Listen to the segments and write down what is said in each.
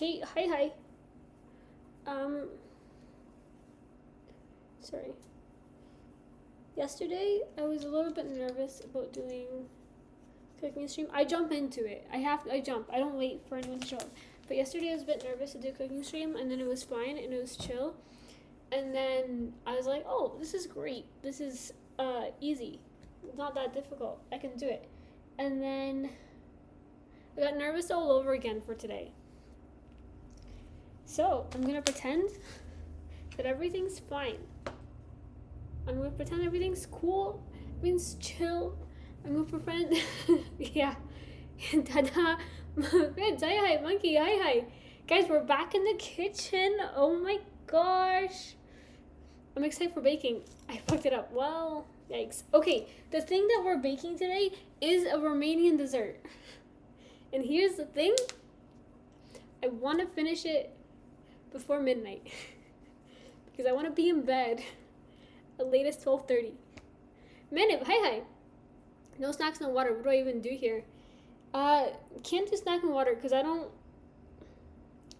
Kate, hi. Sorry. Yesterday, I was a little bit nervous about doing cooking stream. I jump into it. I jump. I don't wait for anyone to show up. But yesterday, I was a bit nervous to do cooking stream, and then it was fine, and it was chill. And then I was like, oh, this is great. This is easy. Not that difficult. I can do it. And then I got nervous all over again for today. So I'm gonna pretend that everything's fine. I'm gonna pretend everything's cool, everything's chill. I'm gonna pretend, yeah. Dada, good, hi, monkey, hi. Guys, we're back in the kitchen. Oh my gosh. I'm excited for baking. I fucked it up. Well, yikes. Okay, the thing that we're baking today is a Romanian dessert. And here's the thing. I want to finish it before midnight. Because I want to be in bed at latest 12:30. Manib, hi. No snacks, no water. What do I even do here? Can't do snack and water because I don't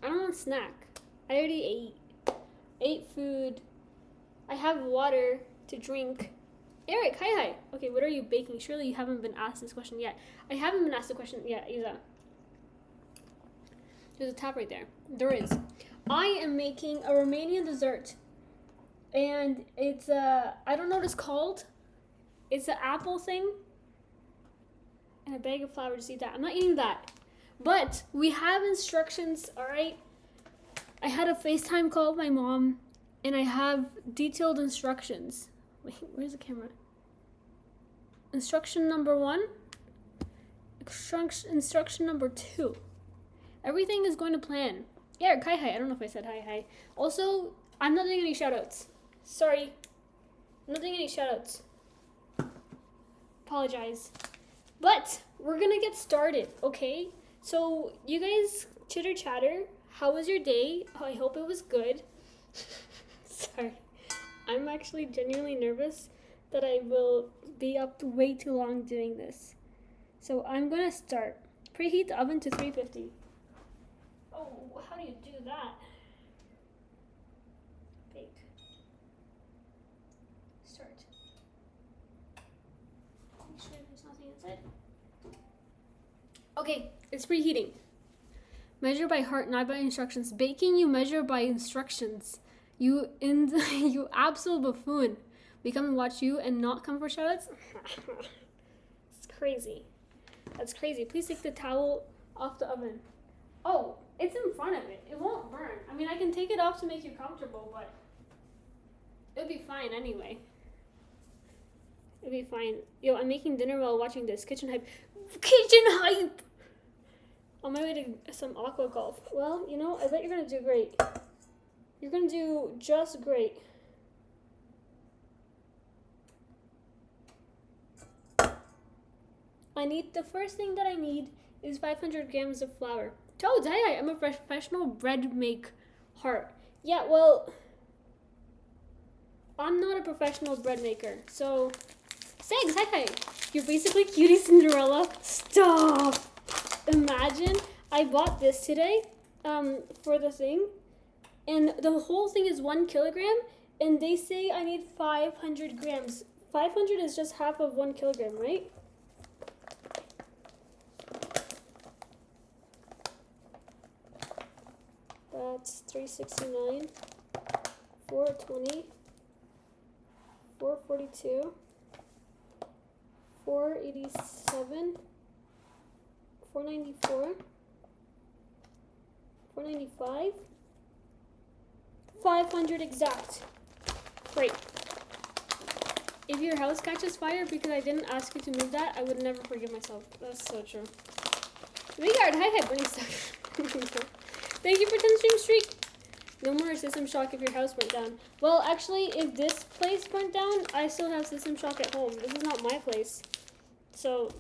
want snack. I already ate food. I have water to drink. Eric, hi. Okay, what are you baking? Surely you haven't been asked this question yet. I haven't been asked the question yet, Isa. There's a tab right there. There is. I am making a Romanian dessert. And it's I don't know what it's called. It's an apple thing. And a bag of flour, just eat that. I'm not eating that. But we have instructions, alright? I had a FaceTime call with my mom. And I have detailed instructions. Wait, where's the camera? Instruction number 1. Instruction number 2. Everything is going to plan. Eric, hi. I don't know if I said hi. Also, I'm not doing any shoutouts. Sorry. I'm not doing any shoutouts. Apologize. But we're going to get started, okay? So, you guys chitter chatter. How was your day? Oh, I hope it was good. Sorry. I'm actually genuinely nervous that I will be up way too long doing this. So I'm going to start. Preheat the oven to 350. Oh, how do you do that? Bake. Start. Make sure there's nothing inside. Okay, it's preheating. Measure by heart, not by instructions. Baking, you measure by instructions. You absolute buffoon. We come and watch you and not come for shoutouts? It's crazy. That's crazy. Please take the towel off the oven. Oh, it's in front of it. It won't burn. I mean, I can take it off to make you comfortable, but it'll be fine anyway. It'll be fine. Yo, I'm making dinner while watching this. Kitchen hype. Kitchen hype! On my way to some aqua golf. Well, you know, I bet you're going to do great. You're going to do just great. The first thing that I need is 500 grams of flour. Toads, hi, I'm a professional bread make heart. Yeah, well, I'm not a professional bread maker. So, Segs, hi. You're basically Cutie Cinderella. Stop. Imagine I bought this today for the thing. And the whole thing is 1 kilogram, and they say I need 500 grams. 500 is just half of 1 kilogram, right? That's 369, 420, 442, 487, 494, 495. 500 exact. Great. If your house catches fire because I didn't ask you to move that, I would never forgive myself. That's so true. Vigard, hi, Bernie stuff. Thank you for 10 stream streak. No more System Shock if your house burnt down. Well, actually, if this place burnt down, I still have System Shock at home. This is not my place. So,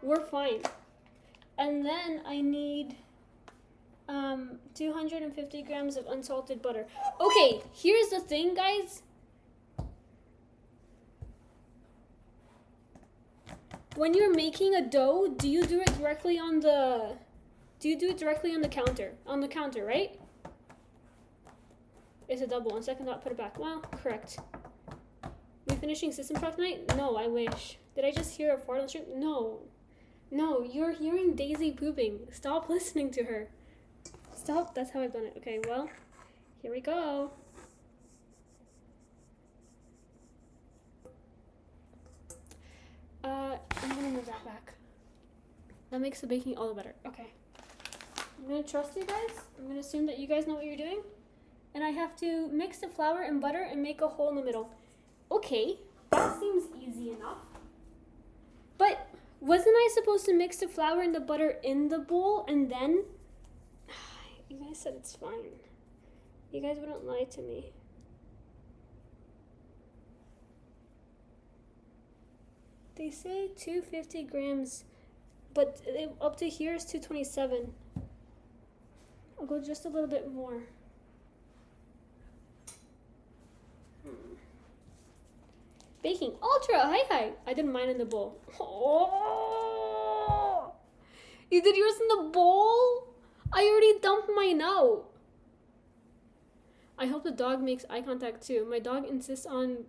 we're fine. And then I need 250 grams of unsalted butter. Okay, here's the thing, guys. When you're making a dough, do you do it directly on the Do you do it directly on the counter? On the counter, right? It's a double. On second thought, put it back. Well, correct. We finishing System Talk tonight? No, I wish. Did I just hear a fart on the stream? No. No, you're hearing Daisy pooping. Stop listening to her. Stop. That's how I've done it. Okay, well, here we go. I'm gonna move that back. That makes the baking all the better. Okay. I'm gonna trust you guys. I'm gonna assume that you guys know what you're doing. And I have to mix the flour and butter and make a hole in the middle. Okay, that seems easy enough. But wasn't I supposed to mix the flour and the butter in the bowl and then? You guys said it's fine. You guys wouldn't lie to me. They say 250 grams, but up to here is 227. I'll go just a little bit more. Baking Ultra, hi. I did mine in the bowl. Oh, you did yours in the bowl? I already dumped mine out. I hope the dog makes eye contact too. My dog insists on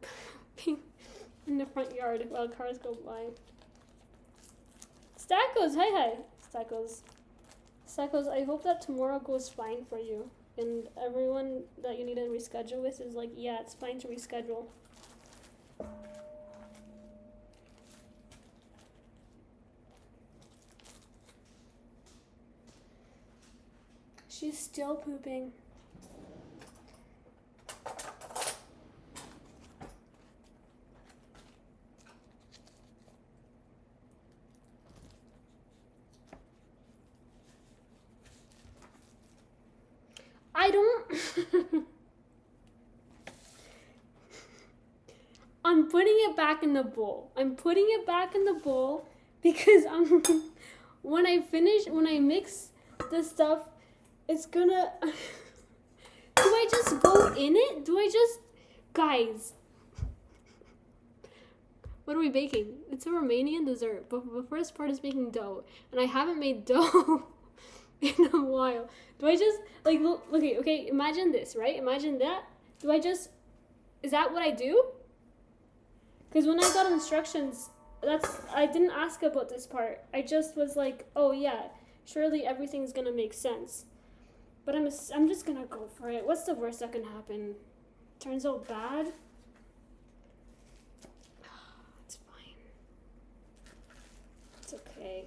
being in the front yard while cars go by. Stackos, hi. Stackos, I hope that tomorrow goes fine for you. And everyone that you need to reschedule with is like, yeah, it's fine to reschedule. She's still pooping. I don't... I'm putting it back in the bowl. I'm putting it back in the bowl because when I mix the stuff, it's gonna... Do I just go in it? Guys. What are we baking? It's a Romanian dessert, but the first part is making dough. And I haven't made dough in a while. Do I just, like, okay, imagine this, right? Imagine that. Is that what I do? Because when I got instructions, I didn't ask about this part. I just was like, oh yeah, surely everything's gonna make sense. But I'm just gonna go for it. What's the worst that can happen? Turns out bad? It's fine. It's okay.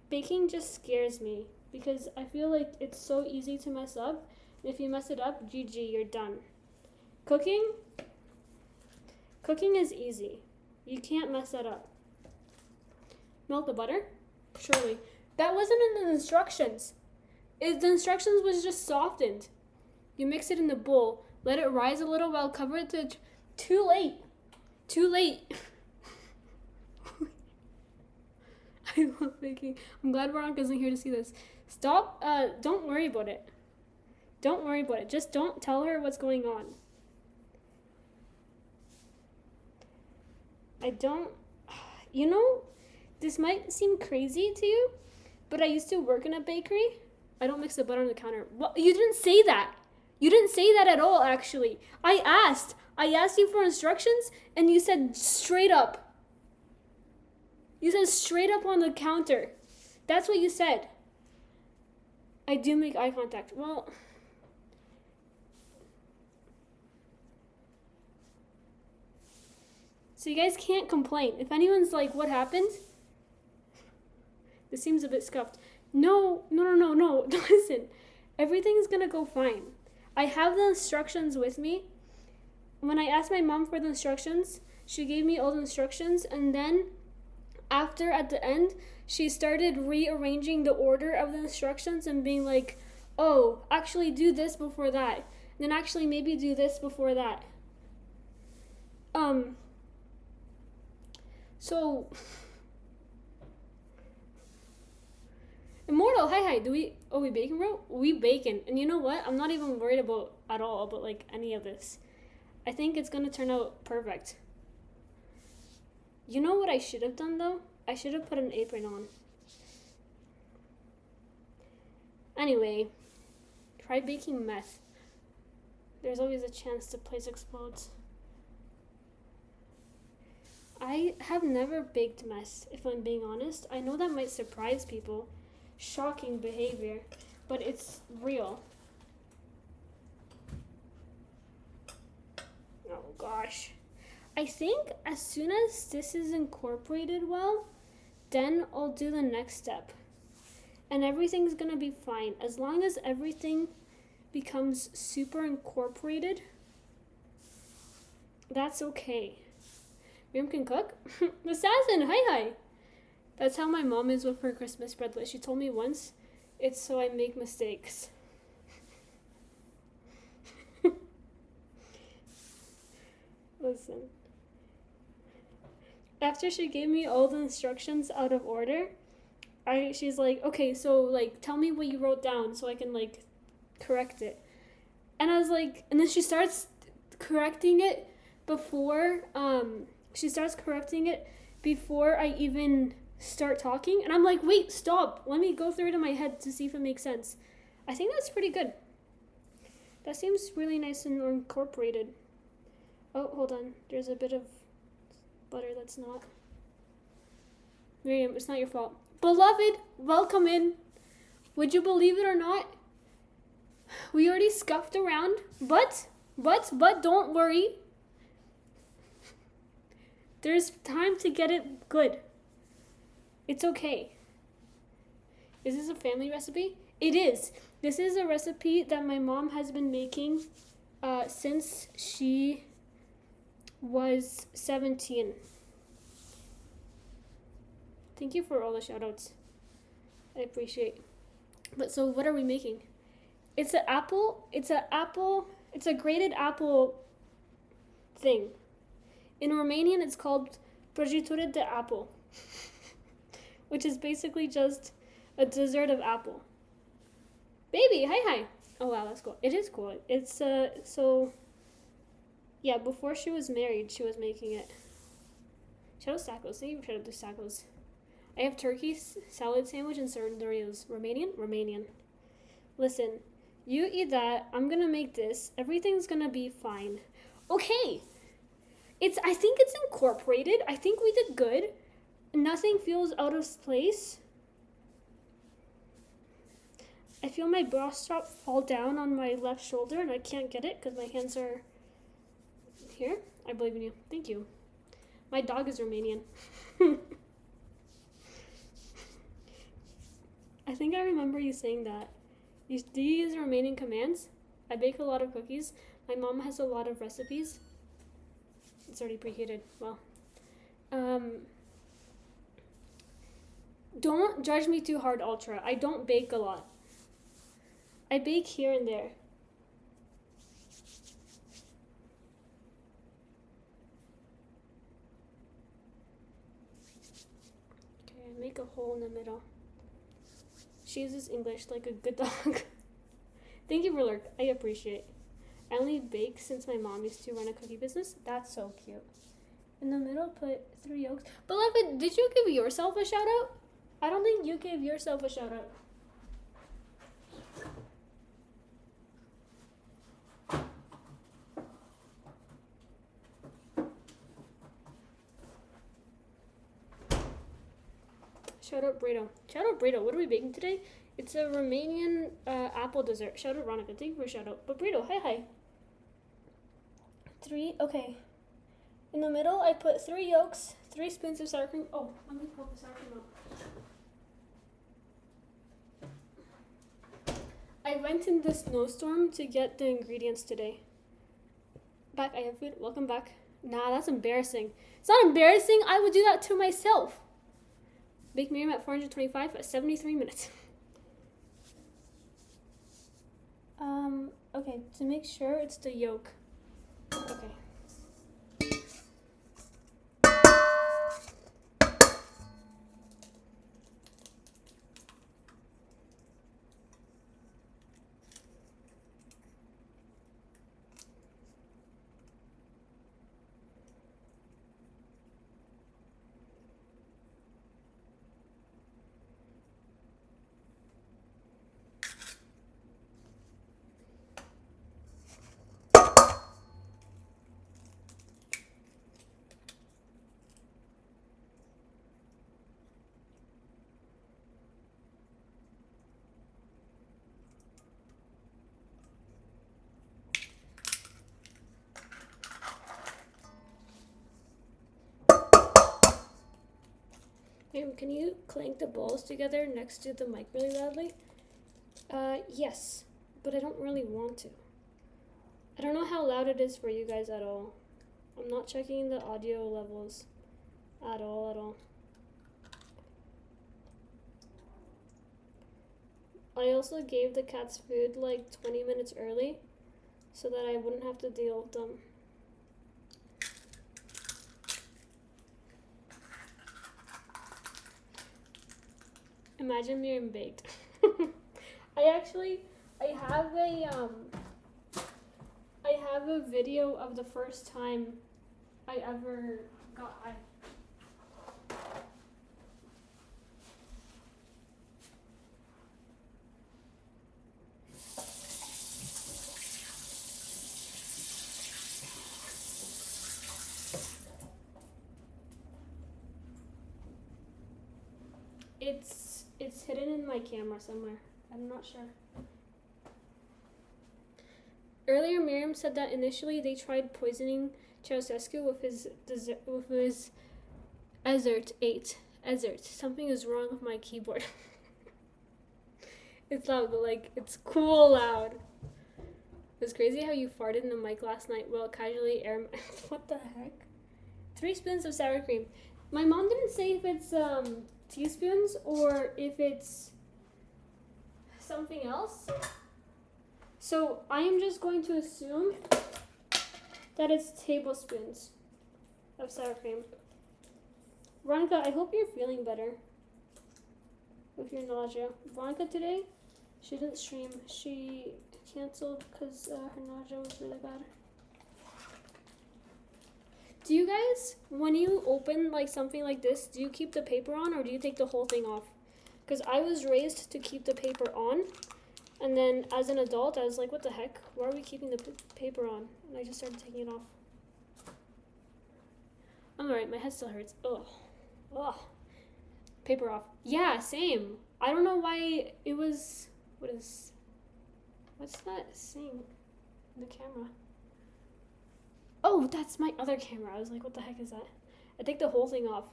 Baking just scares me because I feel like it's so easy to mess up. And if you mess it up, GG, you're done. Cooking is easy. You can't mess that up. Melt the butter? Surely. That wasn't in the instructions. The instructions was just softened. You mix it in the bowl. Let it rise a little while cover it to... Too late. I love baking. I'm glad Veronica isn't here to see this. Stop. Don't worry about it. Don't worry about it. Just don't tell her what's going on. You know, this might seem crazy to you, but I used to work in a bakery. I don't mix the butter on the counter. Well, you didn't say that. You didn't say that at all, actually. I asked you for instructions, and you said straight up. You said straight up on the counter. That's what you said. I do make eye contact. Well... So you guys can't complain. If anyone's like, what happened? This seems a bit scuffed. No. Listen, everything's gonna go fine. I have the instructions with me. When I asked my mom for the instructions, she gave me all the instructions, and then at the end, she started rearranging the order of the instructions and being like, oh, actually do this before that. And then actually maybe do this before that. So, Immortal, hi. We baking, bro? We baking. And you know what? I'm not even worried about like any of this. I think it's gonna turn out perfect. You know what I should have done though? I should have put an apron on. Anyway, try baking meth. There's always a chance the place explodes. I have never baked meth, if I'm being honest. I know that might surprise people. Shocking behavior, but it's real. Oh gosh. I think as soon as this is incorporated well, then I'll do the next step. And everything's gonna be fine. As long as everything becomes super incorporated, that's okay. Miriam can cook? Assassin, hi. That's how my mom is with her Christmas bread list. She told me once, it's so I make mistakes. Listen. After she gave me all the instructions out of order, she's like, okay, so like tell me what you wrote down so I can like correct it. And I was like, and then she starts correcting it before I even start talking. And I'm like, wait, stop. Let me go through it in my head to see if it makes sense. I think that's pretty good. That seems really nice and incorporated. Oh, hold on. There's a bit of butter that's not. Miriam, it's not your fault. Beloved, welcome in. Would you believe it or not? We already scuffed around, but don't worry. There's time to get it good. It's okay. Is this a family recipe? It is. This is a recipe that my mom has been making since she was 17. Thank you for all the shout outs. I appreciate. But so what are we making? It's a grated apple thing. In Romanian it's called prăjitură de apple, which is basically just a dessert of apple. Baby, hi. Oh wow, that's cool. It is cool. It's so yeah, before she was married, she was making it. Shout out Stackles. Thank you for shout out to Stackles. I have turkey, salad sandwich, and certain Doritos. Romanian. Listen, you eat that. I'm gonna make this. Everything's gonna be fine. Okay. I think it's incorporated. I think we did good. Nothing feels out of place. I feel my bra strap fall down on my left shoulder and I can't get it because my hands are here. I believe in you. Thank you. My dog is Romanian. I think I remember you saying that. Do you use Romanian commands? I bake a lot of cookies. My mom has a lot of recipes. It's already preheated. Well, don't judge me too hard, Ultra. I don't bake a lot. I bake here and there. Okay, I make a hole in the middle. She uses English like a good dog. Thank you for lurk. I appreciate. I only bake since my mom used to run a cookie business. That's so cute. In the middle, put 3 yolks. Beloved, did you give yourself a shout out? I don't think you gave yourself a shout out. Shout out Brito. Shout out Brito. What are we baking today? It's a Romanian apple dessert. Shout out Ronica. Thank you for a shout out. But Brito, hi. 3, okay. In the middle, I put 3 yolks, 3 spoons of sour cream. Oh, let me pull the sour cream out. I went in the snowstorm to get the ingredients today. Back, I have food. Welcome back. Nah, that's embarrassing. It's not embarrassing. I would do that to myself. Bake Miriam at 425 at 73 minutes. Okay, to make sure it's the yolk. Okay. Can you clank the balls together next to the mic really loudly? Yes, but I don't really want to. I don't know how loud it is for you guys at all. I'm not checking the audio levels at all. I also gave the cats food like 20 minutes early so that I wouldn't have to deal with them. Imagine Miriam baked. I have a video of the first time I ever got high. It's hidden in my camera somewhere. I'm not sure. Earlier, Miriam said that initially they tried poisoning Ceausescu with his Ezert 8. Ezert. Something is wrong with my keyboard. It's loud, but like it's cool loud. It was crazy how you farted in the mic last night while casually air. What the heck? 3 spoons of sour cream. My mom didn't say if it's teaspoons or if it's something else. So I am just going to assume that it's tablespoons of sour cream. Veronica, I hope you're feeling better with your nausea. Veronica today, she didn't stream. She canceled because her nausea was really bad. Do you guys, when you open like something like this, do you keep the paper on or do you take the whole thing off? Because I was raised to keep the paper on, and then as an adult, I was like, what the heck? Why are we keeping the paper on? And I just started taking it off. I'm alright, my head still hurts. Ugh. Ugh. Paper off. Yeah, same. I don't know why it was, what's that saying in the camera? Oh, that's my other camera. I was like, what the heck is that? I take the whole thing off.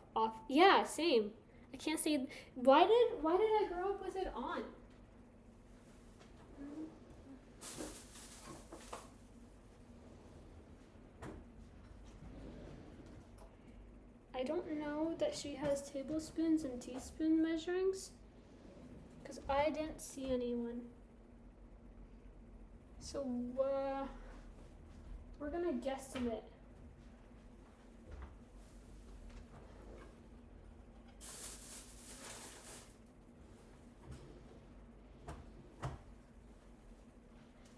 Yeah, same. I can't say. Why did I grow up with it on? I don't know that she has tablespoons and teaspoon measurings, because I didn't see anyone. So we're gonna guesstimate.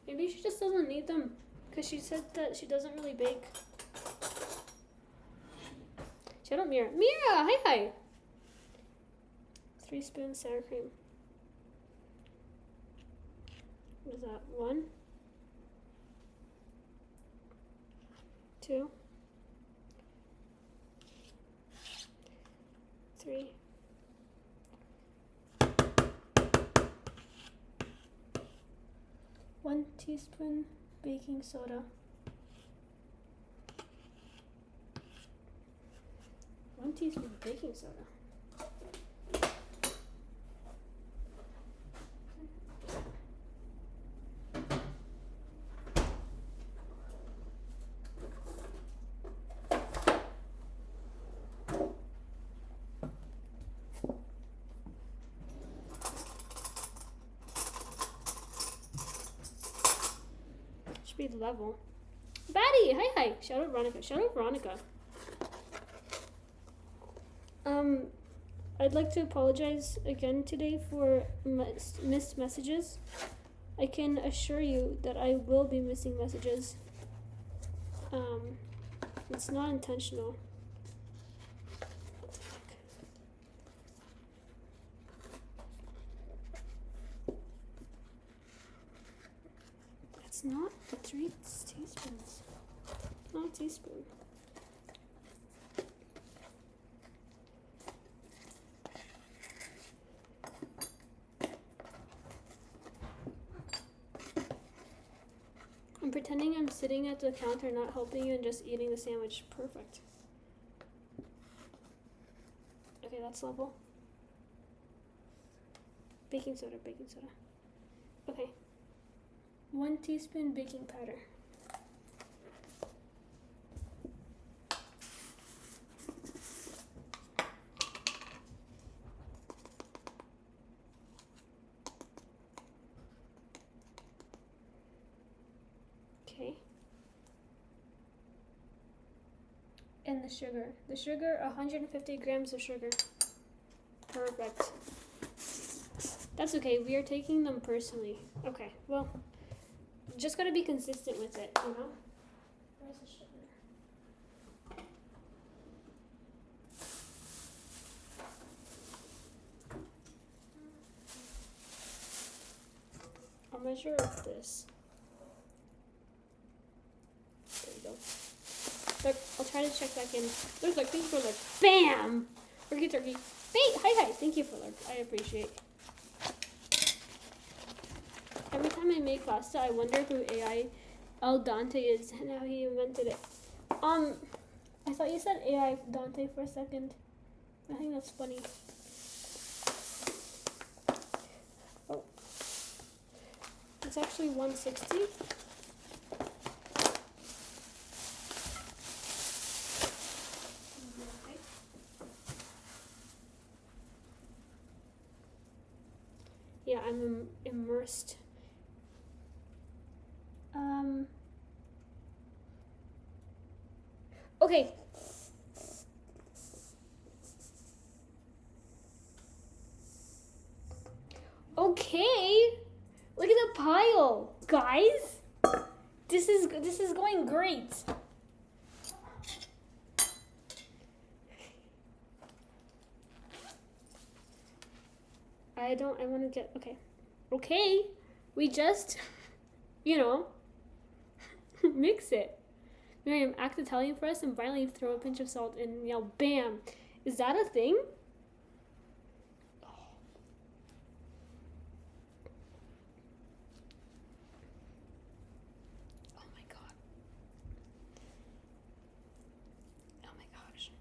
Maybe she just doesn't need them, because she said that she doesn't really bake. Shut up, Mira. Mira, hi. 3 spoons sour cream. What is that? 1, 2, 3. One teaspoon baking soda. 1 teaspoon baking soda. Should be level. Batty, hi. Shout out Veronica. I'd like to apologize again today for missed messages. I can assure you that I will be missing messages. It's not intentional. It's not the 3 teaspoons. It's not a teaspoon. I'm pretending I'm sitting at the counter, not helping you, and just eating the sandwich. Perfect. Okay, that's level. Baking soda. Okay. 1 teaspoon baking powder. Okay. And the sugar. 150 grams of sugar. Perfect. That's okay, we are taking them personally. Okay, well, just gotta be consistent with it, you know? Where's the sugar? I'll measure this. There you go. Look, I'll try to check back in. Look, thank you for alert. Bam! Turkey. Hey, hi. Thank you for alert. I appreciate. Every time I make pasta, I wonder who AI Al Dante is and how he invented it. I thought you said AI Dante for a second. I think that's funny. Oh. It's actually 160. Yeah, I'm immersed. Okay. Okay. Look at the pile, guys. This is going great. I want to get okay. We just, mix it. Miriam, act Italian for us and violently throw a pinch of salt and yell, "Bam!" Is that a thing? Oh my god. Oh my gosh.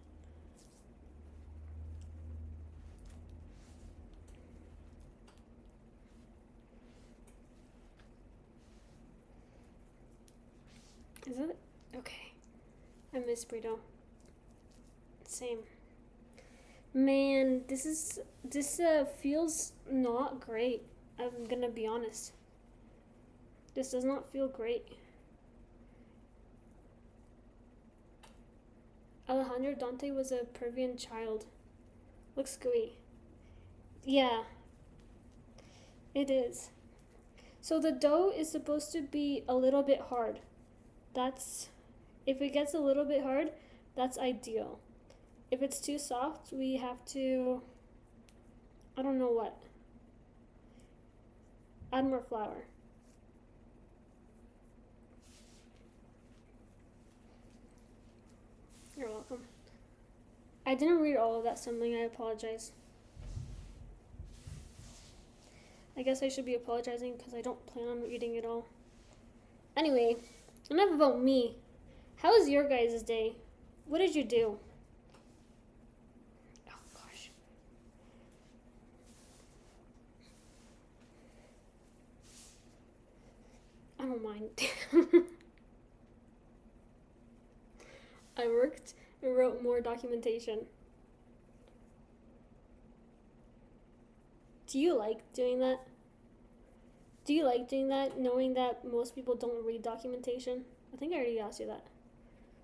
Is it? Okay. I miss burrito. Same. Man, this feels not great. I'm gonna be honest. This does not feel great. Alejandro Dante was a Peruvian child. Looks gooey. Yeah, it is. So the dough is supposed to be a little bit hard. If it gets a little bit hard, that's ideal. If it's too soft, we have to, I don't know what. Add more flour. You're welcome. I didn't read all of that something, I apologize. I guess I should be apologizing because I don't plan on reading it all. Anyway, enough about me. How was your guys' day? What did you do? Oh gosh. I don't mind. I worked and wrote more documentation. Do you like doing that? Do you like doing that, knowing that most people don't read documentation? I think I already asked you that.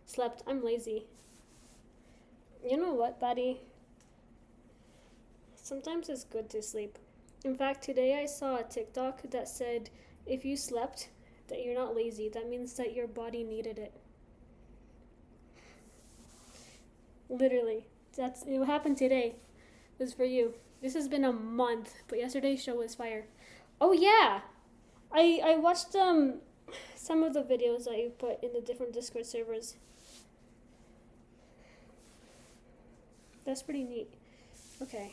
Slept. I'm lazy. You know what, buddy? Sometimes it's good to sleep. In fact, today I saw a TikTok that said if you slept, that you're not lazy. That means that your body needed it. Literally. What happened today was for you. This has been a month, but yesterday's show was fire. Oh yeah! I watched some of the videos that you put in the different Discord servers. That's pretty neat. Okay.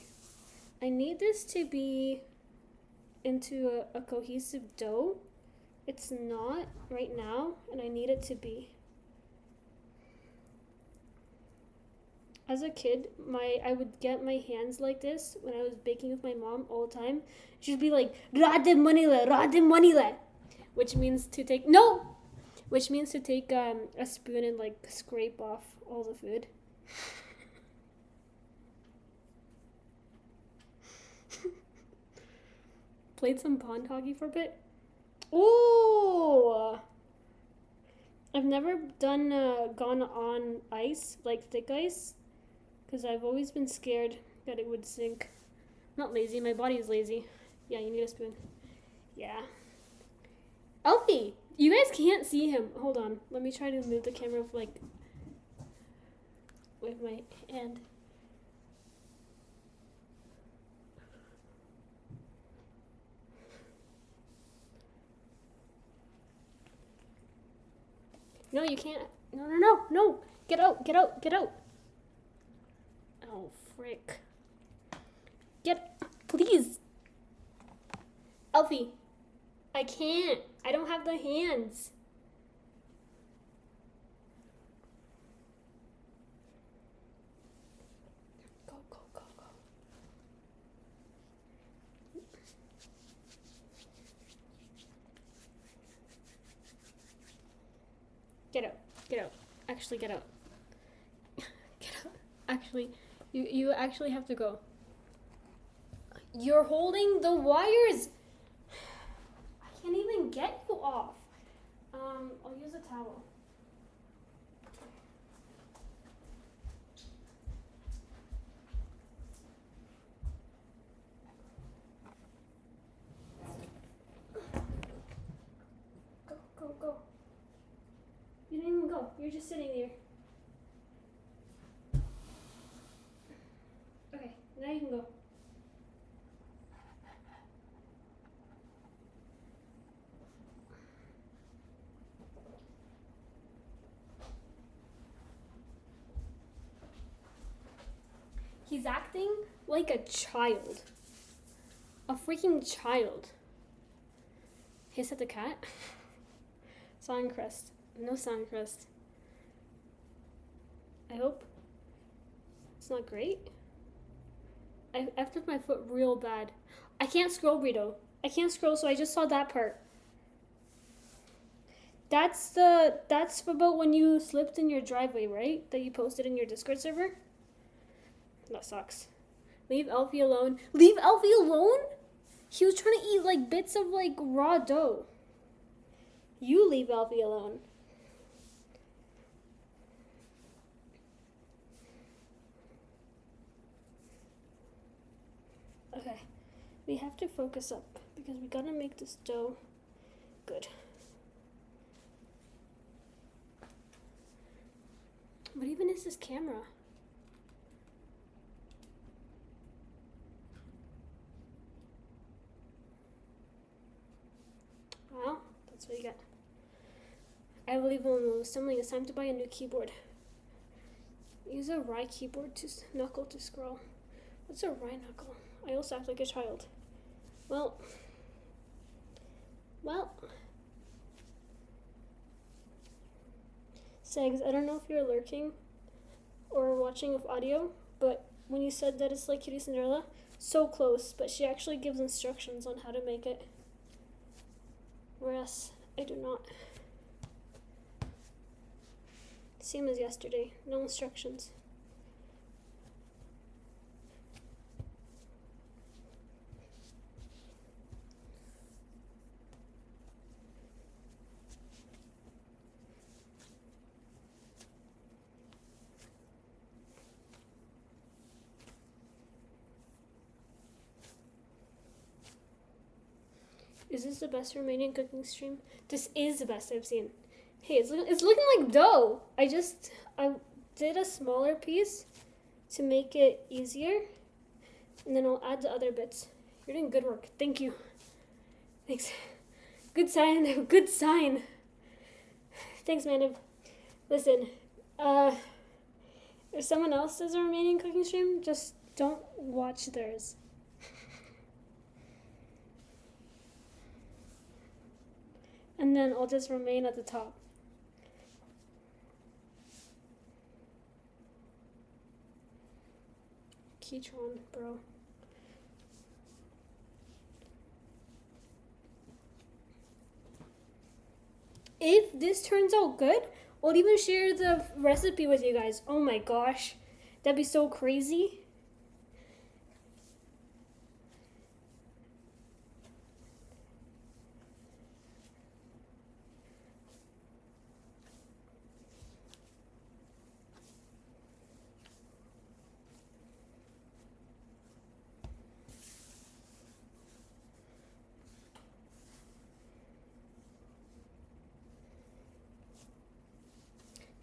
I need this to be into a cohesive dough. It's not right now, and I need it to be. as a kid, I would get my hands like this when I was baking with my mom all the time. She'd be like, "Rade manile, rade manile," which means to take a spoon and like scrape off all the food. Played some pond hockey for a bit. Ooh! I've never gone on ice, like thick ice, because I've always been scared that it would sink. I'm not lazy, my body is lazy. Yeah, you need a spoon. Yeah. Elfie! You guys can't see him. Hold on. Let me try to move the camera with my hand. No, you can't. No. Get out. Oh, frick. Please. Elfie. I can't. I don't have the hands. Go. Get out. Actually, get out. Get out. Actually, you actually have to go. You're holding the wires. I can't even get you off. I'll use a towel. Go. You didn't even go. You're just sitting there. Okay, now you can go. He's acting like a child. A freaking child. Hiss at the cat? Songcrest. No Songcrest. I hope it's not great. I effed with my foot real bad. I can't scroll, Brito. I can't scroll, so I just saw that part. That's about when you slipped in your driveway, right? That you posted in your Discord server? That sucks. Leave Elfie alone. Leave Elfie alone? He was trying to eat like bits of like raw dough. You leave Elfie alone. Okay. We have to focus up because we gotta make this dough good. What even is this camera? Well, that's what you get. I believe in assembling. It's time to buy a new keyboard. Use a Rye keyboard to knuckle to scroll. What's a Rye knuckle? I also act like a child. Well. Segs, I don't know if you're lurking or watching with audio, but when you said that it's like Cutie Cinderella, so close, but she actually gives instructions on how to make it. Whereas I do not. Same as yesterday, no instructions. Is this the best Romanian cooking stream? This is the best I've seen. Hey, it's looking like dough. I did a smaller piece to make it easier, and then I'll add the other bits. You're doing good work. Thank you. Thanks. Good sign. Good sign. Thanks, man. Listen, if someone else does a Romanian cooking stream, just don't watch theirs. And then I'll just remain at the top. Keytron, bro. If this turns out good, I'll even share the recipe with you guys. Oh my gosh. That'd be so crazy.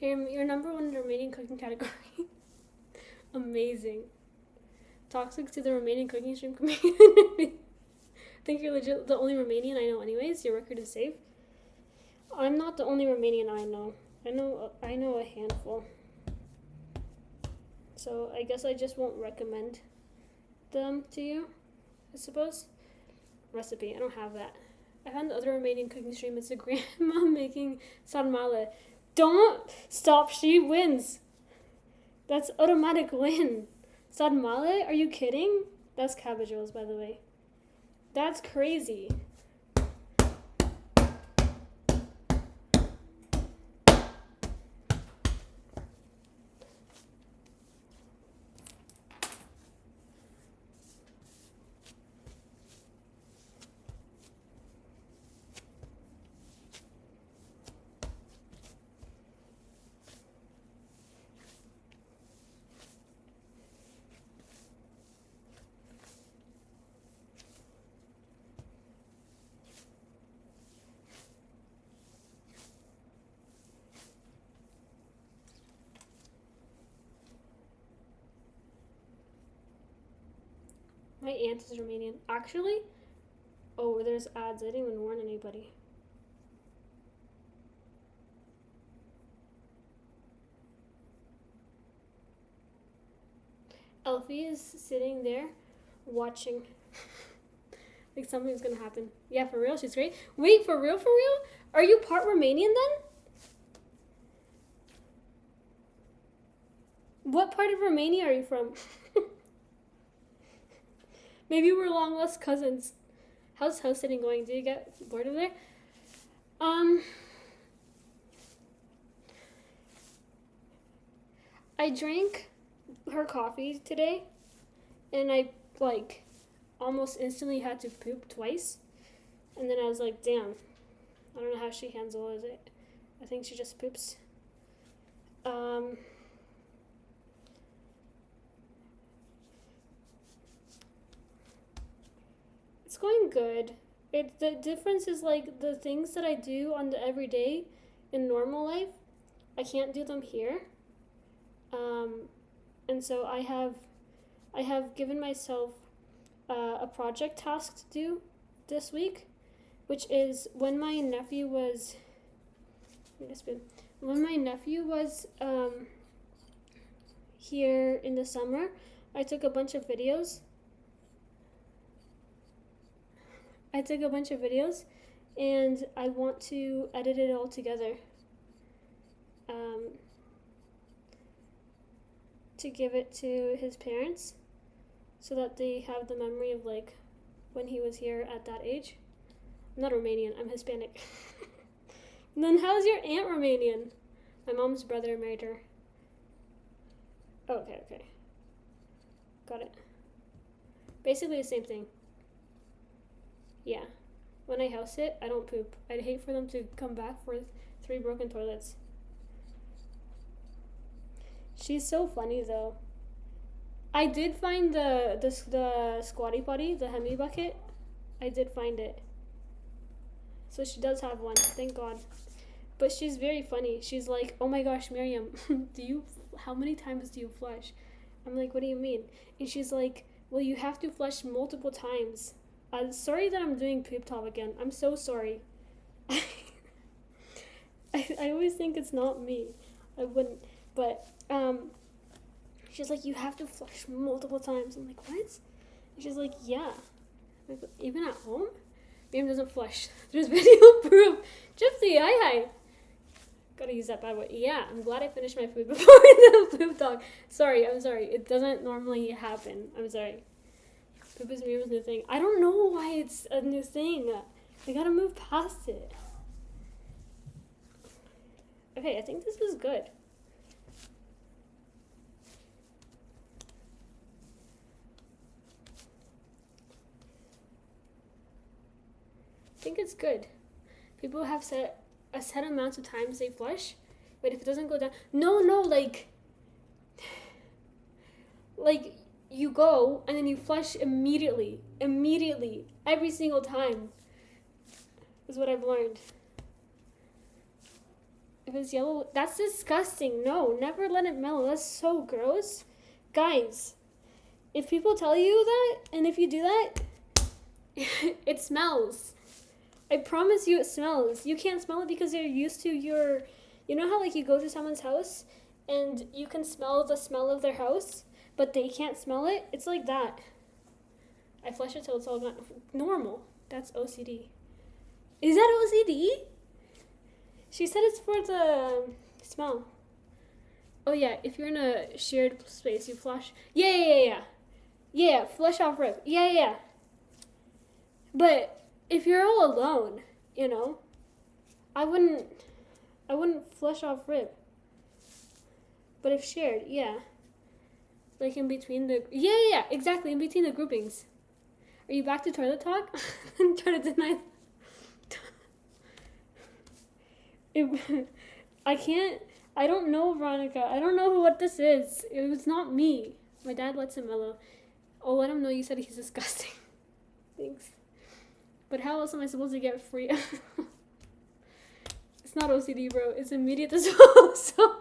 Your number one remaining cooking category. Amazing. Toxic to the remaining cooking stream community. I think you're legit the only Romanian I know anyways. Your record is safe. I'm not the only Romanian I know. I know a handful. So I guess I just won't recommend them to you, I suppose. Recipe, I don't have that. I found the other Romanian cooking stream. It's a grandma making sarmale. Don't stop, she wins. That's automatic win. Sarmale? Are you kidding? That's cabbage rolls, by the way. That's crazy. My aunt is Romanian. Actually? Oh, there's ads. I didn't even warn anybody. Elfie is sitting there watching. Like something's gonna happen. Yeah, for real, she's great. Wait, for real? Are you part Romanian then? What part of Romania are you from? Maybe we're long lost cousins. How's house sitting going? Do you get bored of there? I drank her coffee today, and I like almost instantly had to poop twice, and then I was like, damn, I don't know how she handles it. I think she just poops. It's going good. The difference is like the things that I do on the everyday in normal life, I can't do them here. And so I have given myself a project task to do this week, which is when my nephew was here in the summer, I took a bunch of videos. And I want to edit it all together to give it to his parents so that they have the memory of like when he was here at that age. I'm not Romanian, I'm Hispanic. And then how's your aunt Romanian? My mom's brother married her. Okay. Got it. Basically the same thing. Yeah. When I house sit, I don't poop. I'd hate for them to come back for 3 broken toilets. She's so funny though. I did find the squatty potty, the Hemi bucket. I did find it. So she does have one, thank God. But she's very funny. She's like, oh my gosh, Miriam, how many times do you flush? I'm like, what do you mean? And she's like, well, you have to flush multiple times. I'm sorry that I'm doing poop talk again. I'm so sorry. I always think it's not me. I wouldn't. But she's like, you have to flush multiple times. I'm like, what? And she's like, yeah. Like, even at home? Miriam doesn't flush. There's video proof. Gypsy, hi. Gotta use that bad word. Yeah, I'm glad I finished my food before the poop talk. Sorry, I'm sorry. It doesn't normally happen. I'm sorry. Poop is Miriam's new thing. I don't know why it's a new thing. We gotta move past it. Okay, I think this is good. I think it's good. People have set a set amount of times they flush, but if it doesn't go down, no, like you go and then you flush immediately, every single time. Is what I've learned. If it's yellow, that's disgusting. No, never let it mellow. That's so gross, guys. If people tell you that, and if you do that, it smells. I promise you it smells. You can't smell it because you're used to your, you know how like you go to someone's house and you can smell the smell of their house, but they can't smell it? It's like that. I flush it till it's all normal. That's OCD. Is that OCD? She said it's for the smell. Oh yeah, if you're in a shared space, you flush. Yeah, flush off rip. Yeah. But if you're all alone, you know, I wouldn't flush off rip. But if shared, yeah. Like in between the yeah, exactly, in between the groupings. Are you back to toilet talk? I'm trying to deny. I don't know, Veronica. I don't know what this is. It was not me. My dad lets him mellow. Oh, let him know you said he's disgusting. Thanks. But how else am I supposed to get free? It's not OCD, bro. It's immediate disposal. So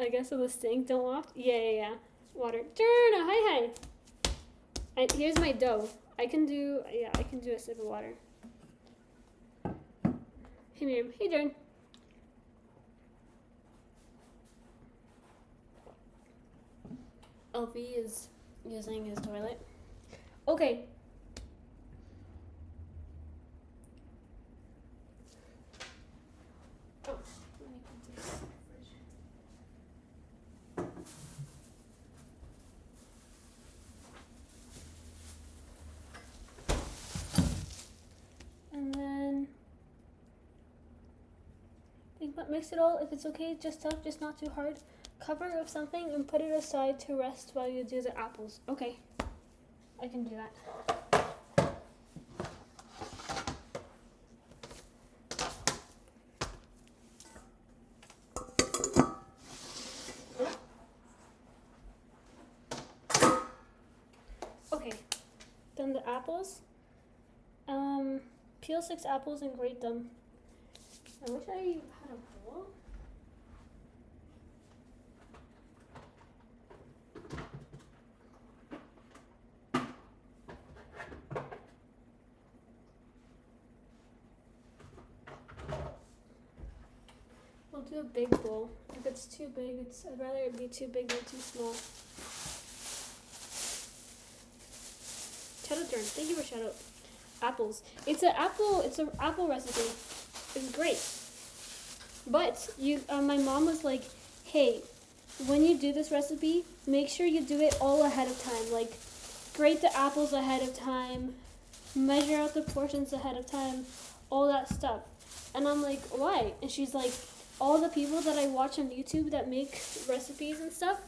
I guess of the stink don't waft. Yeah. Water. Turn. Hi. Here's my dough. I can do a sip of water. Hey Miriam. Hey Darren. Elfie is using his toilet. Okay. Oh, let me put this in the fridge. And then think about mix it all. If it's okay, just tough, just not too hard. Cover it with something and put it aside to rest while you do the apples. Okay, I can do that. Okay, then the apples. Peel 6 apples and grate them. I wish I had a bowl. We'll do a big bowl. If it's too big, I'd rather it be too big than too small. Shout out, Jordan. Thank you for shout out. Apples. It's an apple recipe. It's great. But my mom was like, hey, when you do this recipe, make sure you do it all ahead of time. Like, grate the apples ahead of time, measure out the portions ahead of time, all that stuff. And I'm like, why? And she's like, all the people that I watch on YouTube that make recipes and stuff,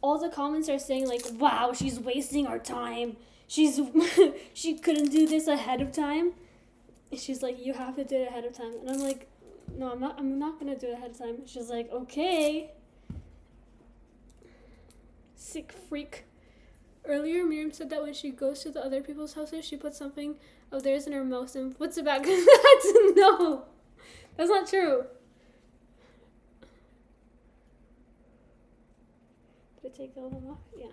all the comments are saying like, wow, she's wasting our time. She couldn't do this ahead of time. And she's like, you have to do it ahead of time. And I'm like, no, I'm not gonna do it ahead of time. She's like, okay. Sick freak. Earlier, Miriam said that when she goes to the other people's houses, she puts something of theirs in her mouth and puts it back. No, that's not true. Did I take all of them off? Yeah.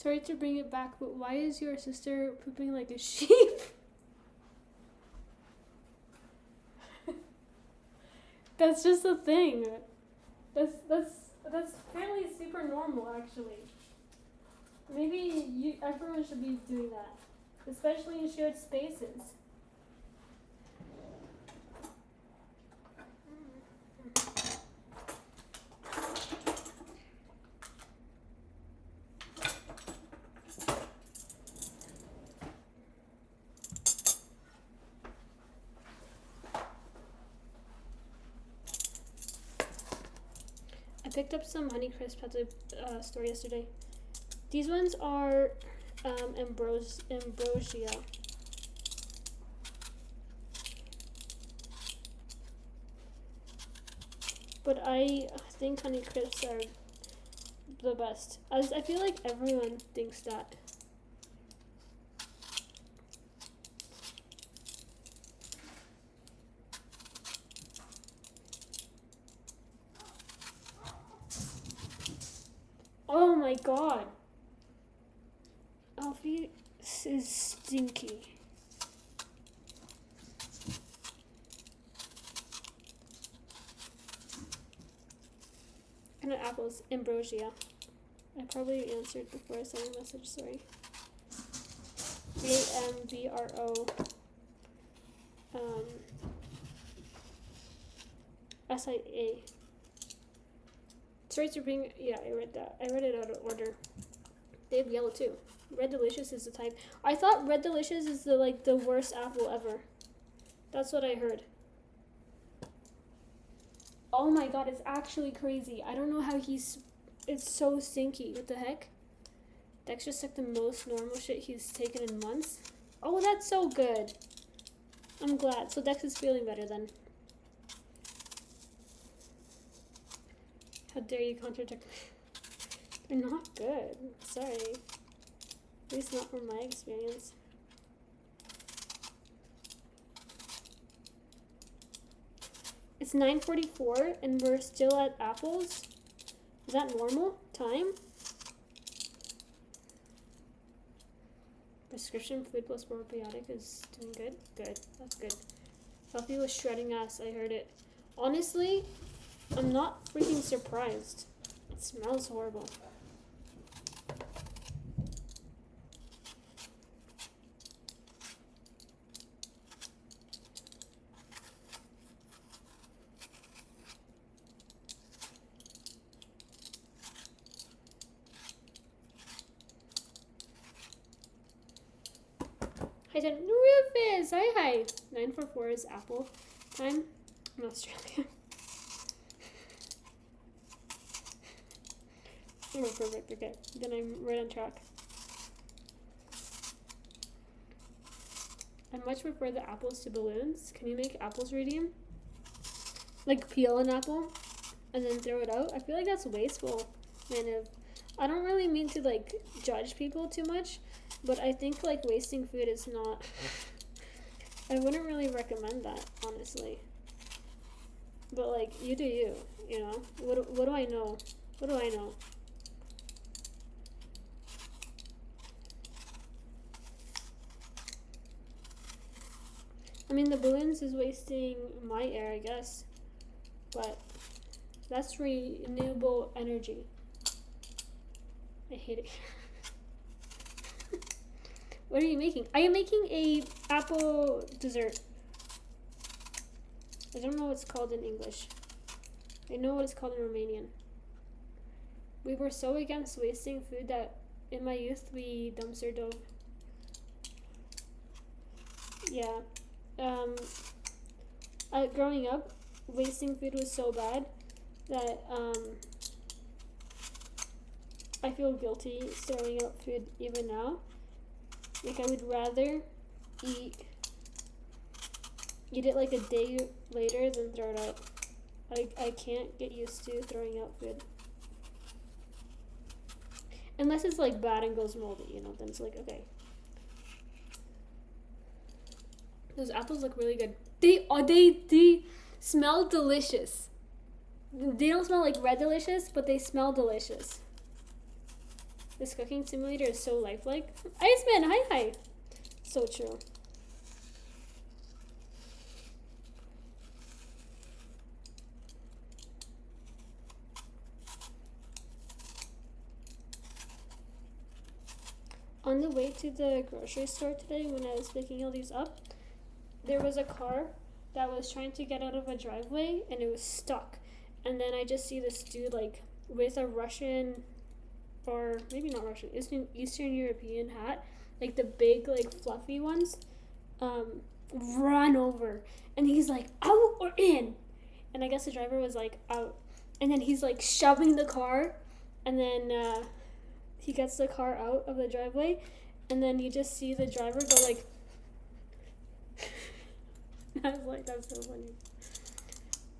Sorry to bring it back, but why is your sister pooping like a sheep? That's just a thing. That's fairly super normal, actually. Maybe everyone should be doing that, especially in shared spaces. I picked up some Honeycrisp at the store yesterday. These ones are ambrosia. But I think Honeycrisps are the best. As I feel like everyone thinks that. Oh my god. Alfie is stinky. And apples, ambrosia. I probably answered before I sent a message, sorry. AMBRO SIA. Sorry to bring, yeah, I read that. I read it out of order. They have yellow too. Red Delicious is the type. I thought Red Delicious is the worst apple ever. That's what I heard. Oh my god, it's actually crazy. I don't know how it's so stinky. What the heck? Dex just took the most normal shit he's taken in months. Oh, that's so good. I'm glad. So Dex is feeling better then. How dare you contradict me? They're not good. Sorry. At least not from my experience. It's 9:44 and we're still at apples. Is that normal time? Prescription food plus probiotic is doing good? Good. That's good. Healthy was shredding ass. I heard it. Honestly, I'm not freaking surprised. It smells horrible. I said, Rufus! Hi. 9:44 is apple time in Australia. Oh, perfect. Okay, then I'm right on track. I much prefer the apples to balloons. Can you make apples radium? Like peel an apple and then throw it out? I feel like that's wasteful, kind of. I don't really mean to like judge people too much, but I think like wasting food is not. I wouldn't really recommend that, honestly. But like, you do you, you know? What do I know? What do I know? I mean, the balloons is wasting my air, I guess. But that's renewable energy. I hate it. What are you making? I am making a apple dessert. I don't know what it's called in English. I know what it's called in Romanian. We were so against wasting food that in my youth we dumpster dove. Yeah. Growing up, wasting food was so bad that I feel guilty throwing out food even now. Like, I would rather eat it like a day later than throw it out. I can't get used to throwing out food. Unless it's like bad and goes moldy, you know, then it's like, okay. Those apples look really good. They smell delicious. They don't smell like Red Delicious, but they smell delicious. This cooking simulator is so lifelike. Iceman, hi. So true. On the way to the grocery store today, when I was picking all these up, there was a car that was trying to get out of a driveway and it was stuck. And then I just see this dude like with a Russian, or maybe not Russian, Eastern European hat, like the big like fluffy ones, run over. And he's like, out or in? And I guess the driver was like, out. And then he's like shoving the car, and then he gets the car out of the driveway, and then you just see the driver go like. I was like, that's so funny.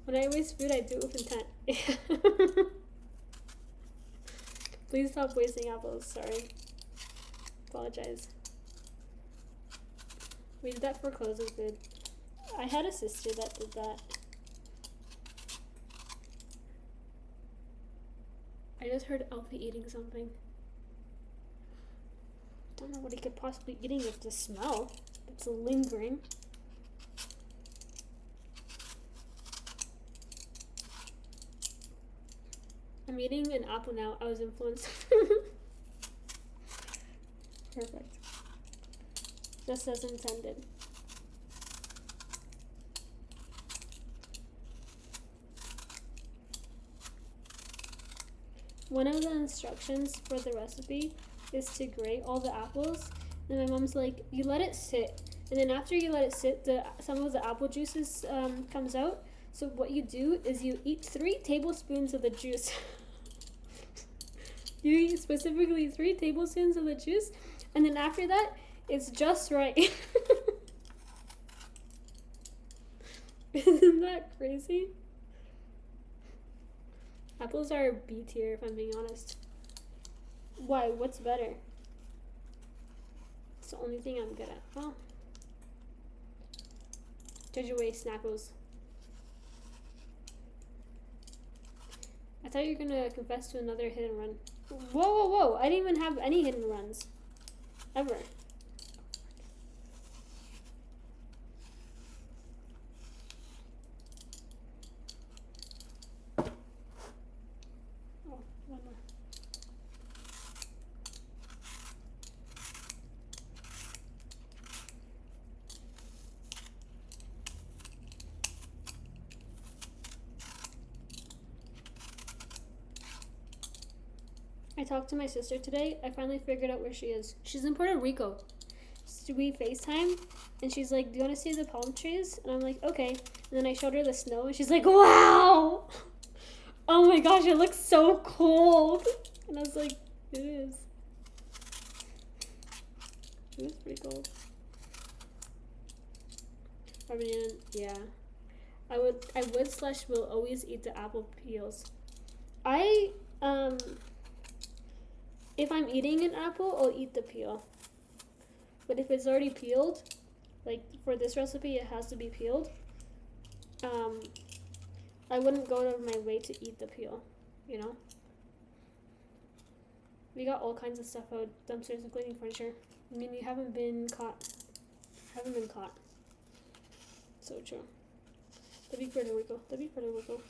When I waste food, I do it with intent. Please stop wasting apples. Sorry. Apologize. We did that for clothes food. I had a sister that did that. I just heard Alfie eating something. Don't know what he could possibly be eating if the smell. It's lingering. I'm eating an apple now. I was influenced. Perfect. Just as intended. One of the instructions for the recipe is to grate all the apples. And my mom's like, you let it sit. And then after you let it sit, some of the apple juices comes out. So what you do is you eat 3 tablespoons of the juice. You eat specifically 3 tablespoons of the juice, and then after that, it's just right. Isn't that crazy? Apples are B tier, if I'm being honest. Why? What's better? It's the only thing I'm good at. Oh. Judge away, Snackles. I thought you were gonna confess to another hit and run. Whoa. I didn't even have any hidden runs. Ever. Oh, one more. I talked to my sister today. I finally figured out where she is. She's in Puerto Rico. So we FaceTime, and she's like, do you want to see the palm trees? And I'm like, okay. And then I showed her the snow, and she's like, wow! Oh my gosh, it looks so cold. And I was like, it is. It is pretty cold. I mean, yeah. I would / will always eat the apple peels. If I'm eating an apple, I'll eat the peel. But if it's already peeled, like for this recipe, it has to be peeled. I wouldn't go out of my way to eat the peel, you know? We got all kinds of stuff out downstairs, including furniture. I mean, you haven't been caught. So true. That'd be Puerto Rico.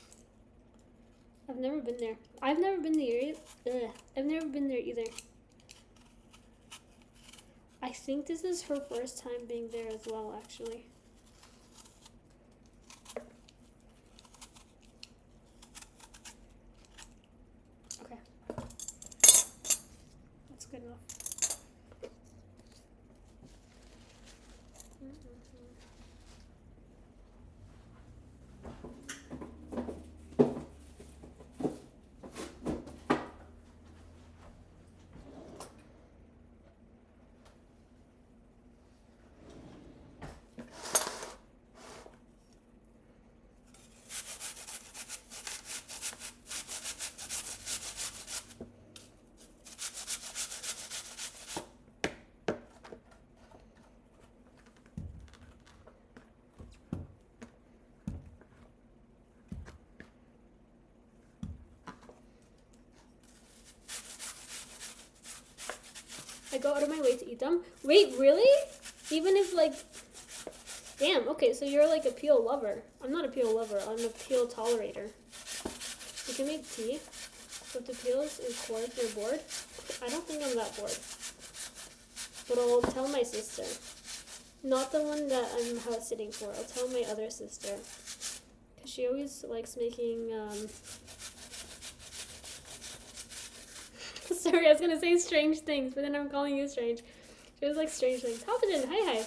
I've never been there. I've never been there either. I think this is her first time being there as well, actually. Okay. That's good enough. go out of my way to eat them. Wait, really? Even if like, damn. Okay, so you're like a peel lover. I'm not a peel lover. I'm a peel tolerator. You can make tea with the peels and core if you're bored. I don't think I'm that bored. But I'll tell my sister. Not the one that I'm house sitting for. I'll tell my other sister. Because she always likes making, Sorry, I was going to say strange things, but then I'm calling you strange. She always likes strange things. Hoppagen, hi.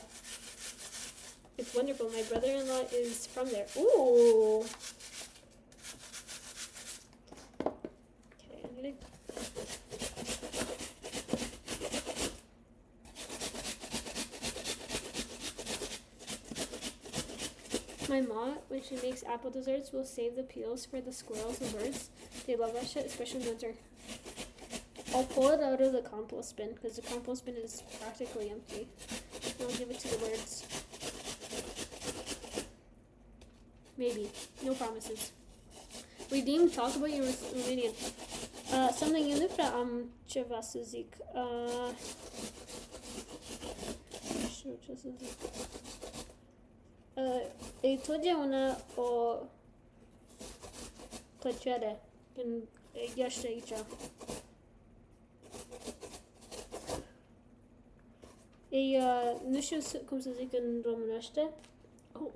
It's wonderful. My brother-in-law is from there. Ooh. Okay, I'm going to... My mom, when she makes apple desserts, will save the peels for the squirrels and birds. They love that shit, especially in winter. I'll pull it out of the compost bin, because the compost bin is practically empty. And I'll give it to the birds. Maybe. No promises. Redeem, talk about your Romanian. Something you live from ceva să zic. Știu ce să zic. E totdeauna o plăcere când ești aici. Nu știu cum să zic în românește. Oh.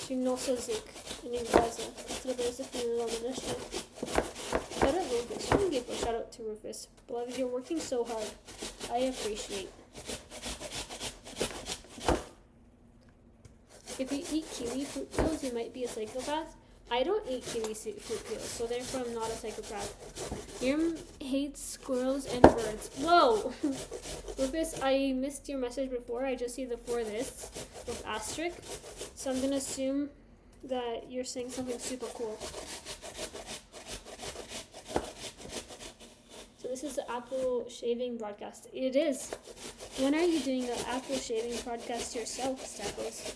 Și nu o să zic în engleză. Trebuie să fie în românește. Shout out Rufus. You can give a shout out to Rufus. Beloved, you're working so hard. I appreciate. If you eat kiwi fruit peels, you might be a psychopath. I don't eat kiwi fruit peels, so therefore I'm not a psychopath. Yum hates squirrels and birds. Whoa! Rufus, I missed your message before. I just see the for this with asterisk. So I'm going to assume that you're saying something super cool. So this is the apple shaving broadcast. It is. When are you doing an apple shaving podcast yourself, Stackles?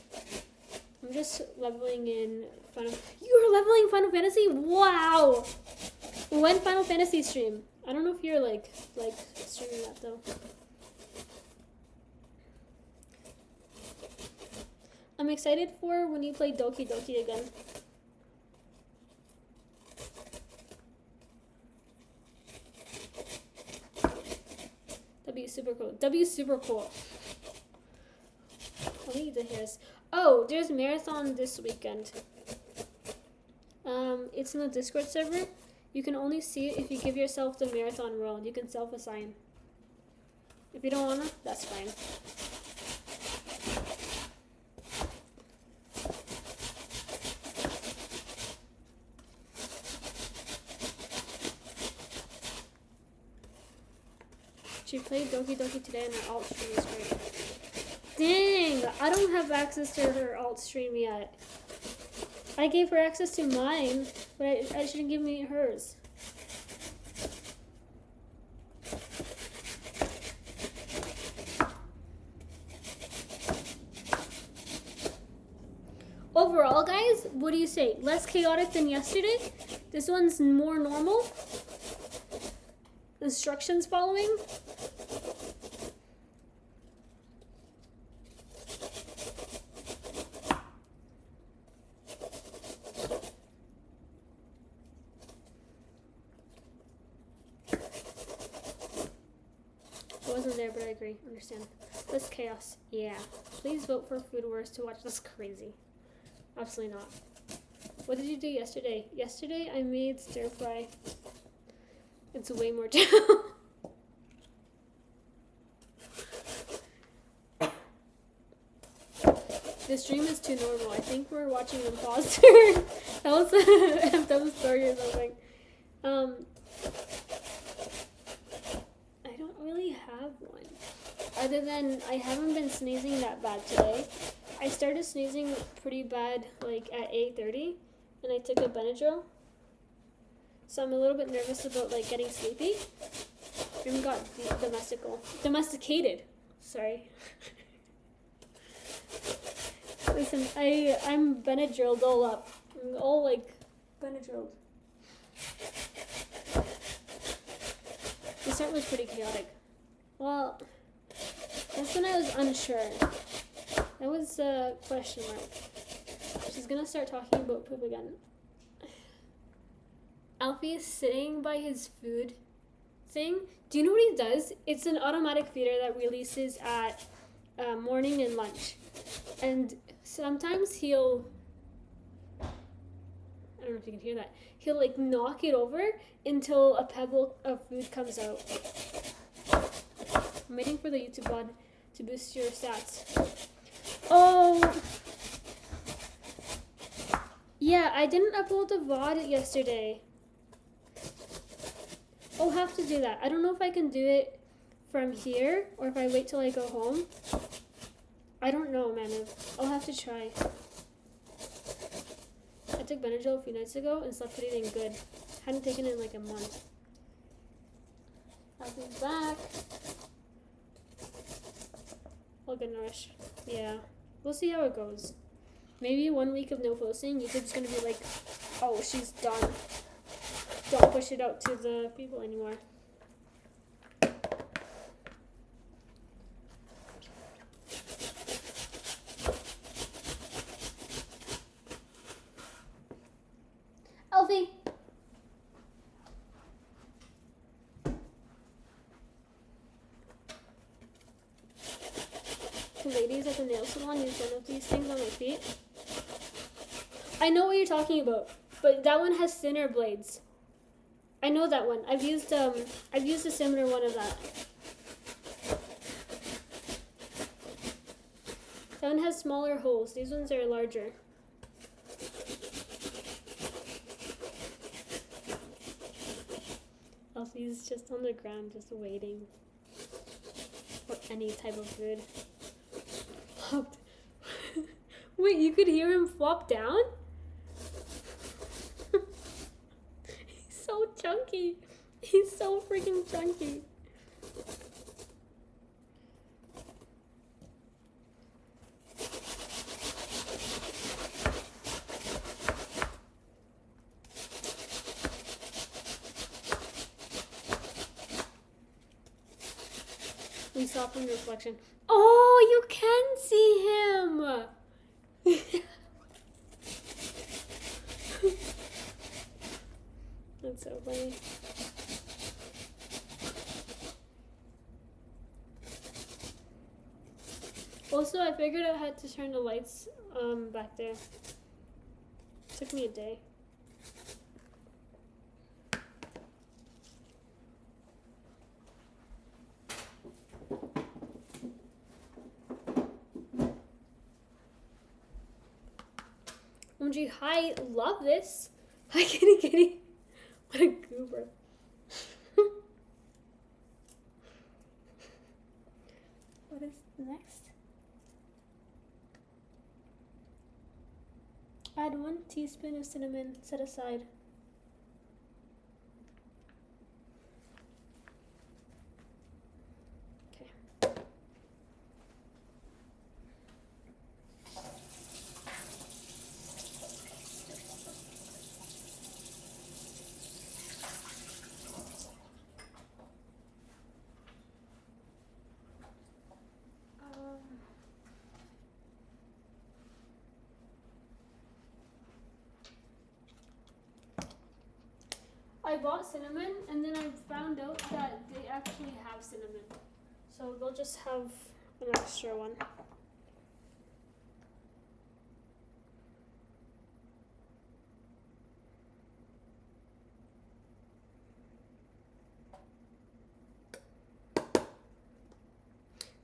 I'm just leveling in You're leveling Final Fantasy? Wow! When Final Fantasy stream? I don't know if you're like streaming that though. I'm excited for when you play Doki Doki again. That'd be super cool. That'd be super cool. I'll need the hairs. Oh, there's marathon this weekend. It's in the Discord server. You can only see it if you give yourself the marathon role. You can self-assign. If you don't wanna, that's fine. She played Doki Doki today and her alt stream is great. Dang! I don't have access to her alt stream yet. I gave her access to mine, but I shouldn't give me hers. Overall, guys, what do you say? Less chaotic than yesterday? This one's more normal? Instructions following? There, but I agree. Understand. Less chaos. Yeah. Please vote for Food Wars to watch. That's crazy. Absolutely not. What did you do yesterday? Yesterday I made stir fry. It's way more The stream is too normal. I think we're watching Imposter. That was a story or something. I don't really have one. Other than I haven't been sneezing that bad today. I started sneezing pretty bad like at 8:30 and I took a Benadryl. So I'm a little bit nervous about like getting sleepy. I even got domesticated. Sorry. Listen, I'm Benadrylled all up. I'm all like Benadrylled. start was pretty chaotic. Well, that's when I was unsure. That was a question mark. She's gonna start talking about poop again. Alfie is sitting by his food thing. Do you know what he does? It's an automatic feeder that releases at morning and lunch. And sometimes he'll, I don't know if you can hear that, he'll like knock it over until a pebble of food comes out. I'm waiting for the YouTube VOD to boost your stats. Oh, yeah, I didn't upload the VOD yesterday. I'll have to do that. I don't know if I can do it from here or if I wait till I go home. I don't know, man. I'll have to try. I took Benadryl a few nights ago and slept pretty dang good. Hadn't taken it in like a month. I'll be back. I'll get nourished. Yeah. We'll see how it goes. Maybe 1 week of no posting, YouTube's gonna be like, oh, she's done. Don't push it out to the people anymore. Alfie! The ladies at the nail salon use one of these things on my feet. I know what you're talking about, but that one has thinner blades. I know that one. I've used a similar one of that. That one has smaller holes. These ones are larger. Alfie's just on the ground, just waiting for any type of food. Wait, you could hear him flop down? He's so chunky. He's so freaking chunky. We saw from the reflection. Oh, you can see him! That's so funny. Also, I figured I had to turn the lights back there. Took me a day. OMG, hi, love this. Hi, kitty kitty. What a goober. What is next? Add 1 teaspoon of cinnamon, set aside. Okay. I bought cinnamon and then I found out that they actually have cinnamon. So they'll just have an extra one.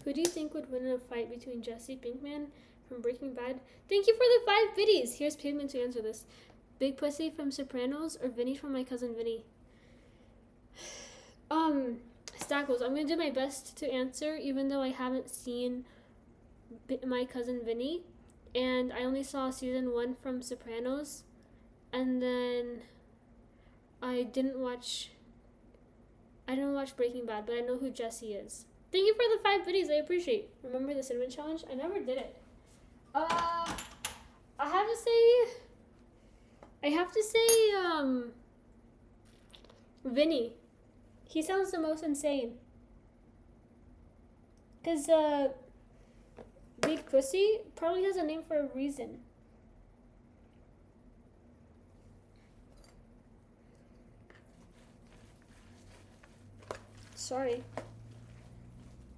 Who do you think would win in a fight between Jesse Pinkman from Breaking Bad? Thank you for the 5 biddies. Here's Pavement to answer this. Big Pussy from Sopranos or Vinny from My Cousin Vinny? Stackles, I'm going to do my best to answer, even though I haven't seen My Cousin Vinny. And I only saw season 1 from Sopranos. And then I didn't watch Breaking Bad, but I know who Jesse is. Thank you for the 5 biddies. I appreciate. Remember the cinnamon challenge? I never did it. I have to say, Vinny. He sounds the most insane. Because Big Pussy probably has a name for a reason. Sorry.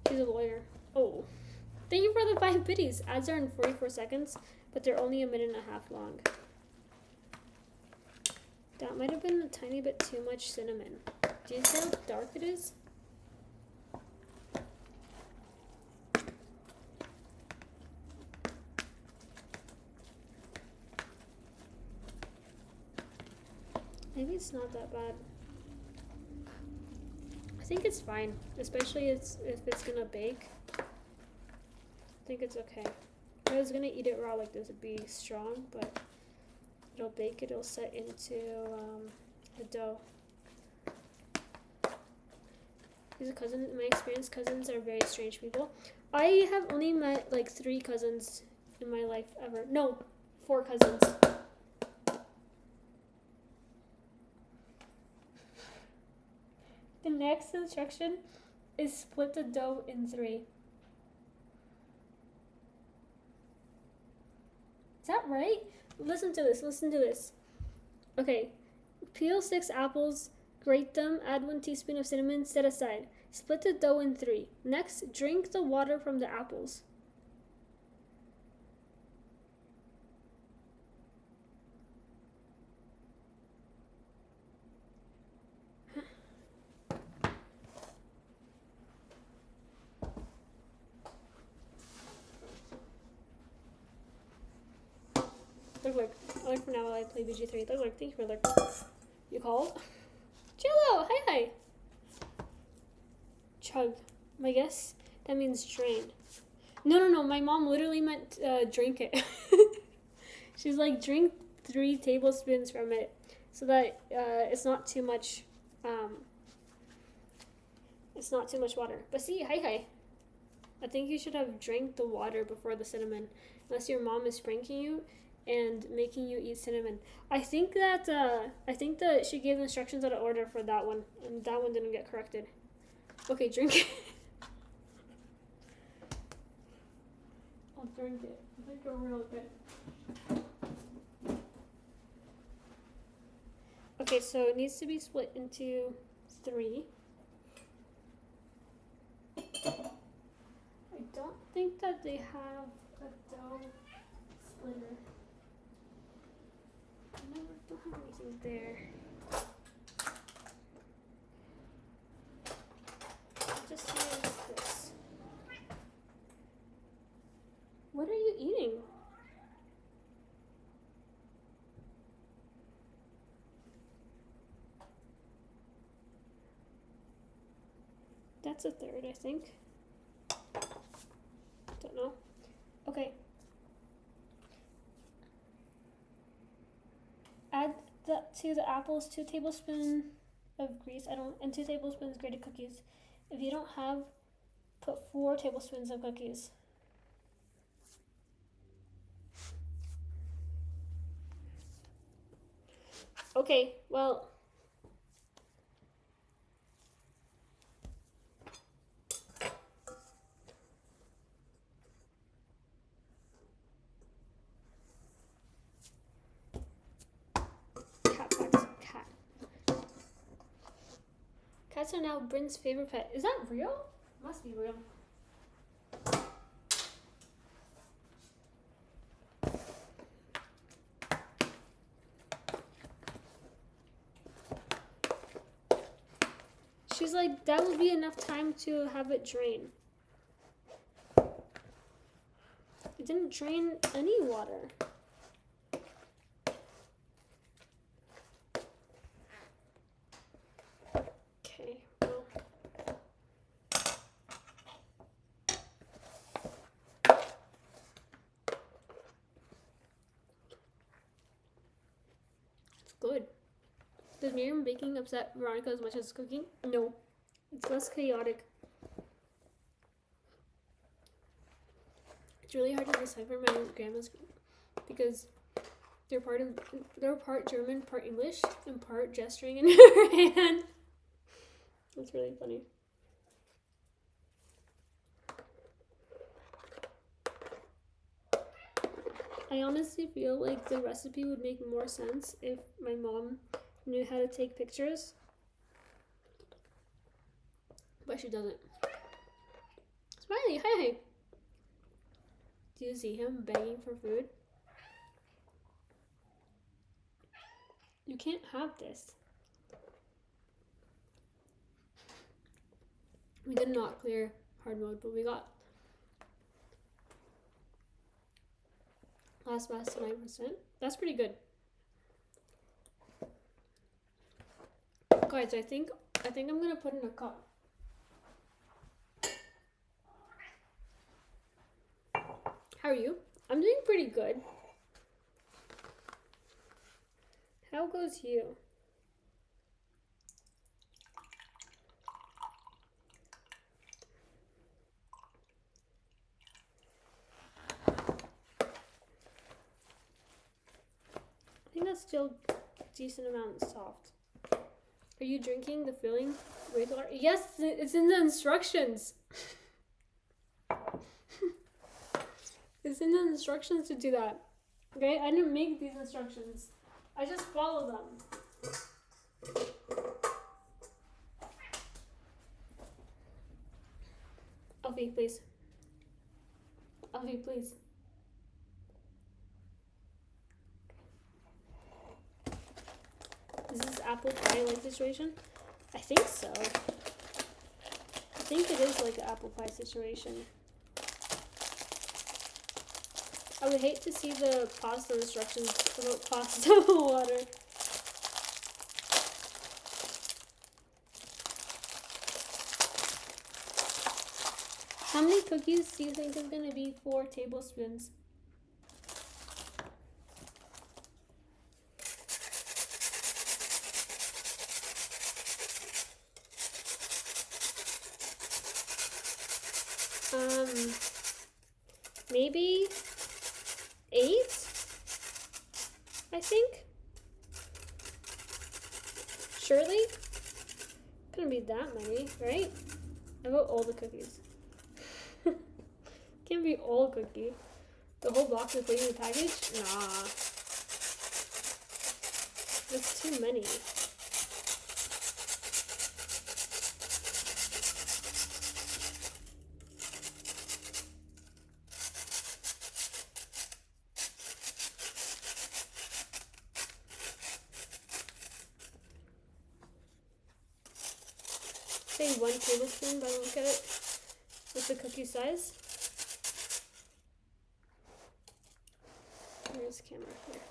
She's a lawyer. Oh. Thank you for the 5 biddies. Ads are in 44 seconds, but they're only a minute and a half long. That might have been a tiny bit too much cinnamon. Do you see how dark it is? Maybe it's not that bad. I think it's fine, especially if it's gonna bake. I think it's okay. If I was gonna eat it raw like this, it'd be strong, but it'll bake, it'll set into the dough. He's a cousin. In my experience, cousins are very strange people. I have only met like 3 cousins in my life ever. No, 4 cousins. The next instruction is split the dough in 3. Is that right? Listen to this. Okay. Peel 6 apples, grate them, add 1 teaspoon of cinnamon, set aside. Split the dough in 3. Next, drink the water from the apples. Look, for now I play BG3. Look, thank you for you called? Jello, hi. Chug. My guess, that means drain. No, my mom literally meant drink it. She's like, drink 3 tablespoons from it so that it's not too much, water. But see, hi. I think you should have drank the water before the cinnamon, unless your mom is pranking you and making you eat cinnamon. I think that she gave instructions out of order for that one, and that one didn't get corrected. Okay, drink it. I'll drink it. Drink it real good. Okay, so it needs to be split into 3. I don't think that they have a dough splitter. No, I don't have anything there. I'll just use this. What are you eating? That's a 1/3, I think. Don't know. Okay. Add to the apples 2 tablespoons of grease. And 2 tablespoons grated cookies. If you don't have, put 4 tablespoons of cookies. Okay, well. Cats are now Bryn's favorite pet. Is that real? Must be real. She's like, that would be enough time to have it drain. It didn't drain any water. Okay, well. It's good. Does Miriam baking upset Veronica as much as cooking? No. It's less chaotic. It's really hard to decipher my grandma's because they're part German, part English, and part gesturing in her hand. That's really funny. I honestly feel like the recipe would make more sense if my mom knew how to take pictures. But she doesn't. Smiley, hey! Do you see him begging for food? You can't have this. We did not clear hard mode, but we got last pass to 9%. That's pretty good. Guys, I think I'm gonna put in a cup. How are you? I'm doing pretty good. How goes you? I think that's still a decent amount soft. Are you drinking the filling water? Yes, it's in the instructions. It's in the instructions to do that. Okay, I didn't make these instructions. I just follow them. Alfie, please. Alfie, please. Is this apple pie like situation? I think so. I think it is like an apple pie situation. I would hate to see the pasta instructions about pasta water. How many cookies do you think is going to be 4 tablespoons? Maybe 8, I think. Surely? Couldn't be that many, right? How about all the cookies? Can't be all cookie. The whole box including the package? Nah. That's too many. Say 1 tablespoon by the look at it. What's the cookie size? Where's the camera? Here.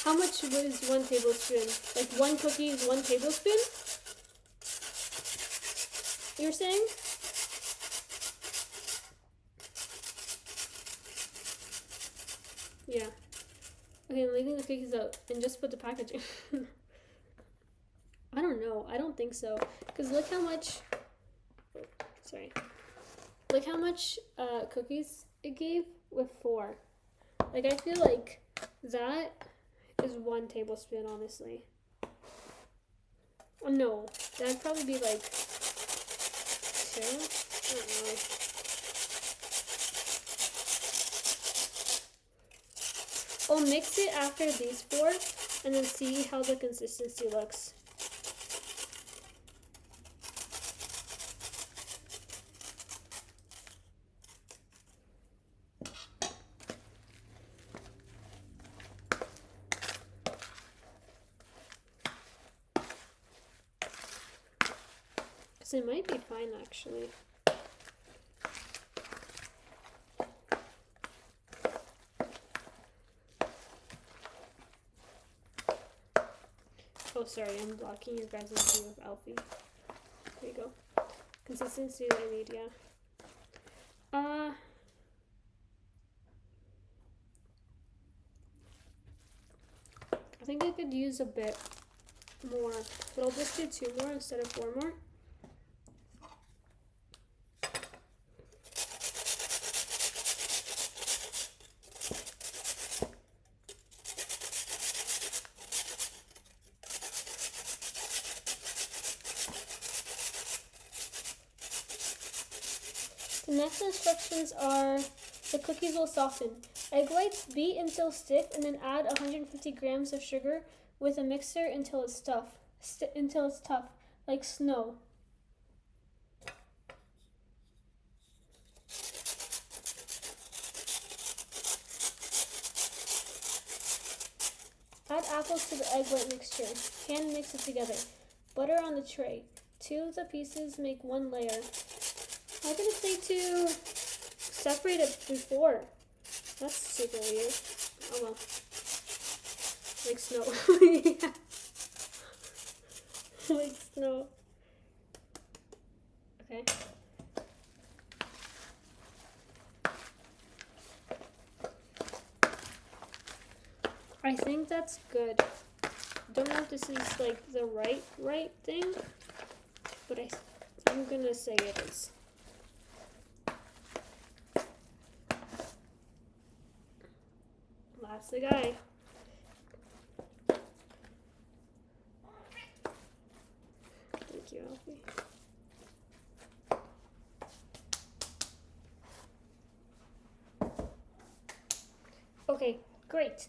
How much was 1 tablespoon? Like 1 cookie is 1 tablespoon? You're saying? Yeah. Okay, I'm leaving the cookies out and just put the packaging. I don't know. I don't think so. Because look how much... Oh, sorry. Look how much cookies it gave with 4. Like, I feel like that is 1 tablespoon, honestly. Oh, no. That'd probably be like 2? I don't know. I'll mix it after these 4 and then see how the consistency looks. It might be fine, actually. Oh, sorry, I'm blocking your guys' view of Alfie. There you go. Consistency that I need, yeah. I think I could use a bit more, but I'll just do 2 more instead of 4 more. The next instructions are the cookies will soften. Egg whites beat until stiff and then add 150 grams of sugar with a mixer until it's tough, like snow. Add apples to the egg white mixture. Hand mix it together. Butter on the tray. 2 of the pieces make 1 layer. How did it say to separate it before? That's super weird. Oh well. Like snow. Yeah. Like snow. Okay. I think that's good. Don't know if this is like the right thing, but I'm gonna say it is. That's the guy. Thank you, Alfie. Okay, great.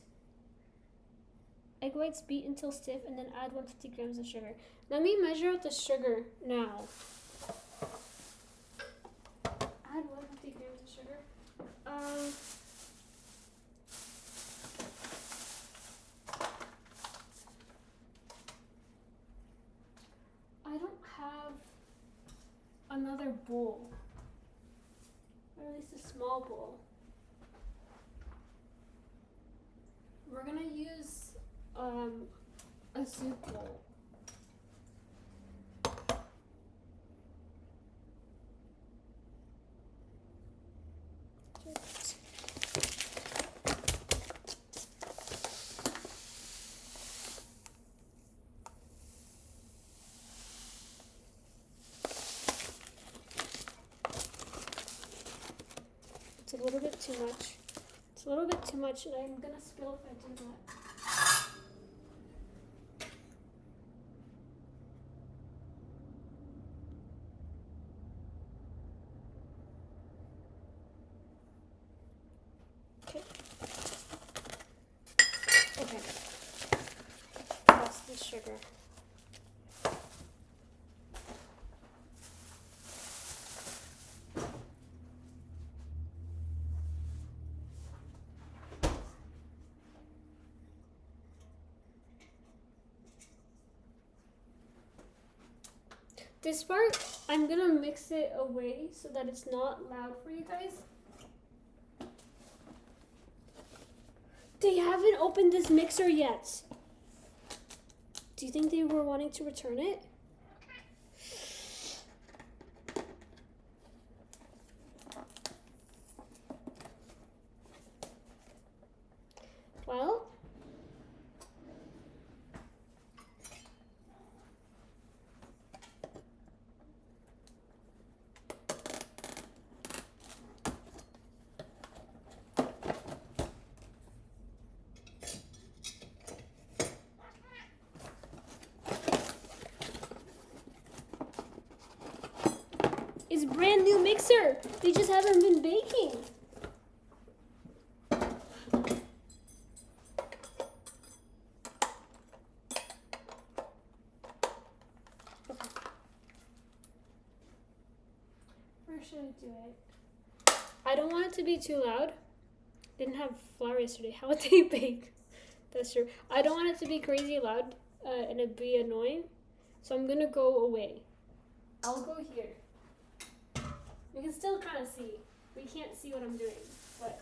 Egg whites beat until stiff and then add 150 grams of sugar. Let me measure out the sugar now. Add 150 grams of sugar. I don't have another bowl, or at least a small bowl. We're gonna use a soup bowl. It's a little bit too much. It's a little bit too much, and I'm gonna spill if I do that. Okay. That's the sugar. This part, I'm gonna mix it away so that it's not loud for you guys. They haven't opened this mixer yet. Do you think they were wanting to return it? Well, it's a brand new mixer. They just haven't been baking. Where should I do it? I don't want it to be too loud. Didn't have flour yesterday. How would they bake? That's true. I don't want it to be crazy loud and it'd be annoying. So I'm gonna go away. I'll go here. You can still kind of see. We can't see what I'm doing, but.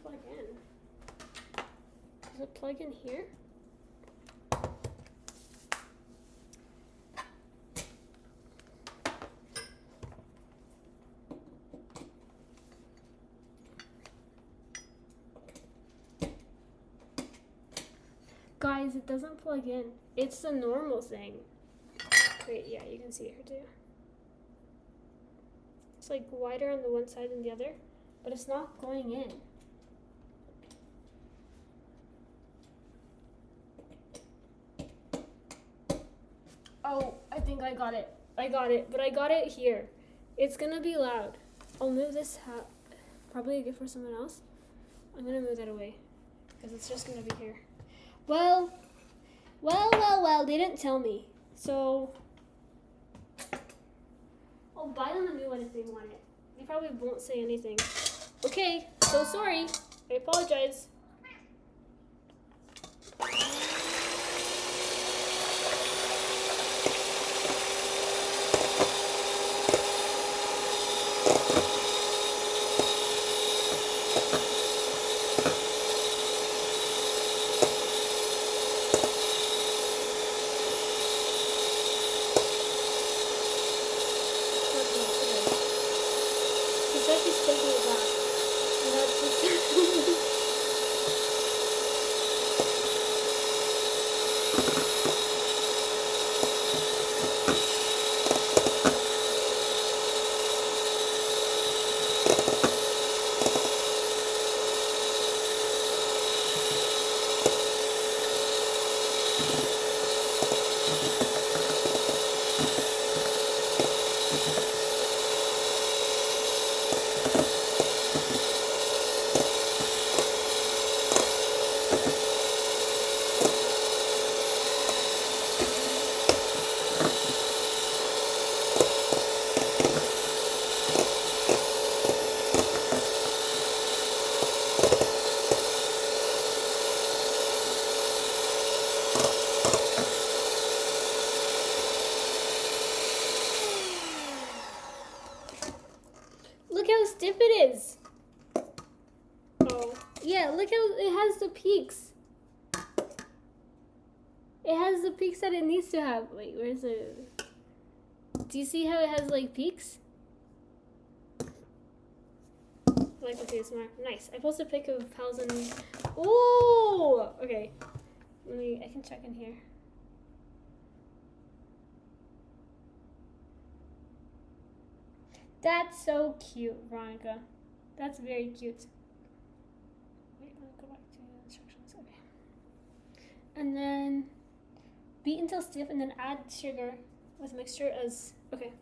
Plug in. Does it plug in here? Guys, it doesn't plug in. It's the normal thing. Wait, yeah, you can see it here too. It's like wider on the one side than the other, but it's not going in. Oh, I think I got it. I got it, but I got it here. It's gonna be loud. I'll move this hat. Probably a gift for someone else. I'm gonna move that away because it's just gonna be here. Well, they didn't tell me. So I'll buy them a new one if they want it. They probably won't say anything. Okay, so sorry. I apologize. Look how stiff it is. Oh, yeah, look how it has the peaks. It has the peaks that it needs to have. Wait, where's it? Do you see how it has like peaks? I like the ASMR. Nice. I posted a pic of pals and... Ooh! Okay. I can check in here. That's so cute, Veronica. That's very cute. Wait, let me go back to the instructions. Okay. And then beat until stiff and then add sugar with mixture as... Okay.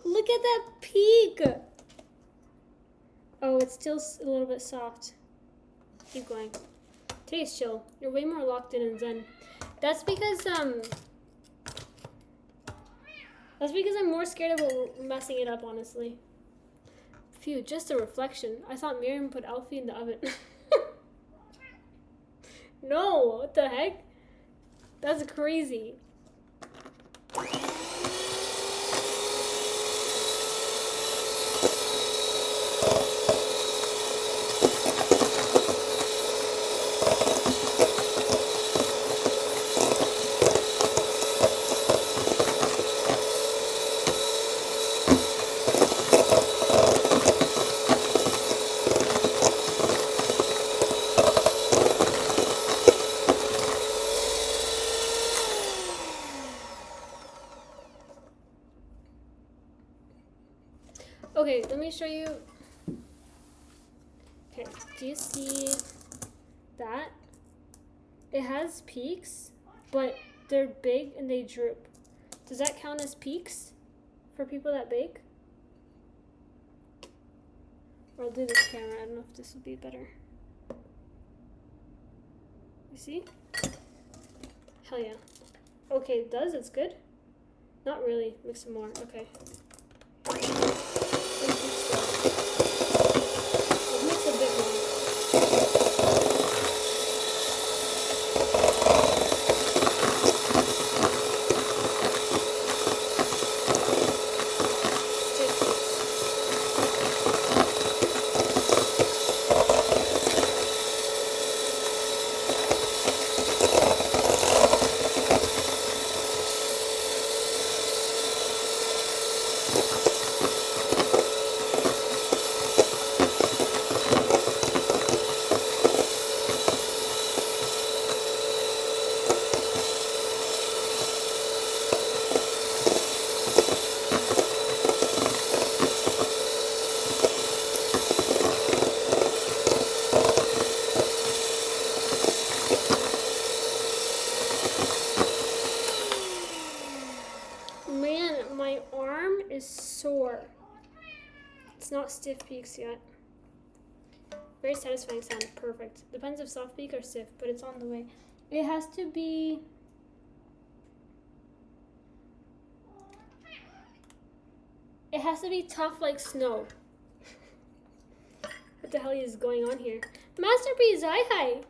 Look at that peak. Oh, it's still a little bit soft. Keep going. Today's chill. You're way more locked in and zen. That's because I'm more scared about messing it up, honestly. Phew, just a reflection. I thought Miriam put Alfie in the oven. No, what the heck? That's crazy. Okay, let me show you. Okay, do you see that? It has peaks, but they're big and they droop. Does that count as peaks for people that bake? Or I'll do this camera. I don't know if this would be better. You see? Hell yeah. Okay, it does. It's good. Not really. Mix some more. Okay. I'll mix a bit more. Man, my arm is sore. It's not stiff peaks yet. Very satisfying sound. Perfect. Depends if soft peak or stiff, but it's on the way. It has to be. It has to be tough like snow. What the hell is going on here? Masterpiece, hi.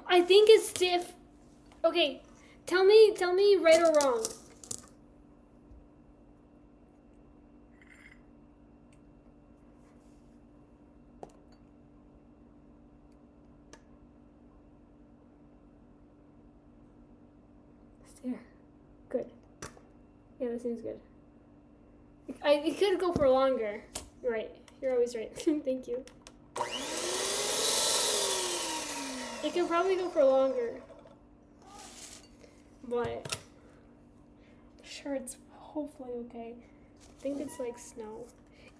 I think it's stiff. Okay, tell me right or wrong. There. Good. Yeah, that seems good. It could go for longer. Right. You're always right. Thank you. It can probably go for longer. But sure, it's hopefully okay. I think it's like snow.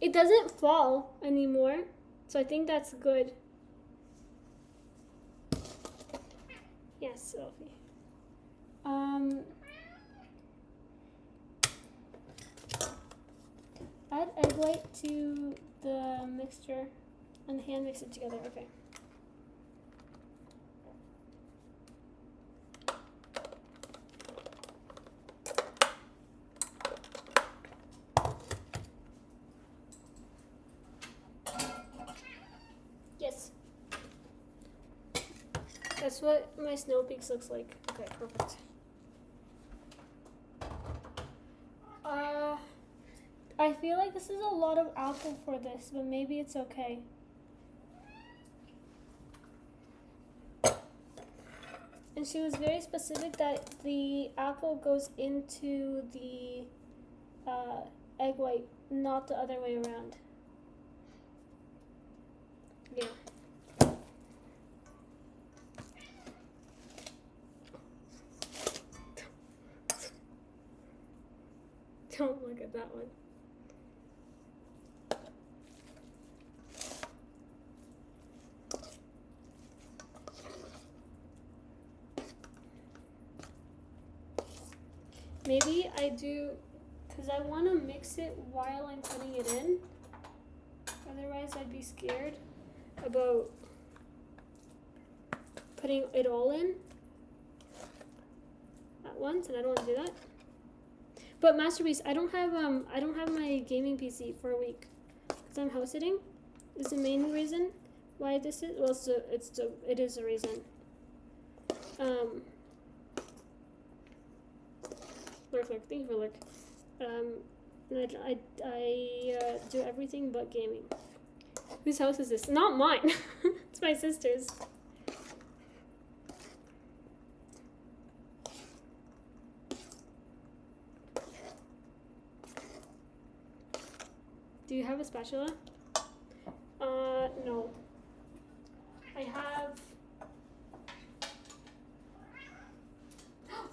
It doesn't fall anymore, so I think that's good. Yes, Sophie. Add egg white to the mixture and hand mix it together. Okay. Yes. That's what my snow peaks looks like. Okay, perfect. I feel like this is a lot of apple for this, but maybe it's okay. And she was very specific that the apple goes into the egg white, not the other way around. Yeah. Don't look at that one. Maybe I do, because I want to mix it while I'm putting it in. Otherwise, I'd be scared about putting it all in at once, and I don't want to do that. But Masterpiece, I don't have my gaming PC for a week because I'm house sitting. Is the main reason why this is. Well, it is a reason. Lurk, thank you for lurk. And I do everything but gaming. Whose house is this? Not mine. It's my sister's. Do you have a spatula? No. I have.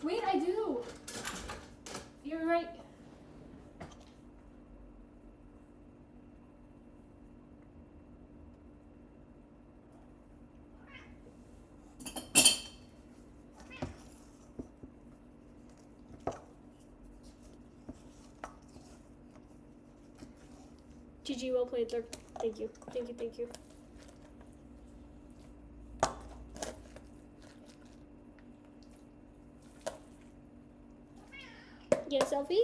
Wait, I do. You're right. GG, well played, Dirk. Thank you. Thank you, thank you. Yeah, selfie?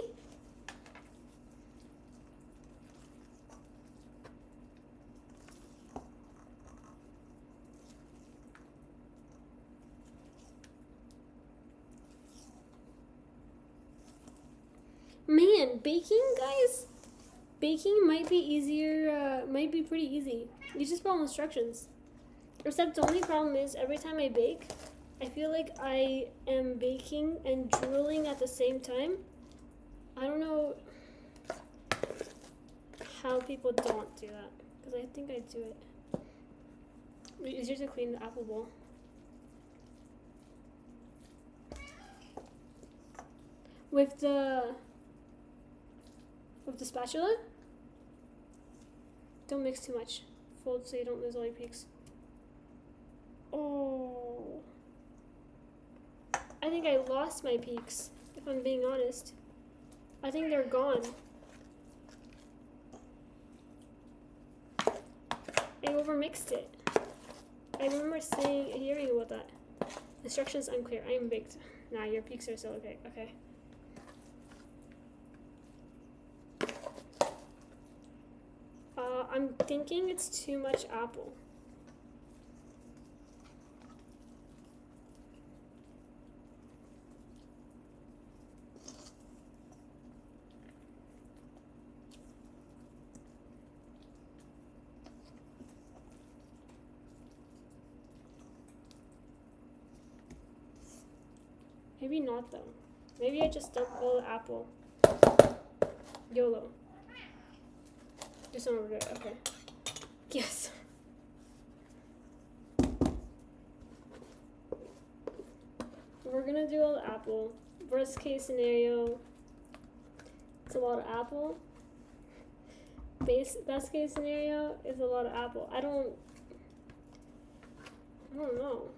Man, baking, guys? Baking might be easier, might be pretty easy. You just follow instructions. Except the only problem is every time I bake, I feel like I am baking and drooling at the same time. I don't know how people don't do that, because I think I do it. It's easier to clean the apple bowl. With the spatula, don't mix too much. Fold so you don't lose all your peaks. Oh, I think I lost my peaks, if I'm being honest. I think they're gone. I overmixed it. I remember hearing about that. Instructions unclear. I am baked. Nah, your peaks are still okay. Okay. I'm thinking it's too much apple. Maybe not though. Maybe I just dump all the apple. YOLO. Just over there. Okay. Yes. We're gonna do all the apple. Worst case scenario, it's a lot of apple. Best case scenario is a lot of apple. I don't know.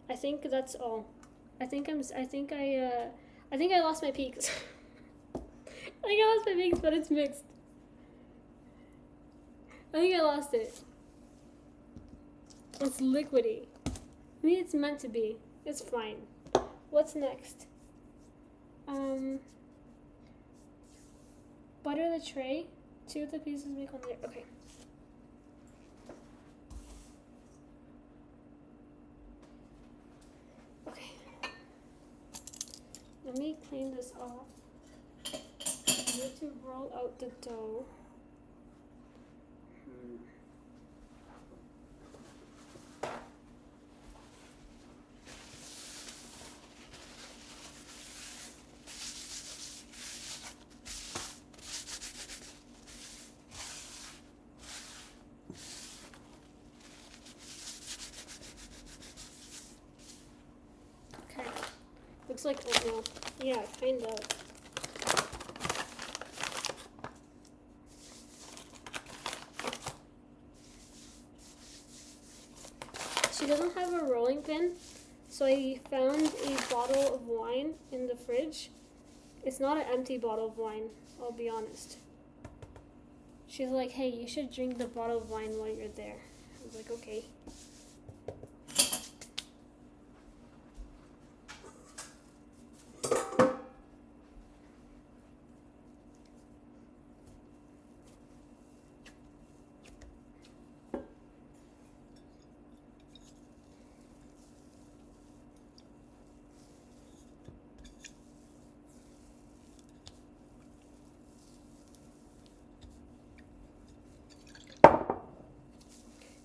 I think that's all. I think I lost my peaks. I think I lost my peaks, but it's mixed. I think I lost it. It's liquidy. I mean, it's meant to be. It's fine. What's next? Butter the tray. 2 of the pieces make on there. Okay. Let me clean this off. I need to roll out the dough. looks like oatmeal. Yeah, kind of. She doesn't have a rolling pin, so I found a bottle of wine in the fridge. It's not an empty bottle of wine, I'll be honest. She's like, hey, you should drink the bottle of wine while you're there. I was like, okay.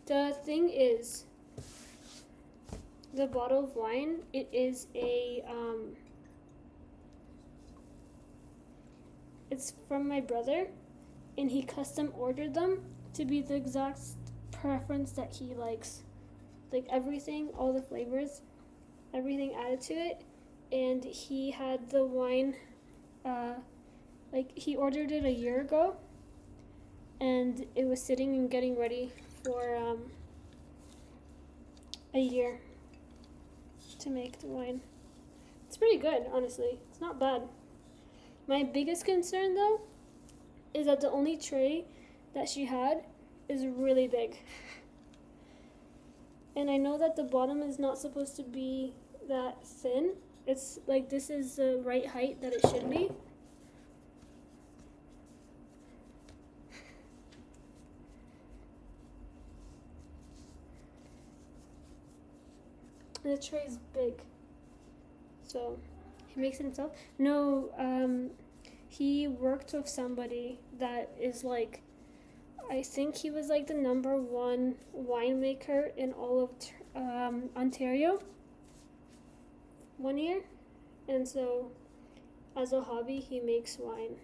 The thing is, the bottle of wine, it is a, it's from my brother, and he custom ordered them to be the exact preference that he likes. Like everything, all the flavors, everything added to it, and he had the wine, like he ordered it a year ago, and it was sitting and getting ready for a year to make the wine. It's pretty good, honestly. It's not bad. My biggest concern, though, is that the only tray that she had is really big. And I know that the bottom is not supposed to be that thin. It's like this is the right height that it should be. The tray is big. So he makes it himself. No, he worked with somebody that is like, I think he was like the #1 winemaker in all of Ontario 1 year. And so as a hobby, he makes wine.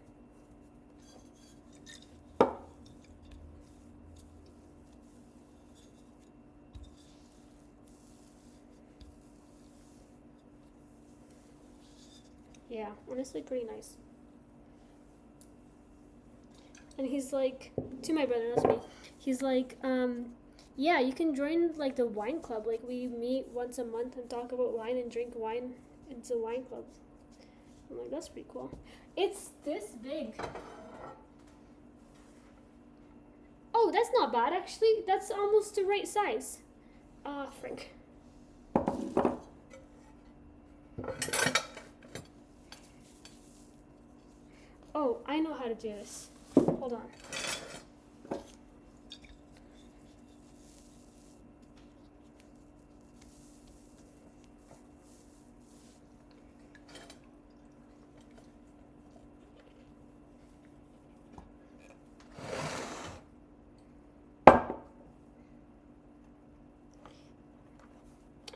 Yeah, honestly pretty nice. And he's like, to my brother, that's me, he's like, yeah, you can join like the wine club. Like we meet once a month and talk about wine and drink wine. It's a wine club. I'm like, that's pretty cool. It's this big. Oh, that's not bad actually. That's almost the right size. Frank. Oh, I know how to do this. Hold on.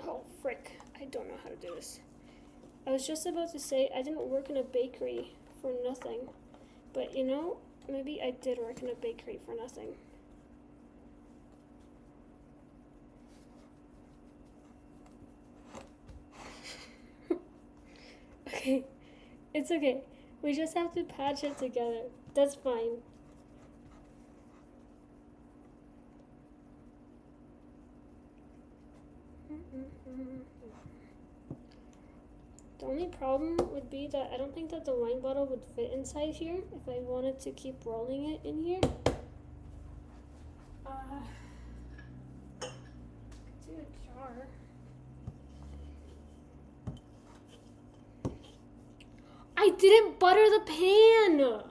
Oh, frick. I don't know how to do this. I was just about to say I didn't work in a bakery for nothing. But you know, maybe I did work in a bakery for nothing. Okay, it's okay. We just have to patch it together. That's fine. The only problem would be that I don't think that the wine bottle would fit inside here if I wanted to keep rolling it in here. Do a jar. I didn't butter the pan!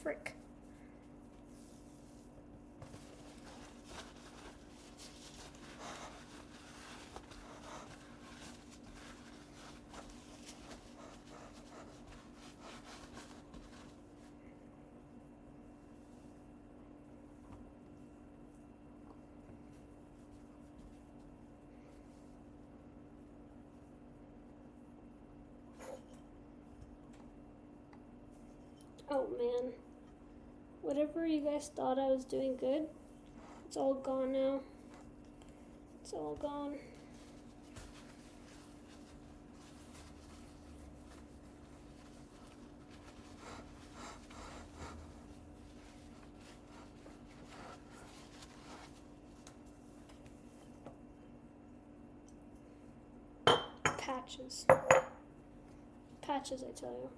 Frick. Oh man. Whatever you guys thought I was doing good, it's all gone now. It's all gone. Patches. Patches, I tell you.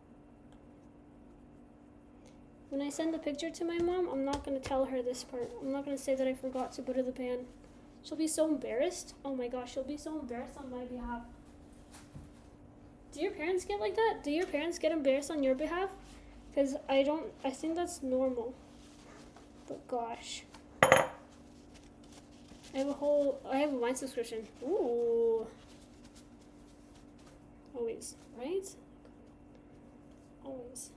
When I send the picture to my mom, I'm not going to tell her this part. I'm not going to say that I forgot to butter the pan. She'll be so embarrassed. Oh my gosh, she'll be so embarrassed on my behalf. Do your parents get like that? Do your parents get embarrassed on your behalf? Because I think that's normal. But gosh. I have a wine subscription. Ooh. Always, right? Always.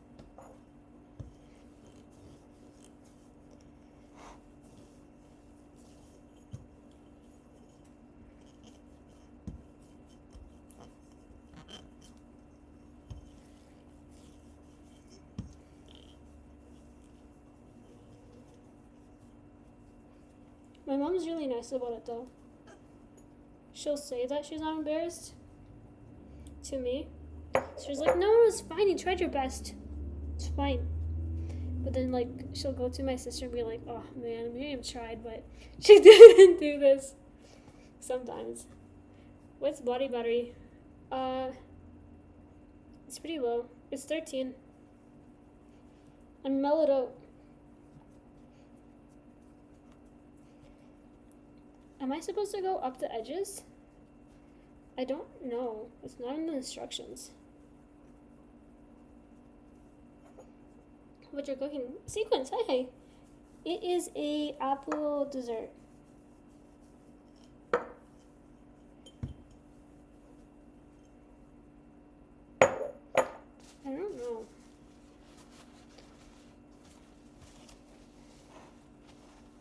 My mom's really nice about it though. She'll say that she's not embarrassed to me. She's like, no, it's fine, you tried your best. It's fine. But then like she'll go to my sister and be like, oh man, Miriam tried, but she didn't do this. Sometimes. What's body battery? It's pretty low. It's 13. I'm mellowed out. Am I supposed to go up the edges? I don't know. It's not in the instructions. What you're cooking? Sequence, hi. It is a apple dessert. I don't know.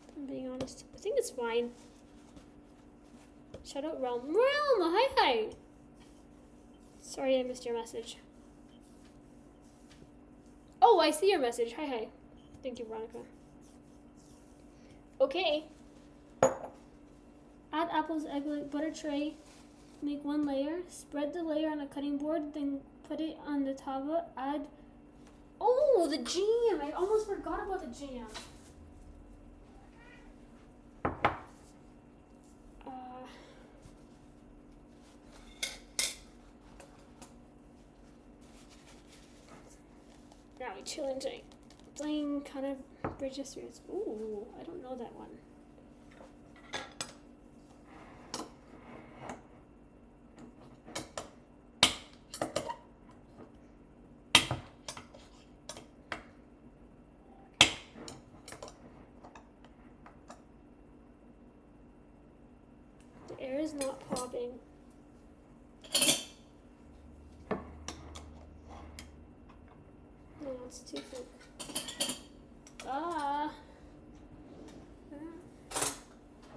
If I'm being honest. I think it's fine. Shout out Realm. Realm! Hi! Sorry I missed your message. Oh, I see your message. Hi. Thank you, Veronica. Okay. Add apples, egg white, butter tray. Make one layer. Spread the layer on a cutting board. Then put it on the tava. Add... Oh, the jam! I almost forgot about the jam. Now we chillin' playing kind of Bridge of Spirits. Ooh, I don't know that one. The air is not popping. No, it's too thick.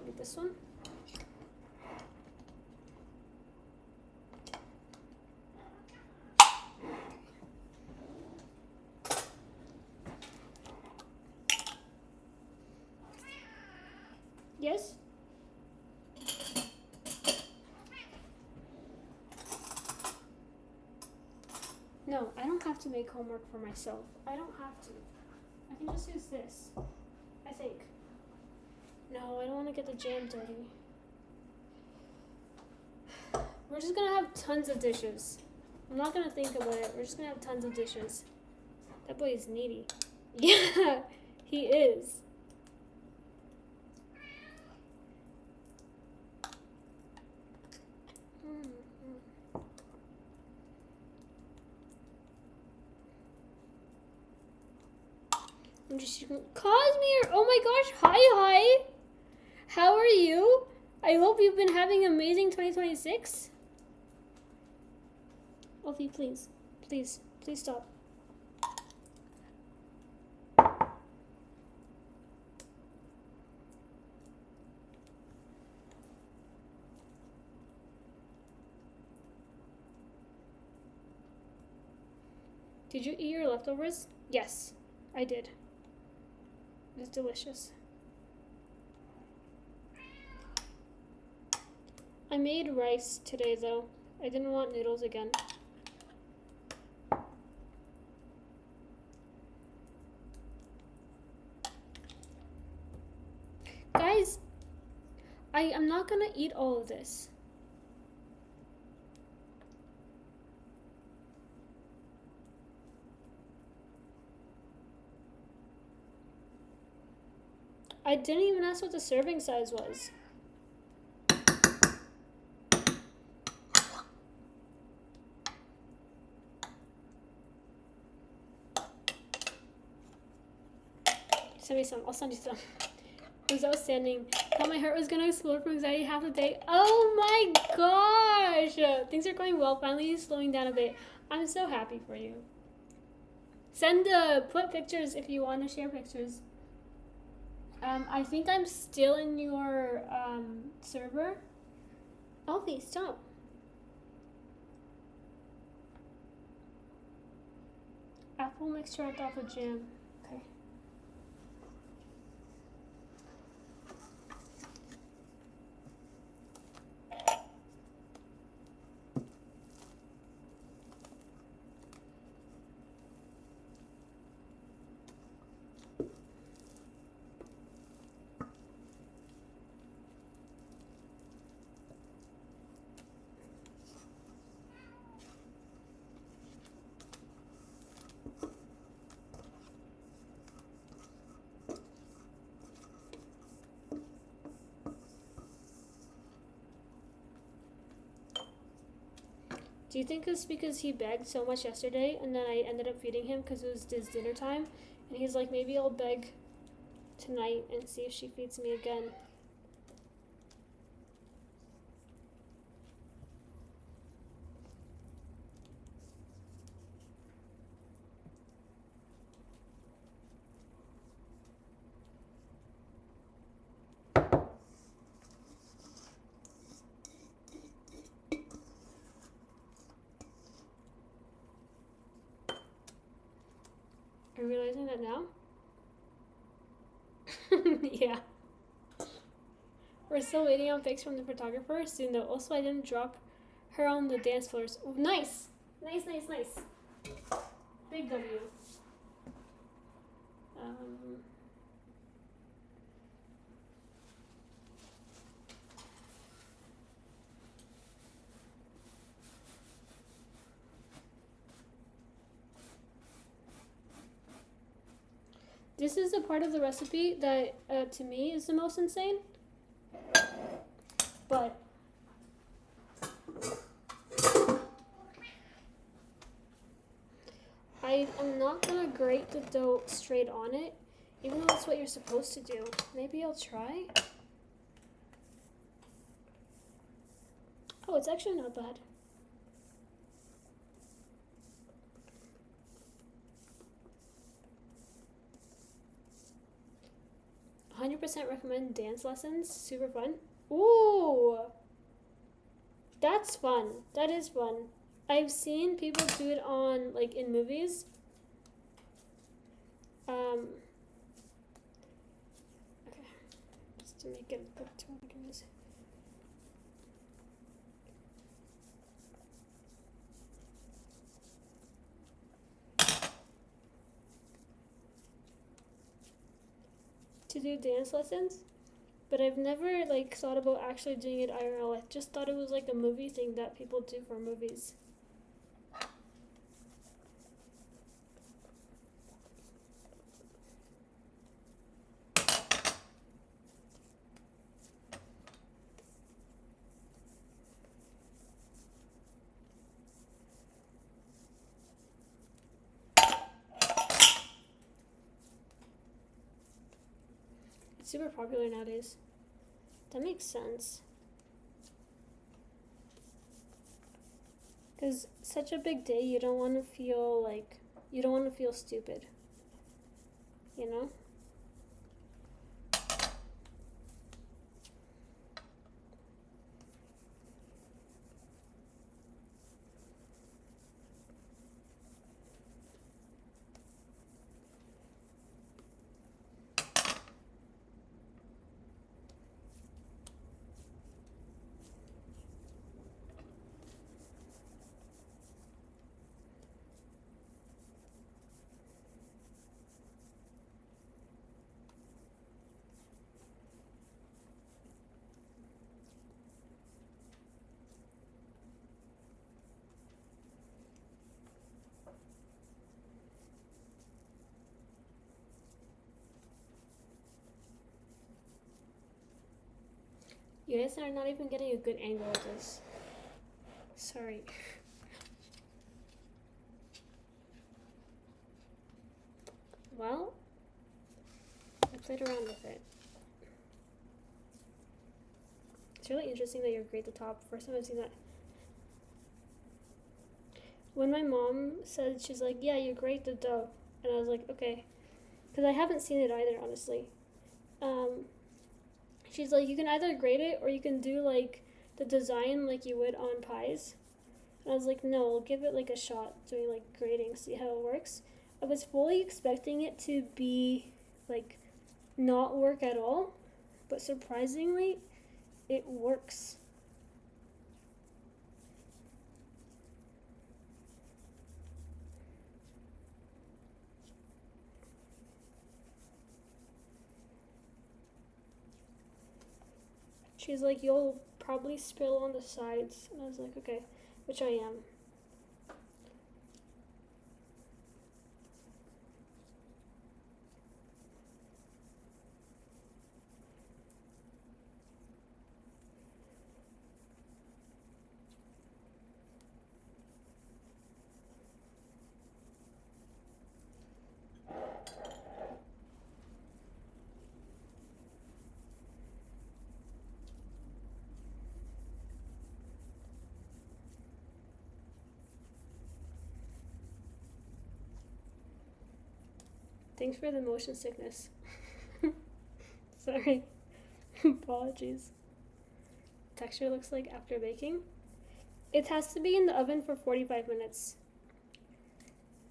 Maybe this one? Yes? No, I don't have to make homework for myself. I don't have to. I can just use this. I think. No, I don't want to get the jam dirty. We're just gonna have tons of dishes. I'm not gonna think about it. We're just gonna have tons of dishes. That boy is needy. Yeah, he is. I'm just Cosmere. Oh my gosh. Hi. How are you? I hope you've been having an amazing 2026. Alfie, please stop. Did you eat your leftovers? Yes, I did. It's delicious. I made rice today though. I didn't want noodles again. Guys, I'm not gonna eat all of this. I didn't even ask what the serving size was. Send me some. I'll send you some. It was outstanding. Thought my heart was gonna explode from anxiety half the day. Oh my gosh! Things are going well. Finally slowing down a bit. I'm so happy for you. Put pictures if you want to share pictures. I think I'm still in your server. Alfie, stop. Apple mixture on top of jam. Okay. Do you think it's because he begged so much yesterday and then I ended up feeding him because it was his dinner time? And he's like, maybe I'll beg tonight and see if she feeds me again. Are you realizing that now? Yeah. We're still waiting on pics from the photographer. Soon though. Also, I didn't drop her on the dance floors. Ooh, nice! Nice, nice, nice. Big W. This is the part of the recipe that to me is the most insane. But I am not gonna grate the dough straight on it, even though that's what you're supposed to do. Maybe I'll try. Oh, it's actually not bad. %, recommend dance lessons. Super fun. Ooh, that's fun. That is fun. I've seen people do it on, like, in movies. Okay, just to make it a picture. To do dance lessons, but I've never like thought about actually doing it IRL. I just thought it was like a movie thing that people do for movies. It's super popular nowadays. That makes sense. Because such a big day, you don't want to feel like, you don't want to feel stupid. You know? You guys are not even getting a good angle of this. Sorry. Well, I played around with it. It's really interesting that you're gray at the top. First time I've seen that. When my mom said, she's like, yeah, you're gray at the dough. And I was like, okay. Because I haven't seen it either, honestly. She's like, you can either grade it or you can do like the design like you would on pies. And I was like, no, I'll give it like a shot doing like grading, see how it works. I was fully expecting it to be like not work at all, but surprisingly, it works. She's like, you'll probably spill on the sides. And I was like, okay, which I am. Thanks for the motion sickness. Sorry. Apologies. Texture looks like after baking. It has to be in the oven for 45 minutes.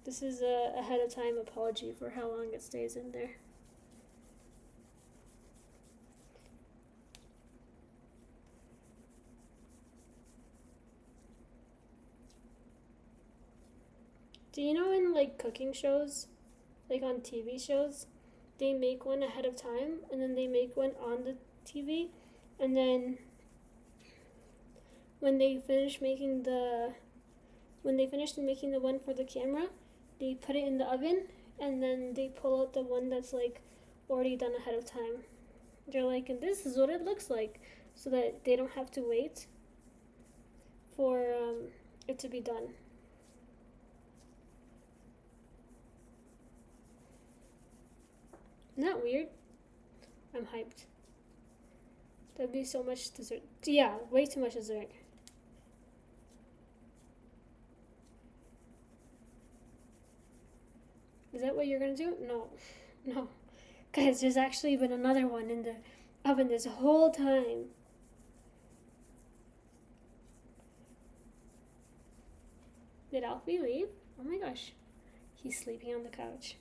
This is a ahead of time apology for how long it stays in there. Do you know in like cooking shows, like on TV shows, they make one ahead of time and then they make one on the TV, and then when they finish making the one for the camera, they put it in the oven and then they pull out the one that's like already done ahead of time. They're like, and this is what it looks like, so that they don't have to wait for it to be done. Isn't that weird? I'm hyped. That'd be so much dessert. Yeah, way too much dessert. Is that what you're gonna do? No. No. Guys, there's actually been another one in the oven this whole time. Did Alfie leave? Oh my gosh. He's sleeping on the couch.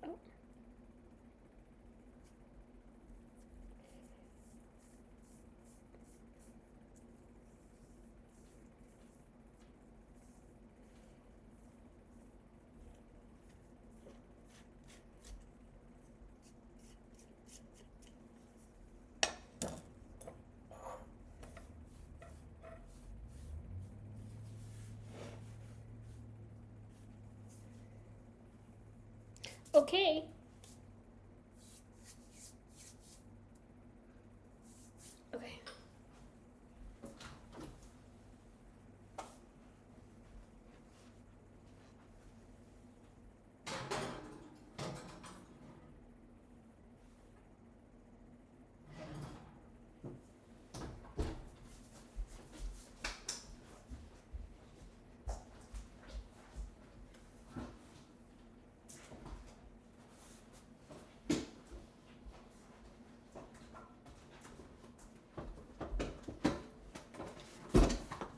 Oh. Okay. Okay.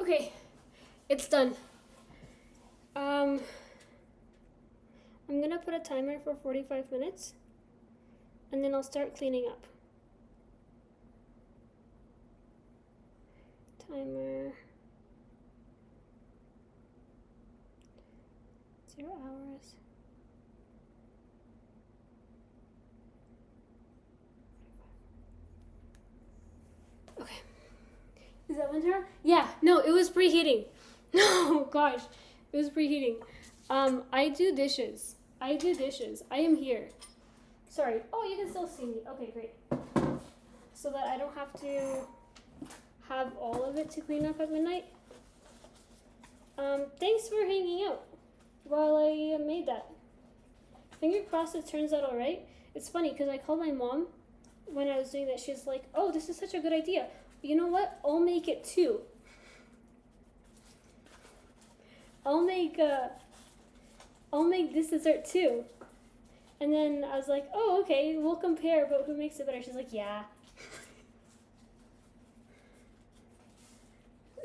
Okay, it's done. I'm gonna put a timer for 45 minutes and then I'll start cleaning up. Timer. 0 hours. Okay. Is that one zero? Yeah, no, it was preheating. No, gosh, it was preheating. I do dishes. I am here. Sorry. Oh, you can still see me. Okay, great. So that I don't have to have all of it to clean up at midnight. Thanks for hanging out while I made that. Finger crossed it turns out alright. It's funny because I called my mom when I was doing that. She's like, oh, this is such a good idea. You know what? I'll make it too. I'll make this dessert too. And then I was like, oh, okay, we'll compare, but who makes it better? She's like, yeah.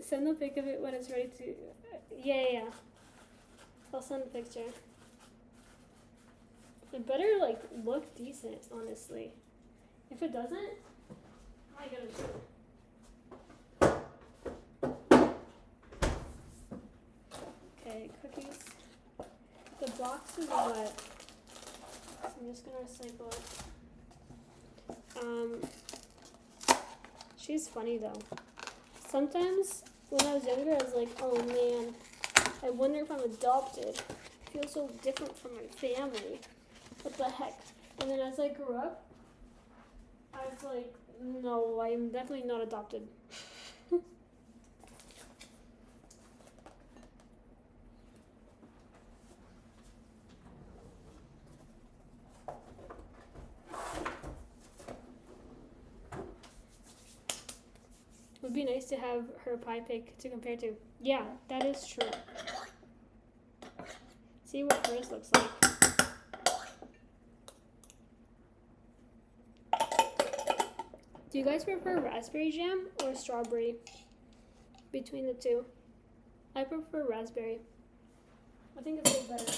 Send the pic of it when it's ready to... Yeah. I'll send a picture. It better, like, look decent, honestly. If it doesn't, I gotta do it. Okay, cookies. The box is wet. So I'm just gonna recycle it. She's funny though. Sometimes when I was younger, I was like, oh man, I wonder if I'm adopted. I feel so different from my family. What the heck? And then as I grew up, I was like, no, I'm definitely not adopted. It would be nice to have her pie pic to compare to. Yeah, that is true. See what hers looks like. Do you guys prefer raspberry jam or strawberry? Between the two. I prefer raspberry. I think it's way better.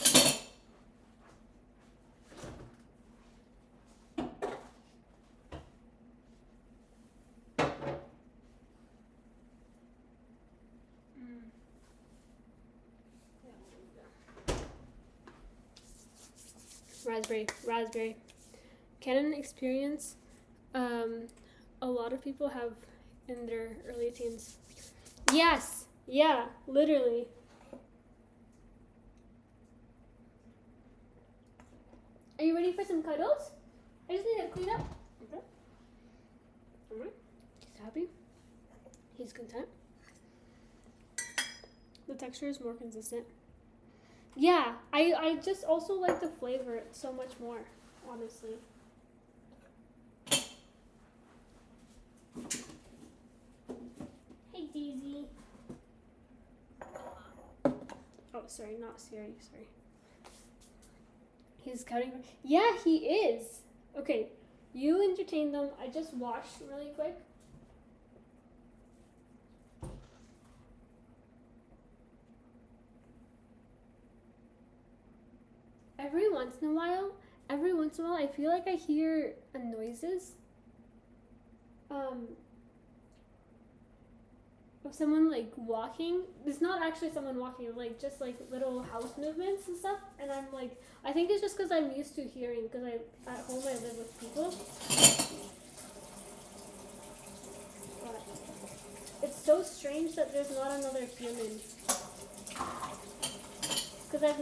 Raspberry. Canon experience, a lot of people have in their early teens. Yes, yeah, literally. Are you ready for some cuddles? I just need to clean up. Okay. Alright. He's happy. He's content. The texture is more consistent. Yeah, I just also like the flavor so much more, honestly. Hey, Daisy. Oh, sorry, not Siri, sorry. He's counting. Yeah, he is. Okay, you entertain them. I just watched really quick. Every once in a while, I feel like I hear noises. Of someone like walking. It's not actually someone walking, like just like little house movements and stuff. And I'm like, I think it's just because I'm used to hearing, because at home I live with people. But it's so strange that there's not another human. Because I've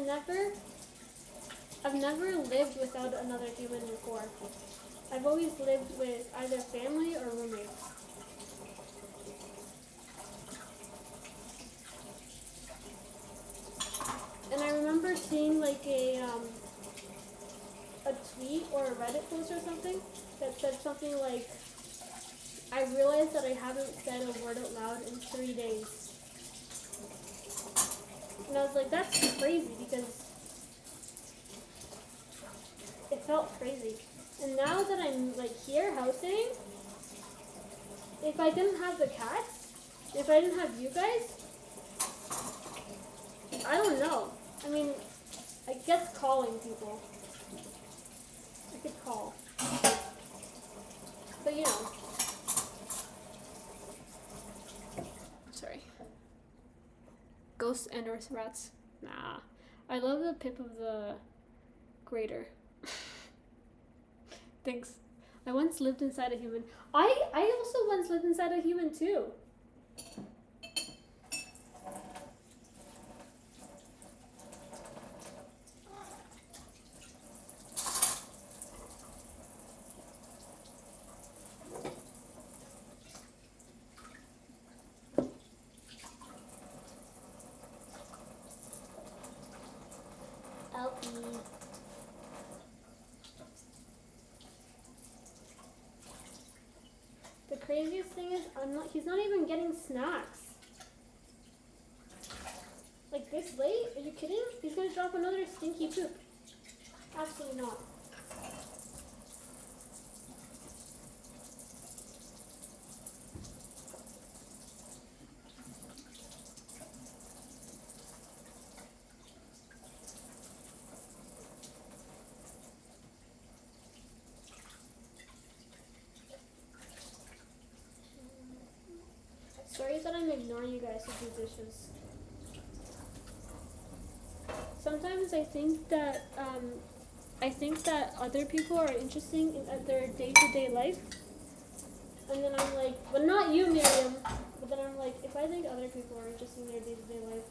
never lived without another human before. I've always lived with either family or roommates. And I remember seeing like a tweet or a Reddit post or something that said something like, I realized that I haven't said a word out loud in 3 days. And I was like, that's crazy, because it felt crazy. And now that I'm like here housing, if I didn't have the cats, if I didn't have you guys, I don't know. I mean, I guess calling people. I could call. But you know. Sorry. Ghosts and or rats. Nah. I love the pip of the grater. Thanks. I once lived inside a human. I also once lived inside a human too. Alfie. The craziest thing is he's not even getting snacks. Like this late? Are you kidding? He's gonna drop another stinky poop. Absolutely not. Sorry that I'm ignoring you guys to do dishes. Sometimes I think that other people are interesting in their day-to-day life, and then I'm like, but not you, Miriam. But then I'm like, if I think other people are interesting in their day-to-day life,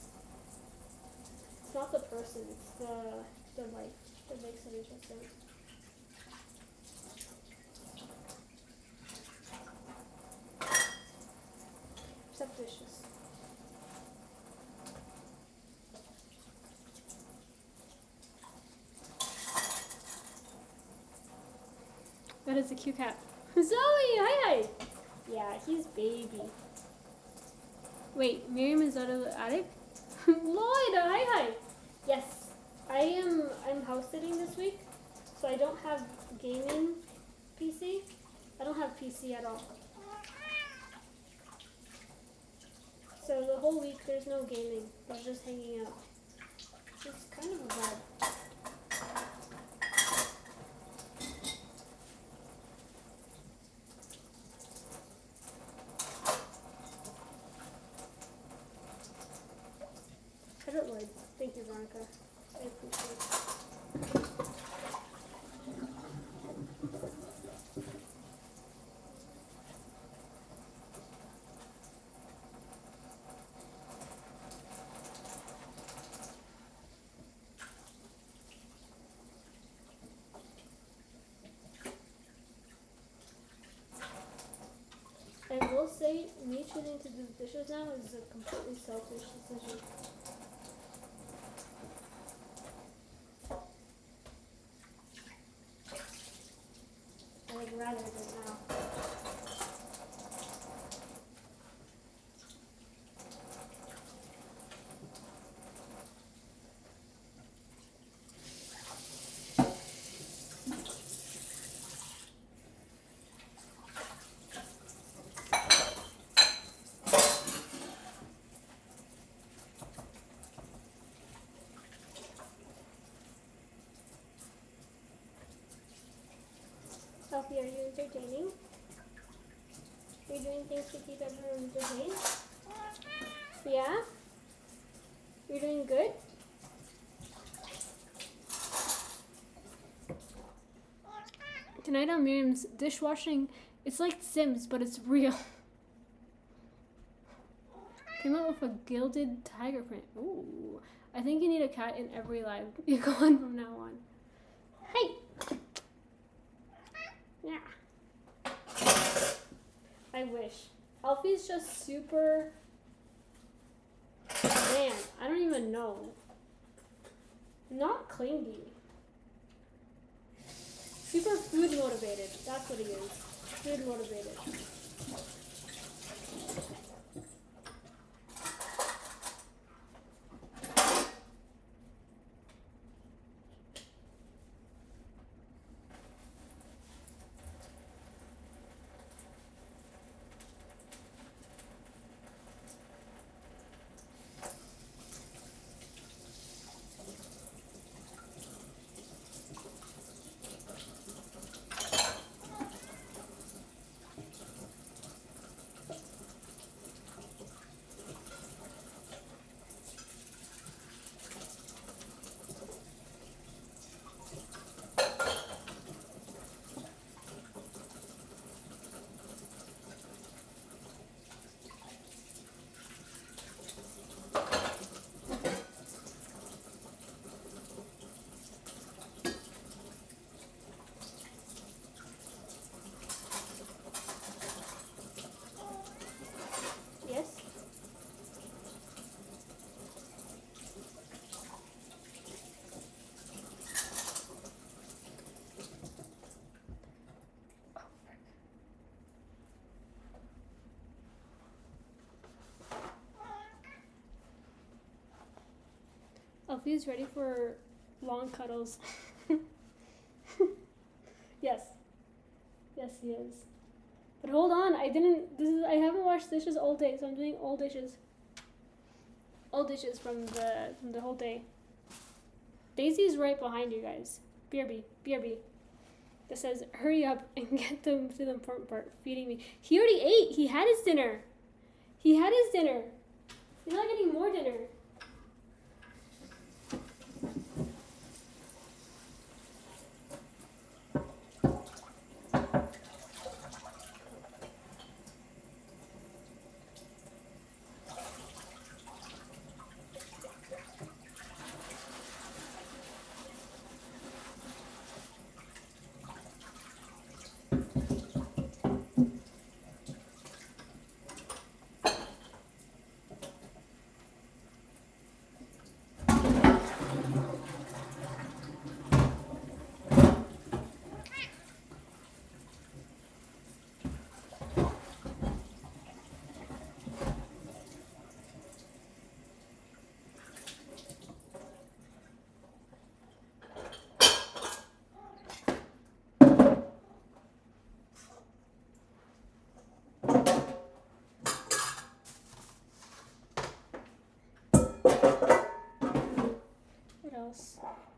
it's not the person, it's the life that makes it interesting. Except dishes. That is a cute cat. Zoe, hi. Yeah, he's baby. Wait, Miriam is out of the attic? Lloyd, hi. Yes, I'm house sitting this week, so I don't have gaming PC. I don't have PC at all. So the whole week there's no gaming. I'm just hanging out. It's kind of a vibe. Credit Lloyd. Thank you, Veronica. I appreciate it. I will say, me choosing to do the dishes now is a completely selfish decision. I would rather do it now. Sophie, are you entertaining? Are you doing things to keep everyone entertained? Yeah? You're doing good? Tonight on Miriam's dishwashing, it's like Sims, but it's real. Came out with a gilded tiger print. Ooh. I think you need a cat in every live you go on from now on. Hey! Yeah. I wish. Alfie's just super... Man, I don't even know. Not clingy. Super food motivated. That's what he is. Food motivated. Elfie's ready for long cuddles. Yes. Yes, he is. But hold on, I haven't washed dishes all day, so I'm doing all dishes. All dishes from the whole day. Daisy's right behind you guys. BRB. That says, hurry up and get them to the important part, feeding me. He already ate. He had his dinner. He's not getting more dinner.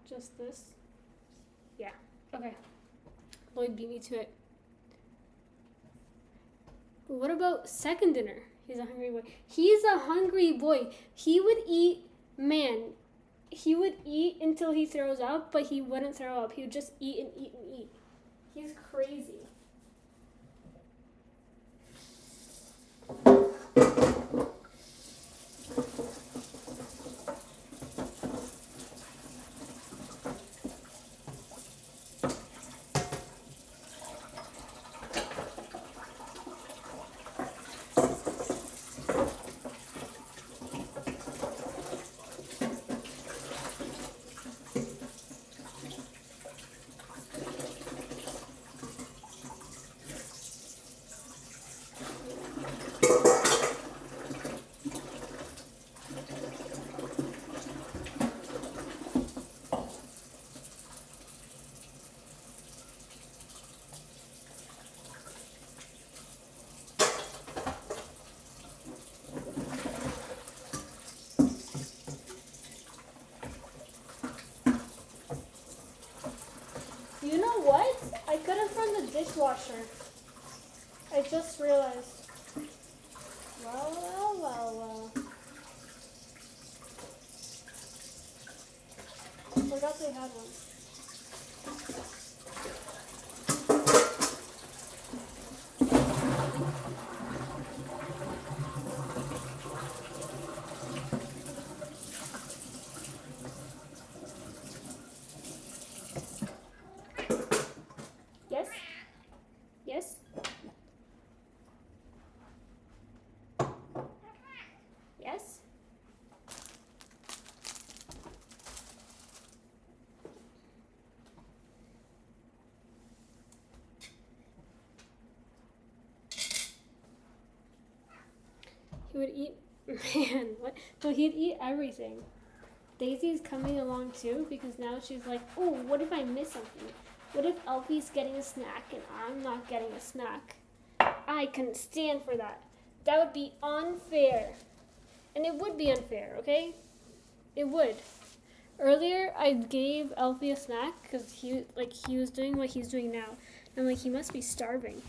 Just this? Yeah. Okay. Lloyd beat me to it. But what about second dinner? He's a hungry boy. He's a hungry boy. He would eat, he would eat until he throws up, but he wouldn't throw up. He would just eat and eat and eat. He's crazy. You know what? I could have run the dishwasher. I just realized. Well. I forgot they had one. Yes? Yes? Yes? He would eat, man, what? So he'd eat everything. Daisy's coming along too because now she's like, oh, what if I miss something? What if Elfie's getting a snack and I'm not getting a snack? I couldn't stand for that. That would be unfair. And it would be unfair, okay? It would. Earlier, I gave Elfie a snack because he was doing what he's doing now. And I'm like, he must be starving.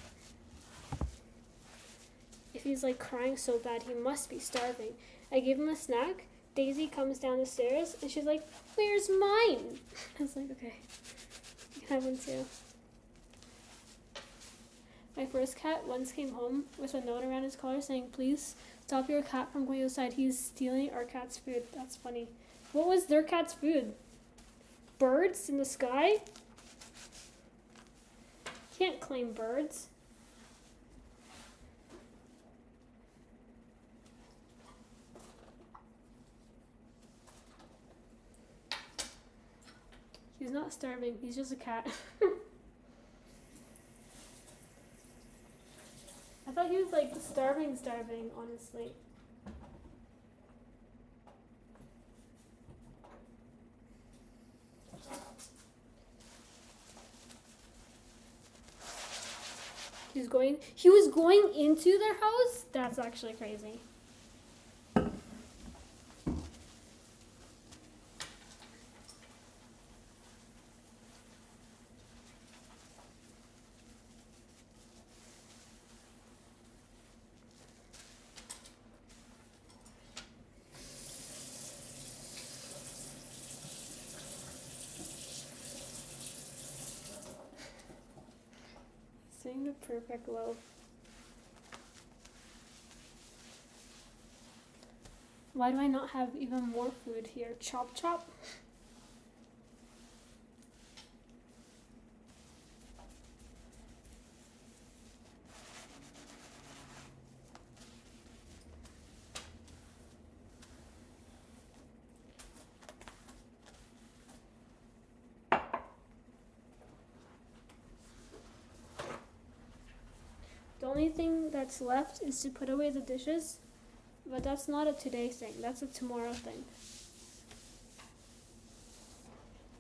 If he's like crying so bad, he must be starving. I gave him a snack. Daisy comes down the stairs and she's like, where's mine? I was like, okay, you can have one too. My first cat once came home with a note around his collar saying, please stop your cat from going outside. He's stealing our cat's food. That's funny. What was their cat's food? Birds in the sky? Can't claim birds. He's not starving. He's just a cat. I thought he was like starving, honestly. He was going into their house? That's actually crazy. Saying the perfect loaf. Why do I not have even more food here? Chop chop? The only thing that's left is to put away the dishes, but that's not a today thing, that's a tomorrow thing.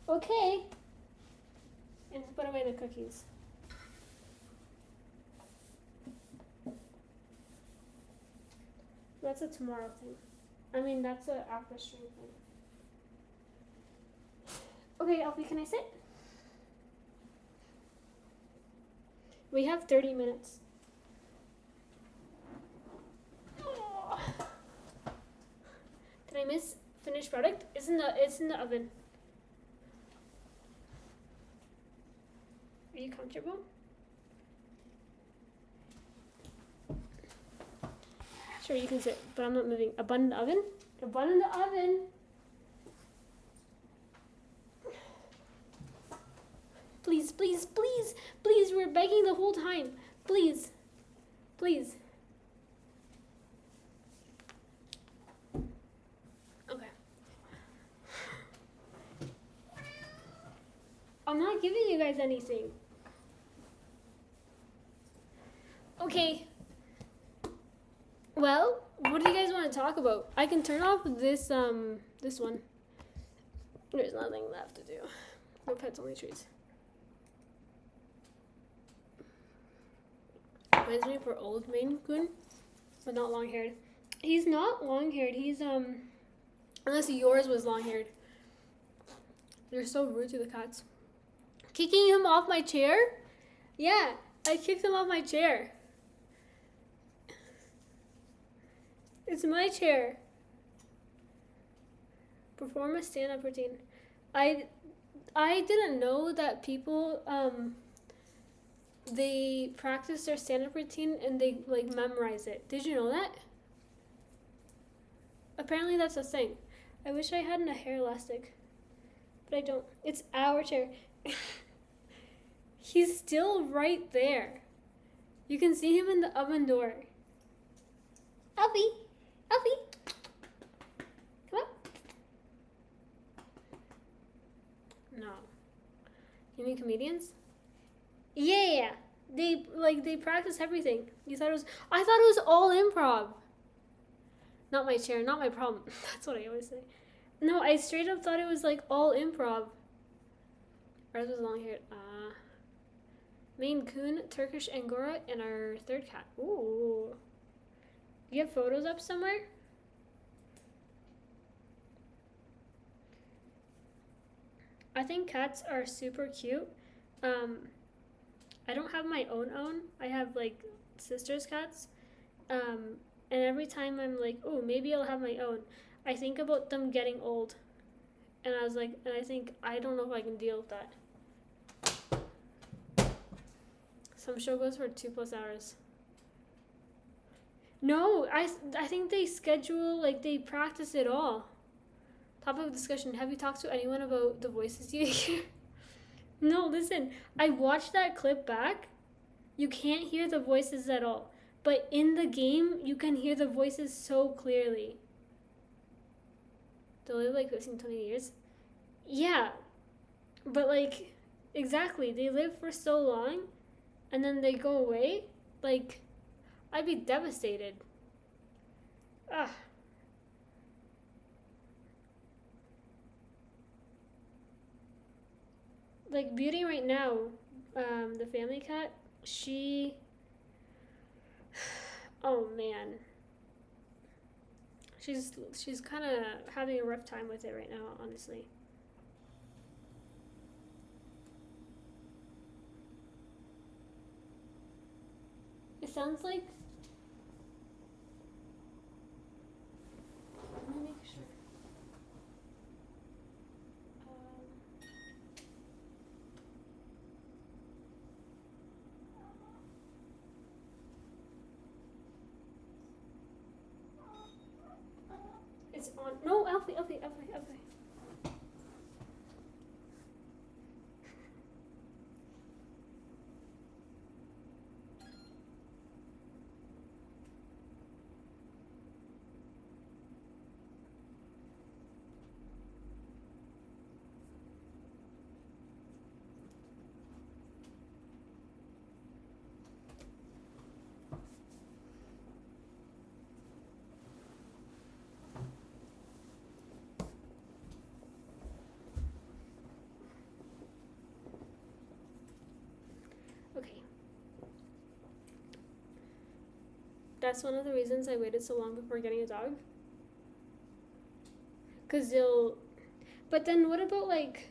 Okay. And to put away the cookies. That's a tomorrow thing. I mean, that's a after stream thing. Okay, Alfie, can I sit? We have 30 minutes. Oh. Did I miss finished product? It's in the oven. Are you comfortable? Sure, you can sit, but I'm not moving. A bun in the oven? A bun in the oven! Please, please, please, please, we're begging the whole time. Please, please. Okay. I'm not giving you guys anything. Okay. Well, what do you guys want to talk about? I can turn off this one. There's nothing left to do. No pets, only trees. Reminds me for old Maine Coon, but not long-haired. He's not long-haired. He's unless yours was long-haired. They're so rude to the cats. Kicking him off my chair? Yeah, I kicked him off my chair. It's my chair. Perform a stand-up routine. I didn't know that people they practice their stand-up routine and they like memorize it. Did you know that? Apparently that's a thing. I wish I had a hair elastic, but I don't. It's our chair. He's still right there. You can see him in the oven door. Alfie! Alfie! Come on. No. You mean comedians? Yeah. They practice everything. I thought it was all improv. Not my chair, not my problem. That's what I always say. No, I straight up thought it was like all improv. Ours was long haired. Maine Coon, Turkish Angora, and our third cat. Ooh. You have photos up somewhere? I think cats are super cute. I don't have my own. I have like sister's cats. And every time I'm like, oh, maybe I'll have my own, I think about them getting old. And I think, I don't know if I can deal with that. Some show goes for 2+ hours. No, I think they schedule, like they practice it all. Topic of discussion, have you talked to anyone about the voices you hear? No, listen, I watched that clip back. You can't hear the voices at all. But in the game, you can hear the voices so clearly. They live like 15, 20 years? Yeah, but like, exactly, they live for so long, and then they go away? Like, I'd be devastated. Ugh. Like, Beauty right now, the family cat, she Oh man. She's kind of having a rough time with it right now, honestly. It sounds like. Let me make sure. It's on. No, Alfie. Okay. That's one of the reasons I waited so long before getting a dog. Cause they'll. But then what about like?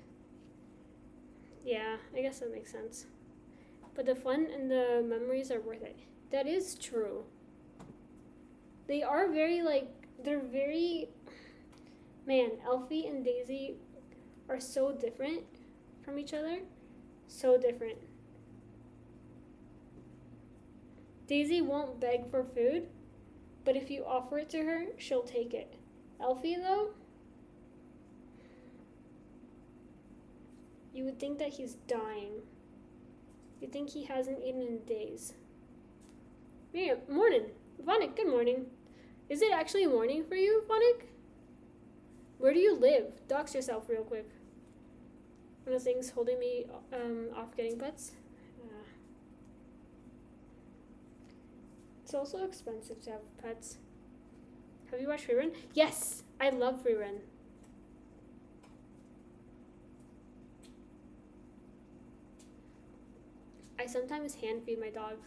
Yeah, I guess that makes sense. But the fun and the memories are worth it. That is true. They are very like they're very. Man, Elfie and Daisy are so different from each other. So different. Daisy won't beg for food, but if you offer it to her, she'll take it. Elfie, though, you would think that he's dying. You'd think he hasn't eaten in days. Yeah, morning. Vonik, good morning. Is it actually morning for you, Vonik? Where do you live? Dox yourself real quick. One of the things holding me off getting pets. It's also expensive to have pets. Have you watched Rerun? Yes! I love Rerun. I sometimes hand feed my dog.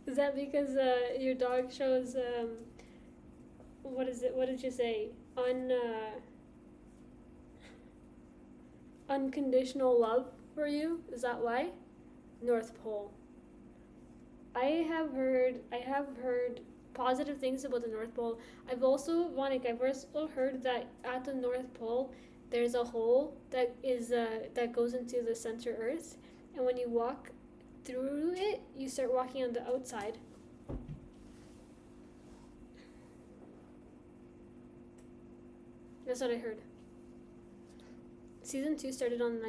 Is that because your dog shows, what is it? What did you say? Unconditional love for you? Is that why? North Pole. I have heard positive things about the North Pole. I've also heard that at the North Pole there's a hole that is that goes into the center Earth, and when you walk through it, you start walking on the outside. That's what I heard. Season 2 started on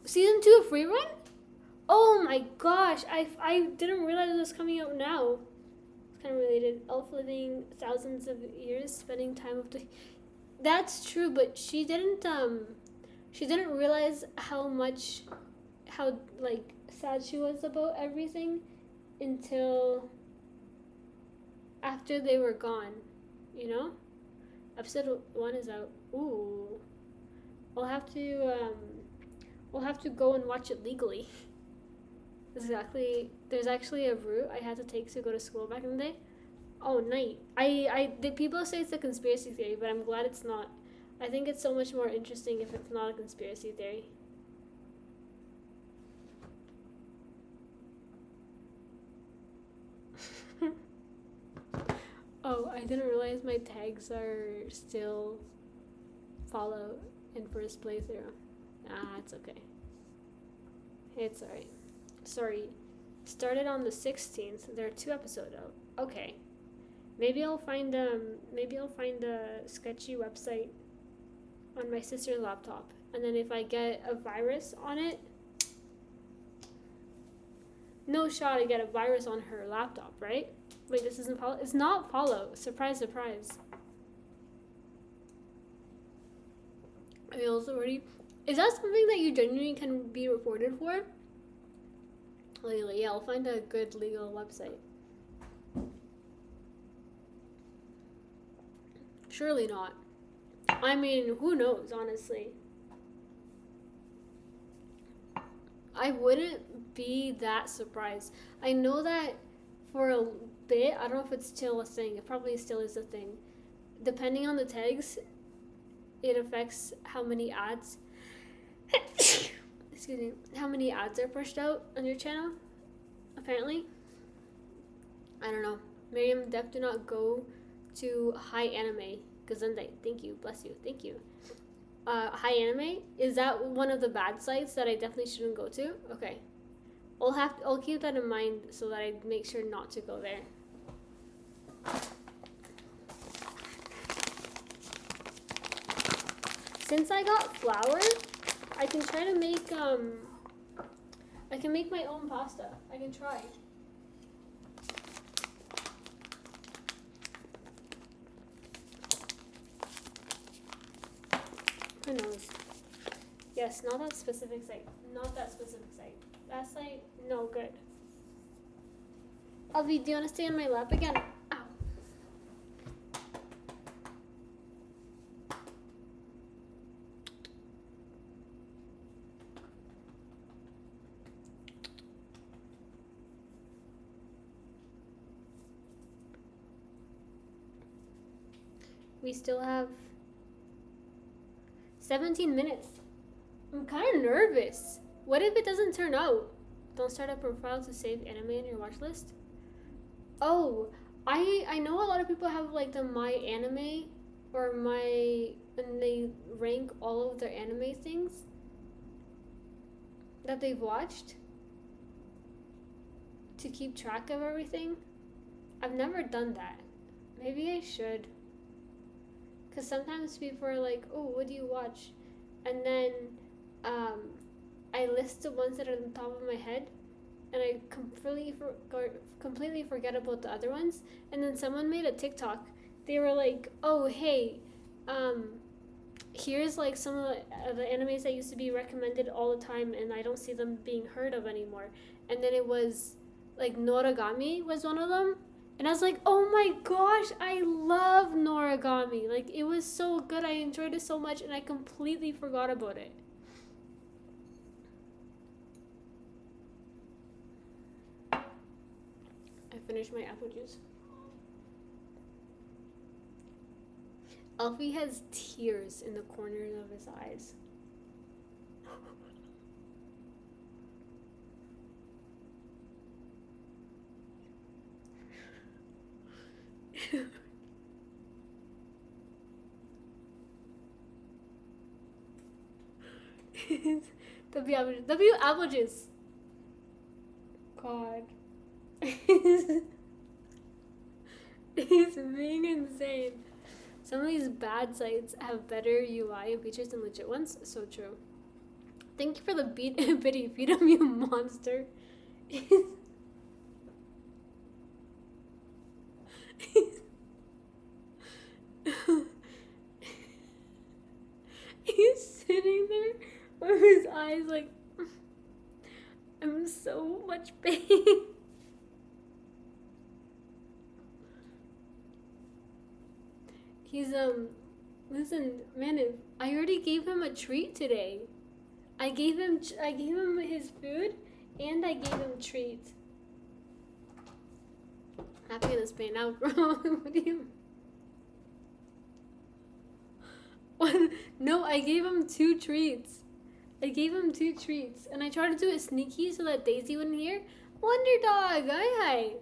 Season 2 of Rerun? Oh my gosh, I didn't realize it was coming out now. It's kind of related. Elf living thousands of years, spending time with the. That's true, but she didn't realize how like sad she was about everything until after they were gone, you know? Episode 1 is out. Ooh. We'll have to go and watch it legally. Exactly. There's actually a route I had to take to go to school back in the day. Oh, night. People say it's a conspiracy theory, but I'm glad it's not. I think it's so much more interesting if it's not a conspiracy theory. Oh, I didn't realize my tags are still follow in first playthrough. It's okay. It's alright. Sorry. Started on the 16th. There are 2 episodes out. Okay. Maybe I'll find a sketchy website on my sister's laptop, and then if I get a virus on it, no shot I get a virus on her laptop, right? Wait, this isn't follow. It's not follow. Surprise, surprise. I also already. Is that something that you genuinely can be reported for? Legally, yeah, I'll find a good legal website. Surely not. I mean, who knows, honestly. I wouldn't be that surprised. I know that for a bit, I don't know if it's still a thing. It probably still is a thing. Depending on the tags, it affects how many ads. Excuse me. How many ads are pushed out on your channel? Apparently, I don't know. Miriam, Def, do not go to high anime. Gesundheit. Thank you. Bless you. Thank you. High anime, is that one of the bad sites that I definitely shouldn't go to? Okay, I'll keep that in mind so that I make sure not to go there. Since I got flour, I can try to make I can make my own pasta. I can try. Who knows? Yes, not that specific site. Not that specific site. That site, no good. Alvi, do you want to stay on my lap again? Ow. We still have 17 minutes. I'm kind of nervous. What if it doesn't turn out? Don't start a profile to save anime in your watch list. Oh, I know a lot of people have like the my anime or my, and they rank all of their anime things that they've watched to keep track of everything. I've never done that. Maybe I should. Because sometimes people are like, oh, what do you watch? And then I list the ones that are on the top of my head, and I completely forget about the other ones. And then someone made a TikTok. They were like, oh, hey, here's like some of the animes that used to be recommended all the time, and I don't see them being heard of anymore. And then it was like Noragami was one of them. And I was like, oh my gosh, I love Noragami. Like, it was so good. I enjoyed it so much, and I completely forgot about it. I finished my apple juice. Alfie has tears in the corners of his eyes. W apple juice. God. He's being insane. Some of these bad sites have better UI and features than legit ones. So true. Thank you for the bitty feed him, you monster. He's sitting there with his eyes like, I'm in so much pain. He's listen, man, I already gave him a treat today. I gave him his food, and I gave him treats. Happy in this pain now, bro. What do you? What? No, I gave him 2 treats. And I tried to do it sneaky so that Daisy wouldn't hear. Wonder Dog, hi.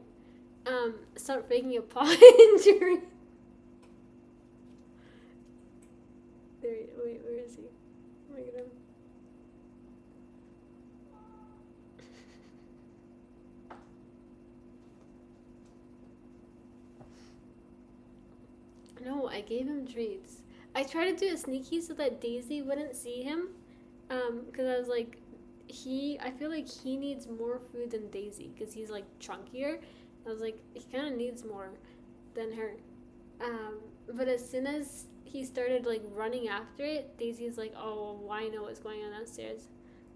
Start faking a paw injury. Wait, where is he? Oh my god. No, I gave him treats. I tried to do it sneaky so that Daisy wouldn't see him. Because I was like, I feel like he needs more food than Daisy because he's like chunkier. I was like, he kind of needs more than her. But as soon as he started like running after it, Daisy's like, oh, well, I know what's going on downstairs.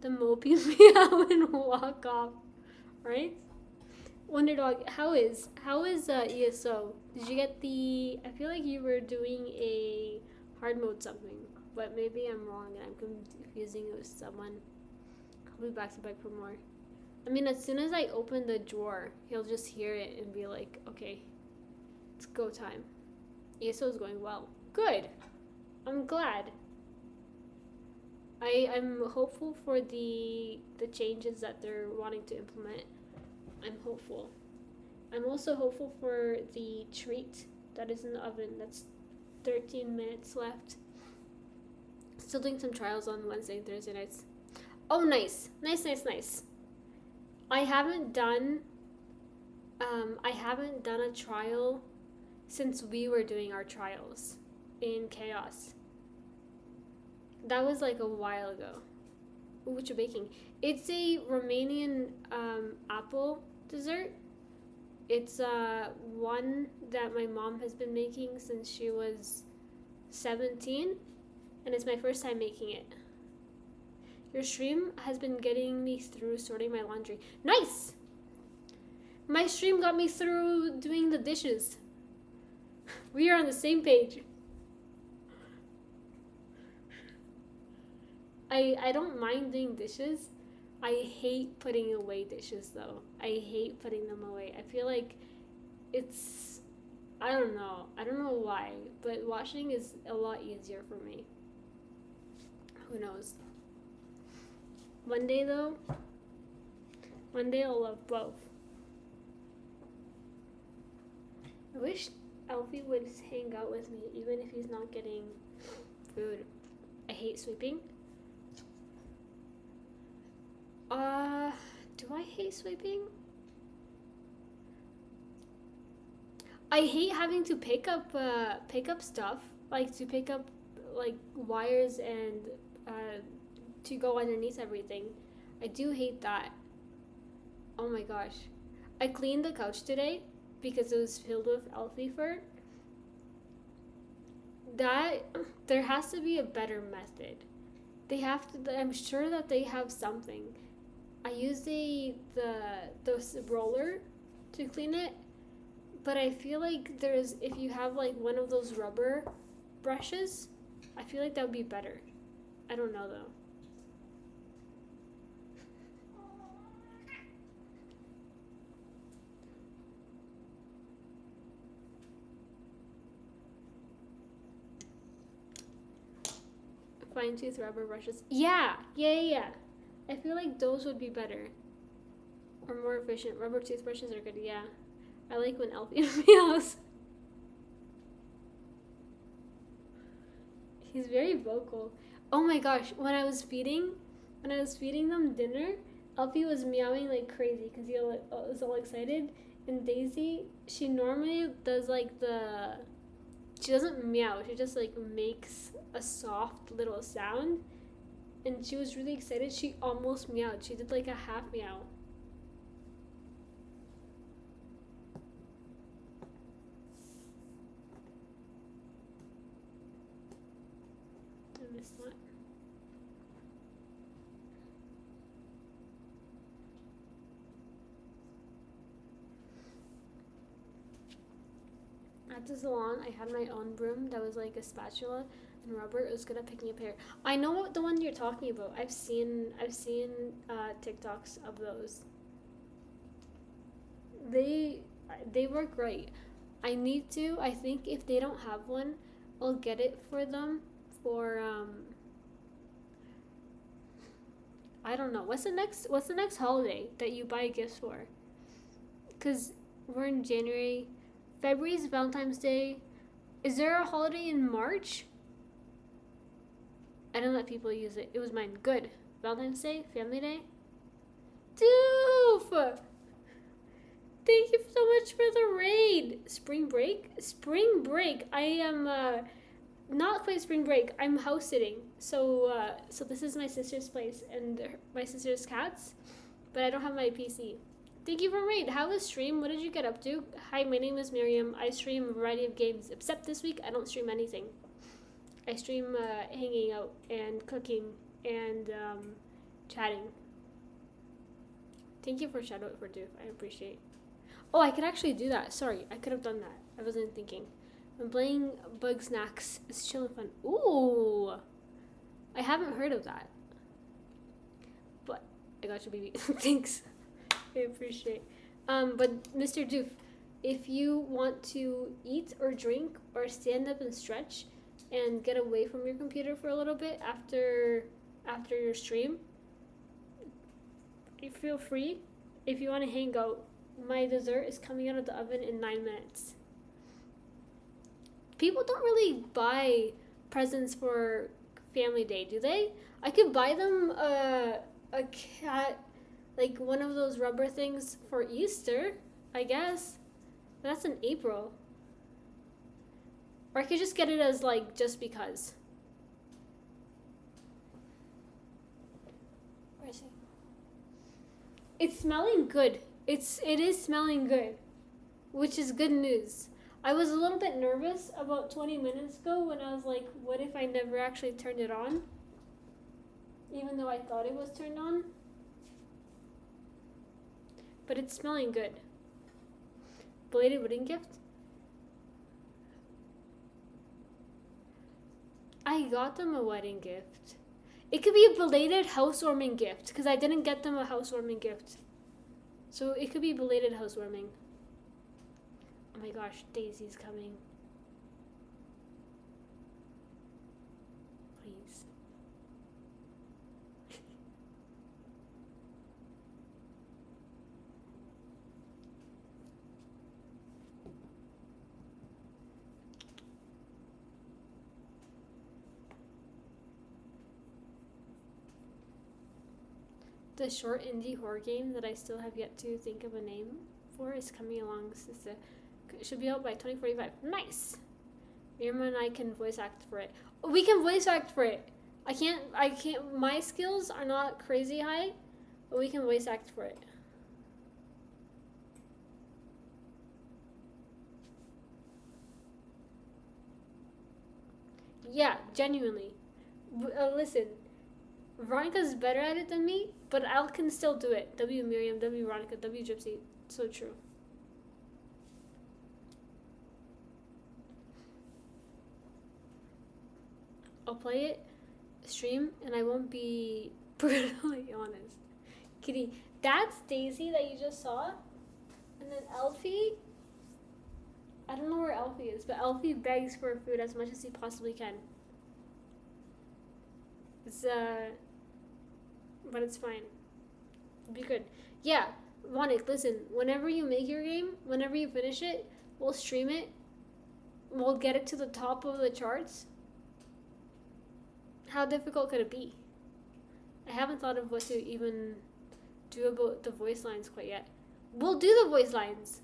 The mopey meow and walk off, right? Wonder Dog, how is ESO? Did you get the? I feel like you were doing a hard mode something, but maybe I'm wrong and I'm confusing it with someone. I'll be back to bed for more. I mean, as soon as I open the drawer, he'll just hear it and be like, okay, it's go time. ESO is going well. Good. I'm glad. I'm hopeful for the changes that they're wanting to implement. I'm hopeful. I'm also hopeful for the treat that is in the oven. That's 13 minutes left. Still doing some trials on Wednesday and Thursday nights. Oh, nice. Nice. I haven't done a trial since we were doing our trials in Chaos. That was like a while ago. Ooh, what you baking? It's a Romanian apple dessert. It's one that my mom has been making since she was 17, and it's my first time making it. Your stream has been getting me through sorting my laundry. Nice! My stream got me through doing the dishes. We are on the same page. I don't mind doing dishes. I hate putting away dishes though. I hate putting them away. I feel like it's, I don't know why, but washing is a lot easier for me. Who knows? One day I'll love both. I wish Alfie would hang out with me even if he's not getting food. I hate sweeping. Do I hate sweeping? I hate having to pick up stuff, like to pick up like wires and to go underneath everything. I do hate that. Oh my gosh. I cleaned the couch today because it was filled with Alfie fur. There has to be a better method. I'm sure that they have something. I use the roller to clean it, but I feel like if you have like one of those rubber brushes, I feel like that would be better. I don't know though. Fine tooth rubber brushes. Yeah. I feel like those would be better. Or more efficient. Rubber toothbrushes are good, yeah. I like when Alfie meows. He's very vocal. Oh my gosh, when I was feeding them dinner, Alfie was meowing like crazy because he was all excited. And Daisy, she normally does like she doesn't meow, she just like makes a soft little sound. And she was really excited. She almost meowed. She did like a half meow. I missed that. At the salon, I had my own broom that was like a spatula, and Robert was gonna pick me up hair. I know what the one you're talking about. I've seen TikToks of those. They work great. I think if they don't have one, I'll get it for them for I don't know. What's the next holiday that you buy gifts for? Cuz we're in January. February's Valentine's Day. Is there a holiday in March? I didn't let people use it. It was mine. Good. Valentine's Day? Family Day? Doof! Thank you so much for the raid. Spring break? Spring break. I am not quite spring break. I'm house sitting. So this is my sister's place and my sister's cats, but I don't have my PC. Thank you for raid. How was stream? What did you get up to? Hi, my name is Miriam. I stream a variety of games, except this week I don't stream anything. I stream hanging out and cooking and chatting. Thank you for shout out for Doof. I appreciate. Oh, I could actually do that. Sorry, I could have done that. I wasn't thinking. I'm playing Bug Snacks. It's chill and fun. Ooh, I haven't heard of that. But I got you, baby. Thanks. I appreciate. But Mr. Doof, if you want to eat or drink or stand up and stretch and get away from your computer for a little bit after your stream, you feel free. If you want to hang out, my dessert is coming out of the oven in 9 minutes. People don't really buy presents for Family Day, do they? I could buy them a cat, like one of those rubber things for Easter, I guess. But that's in April. Or I could just get it as like just because. Where is it? It's smelling good. It is smelling good, which is good news. I was a little bit nervous about 20 minutes ago when I was like, what if I never actually turned it on? Even though I thought it was turned on. But it's smelling good. Belated wedding gift? I got them a wedding gift. It could be a belated housewarming gift because I didn't get them a housewarming gift. So it could be belated housewarming. Oh my gosh, Daisy's coming. Please. The short indie horror game that I still have yet to think of a name for is coming along. It should be out by 2045. Nice! Irma and I can voice act for it. We can voice act for it! I can't, my skills are not crazy high, but we can voice act for it. Yeah, genuinely. Listen, Veronica's better at it than me, but Al can still do it. W Miriam, W Veronica, W Gypsy. So true. I'll play it, stream, and I won't be brutally honest. Kitty, that's Daisy that you just saw. And then Elfie, I don't know where Elfie is, but Elfie begs for food as much as he possibly can. But it's fine. It'll be good. Yeah, Monik, listen, whenever you make your game, whenever you finish it, we'll stream it. We'll get it to the top of the charts. How difficult could it be? I haven't thought of what to even do about the voice lines quite yet. We'll do the voice lines.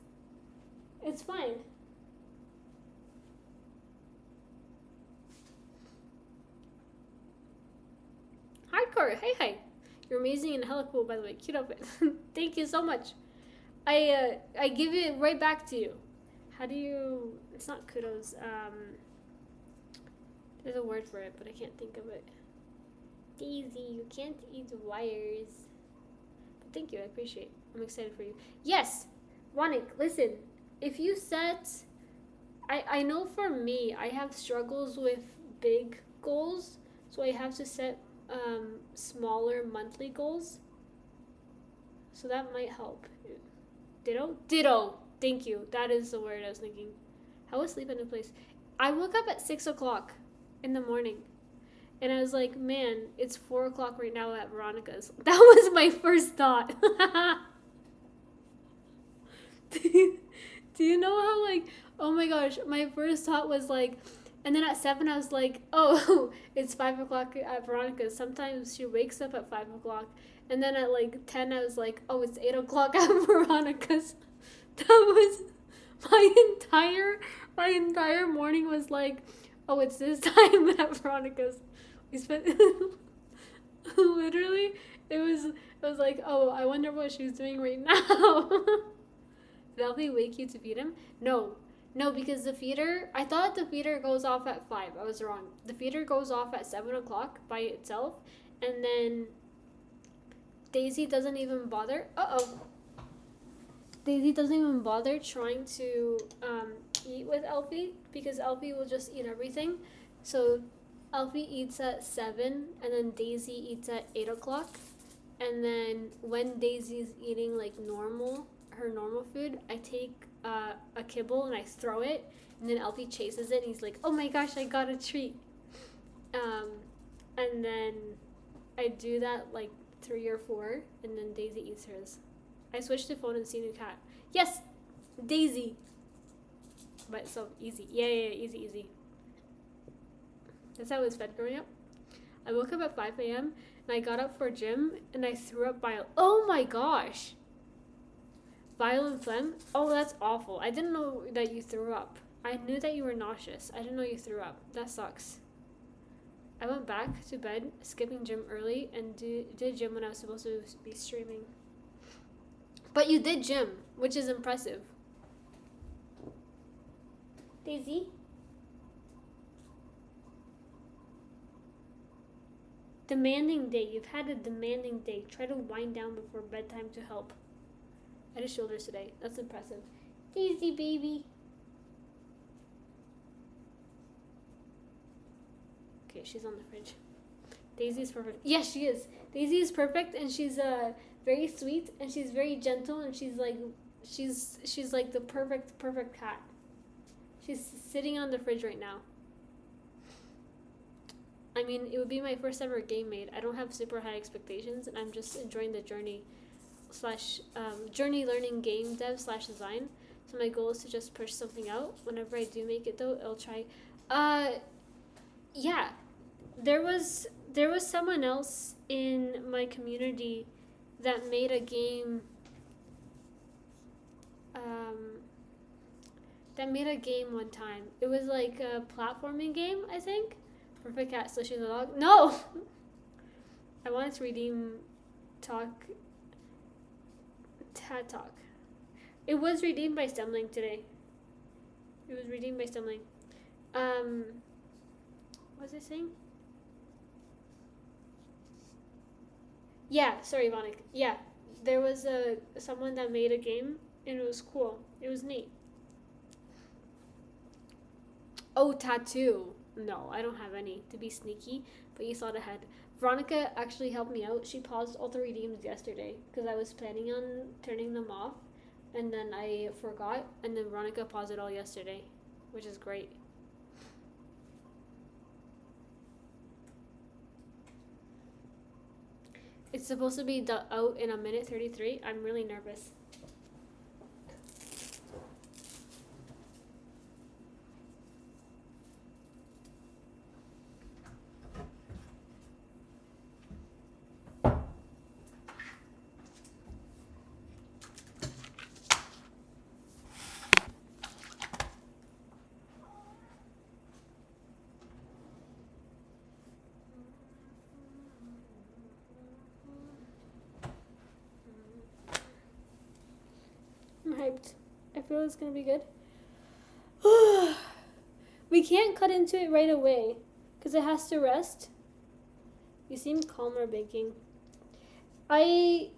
It's fine. Hardcore, hey. You're amazing and hella cool, by the way. Cute outfit. Thank you so much. I give it right back to you. How do you... It's not kudos. There's a word for it, but I can't think of it. Daisy, you can't eat wires. But thank you, I appreciate it. I'm excited for you. Yes! Wanik, listen. If you set... I know for me, I have struggles with big goals. So I have to set smaller monthly goals. So that might help. Ditto? Ditto! Thank you. That is the word I was thinking. How was sleep in a place? I woke up at 6 o'clock in the morning. And I was like, man, it's 4 o'clock right now at Veronica's. That was my first thought. Do you know how, like, oh my gosh, my first thought was like, and then at 7 I was like, oh, it's 5 o'clock at Veronica's. Sometimes she wakes up at 5 o'clock. And then at like 10 I was like, oh, it's 8 o'clock at Veronica's. That was my entire morning was like, oh, it's this time at Veronica's. We spent literally it was like, oh, I wonder what she's doing right now. Did Elfie wake you to feed him? No, because the feeder, I thought the feeder goes off at 5. I was wrong. The feeder goes off at 7 o'clock by itself, and then Daisy doesn't even bother. Daisy doesn't even bother trying to eat with Elfie because Elfie will just eat everything. So Elfie eats at 7, and then Daisy eats at 8 o'clock, And then when Daisy's eating like her normal food, I take a kibble and I throw it, and then Elfie chases it, and he's like, "Oh my gosh, I got a treat!" And then I do that like 3 or 4, and then Daisy eats hers. I switched to phone and see new cat. Yes, Daisy. But so easy. Yeah, easy. That's how it was fed growing up. I woke up at 5 a.m. and I got up for gym and I threw up bile. Oh my gosh. Bile and phlegm? Oh, that's awful. I didn't know that you threw up. I knew that you were nauseous. I didn't know you threw up. That sucks. I went back to bed, skipping gym early, and did gym when I was supposed to be streaming. But you did gym, which is impressive. Daisy? Demanding day. You've had a demanding day. Try to wind down before bedtime to help. I did shoulders today. That's impressive. Daisy, baby. Okay, she's on the fridge. Daisy's perfect. Yes, she is. Daisy is perfect, and she's very sweet, and she's very gentle, and she's like the perfect cat. She's sitting on the fridge right now. I mean, it would be my first ever game made. I don't have super high expectations, and I'm just enjoying the journey learning game dev / design. So my goal is to just push something out. Whenever I do make it though, I'll try. Yeah, there was someone else in my community that made a game. One time. It was like a platforming game, I think. Perfect cat, so she's a dog. No! I wanted to redeem Tad Talk. It was redeemed by Stemling today. What was I saying? Yeah, sorry, Vonik. Yeah, there was someone that made a game, and it was cool. It was neat. Oh, tattoo. No, I don't have any, to be sneaky, but you thought ahead. Veronica actually helped me out. She paused all the redeems yesterday because I was planning on turning them off, and then I forgot, and then Veronica paused it all yesterday, which is great. It's supposed to be out in a minute 33. I'm really nervous. I'm hyped. I feel it's gonna be good. We can't cut into it right away because it has to rest. You seem calmer baking. I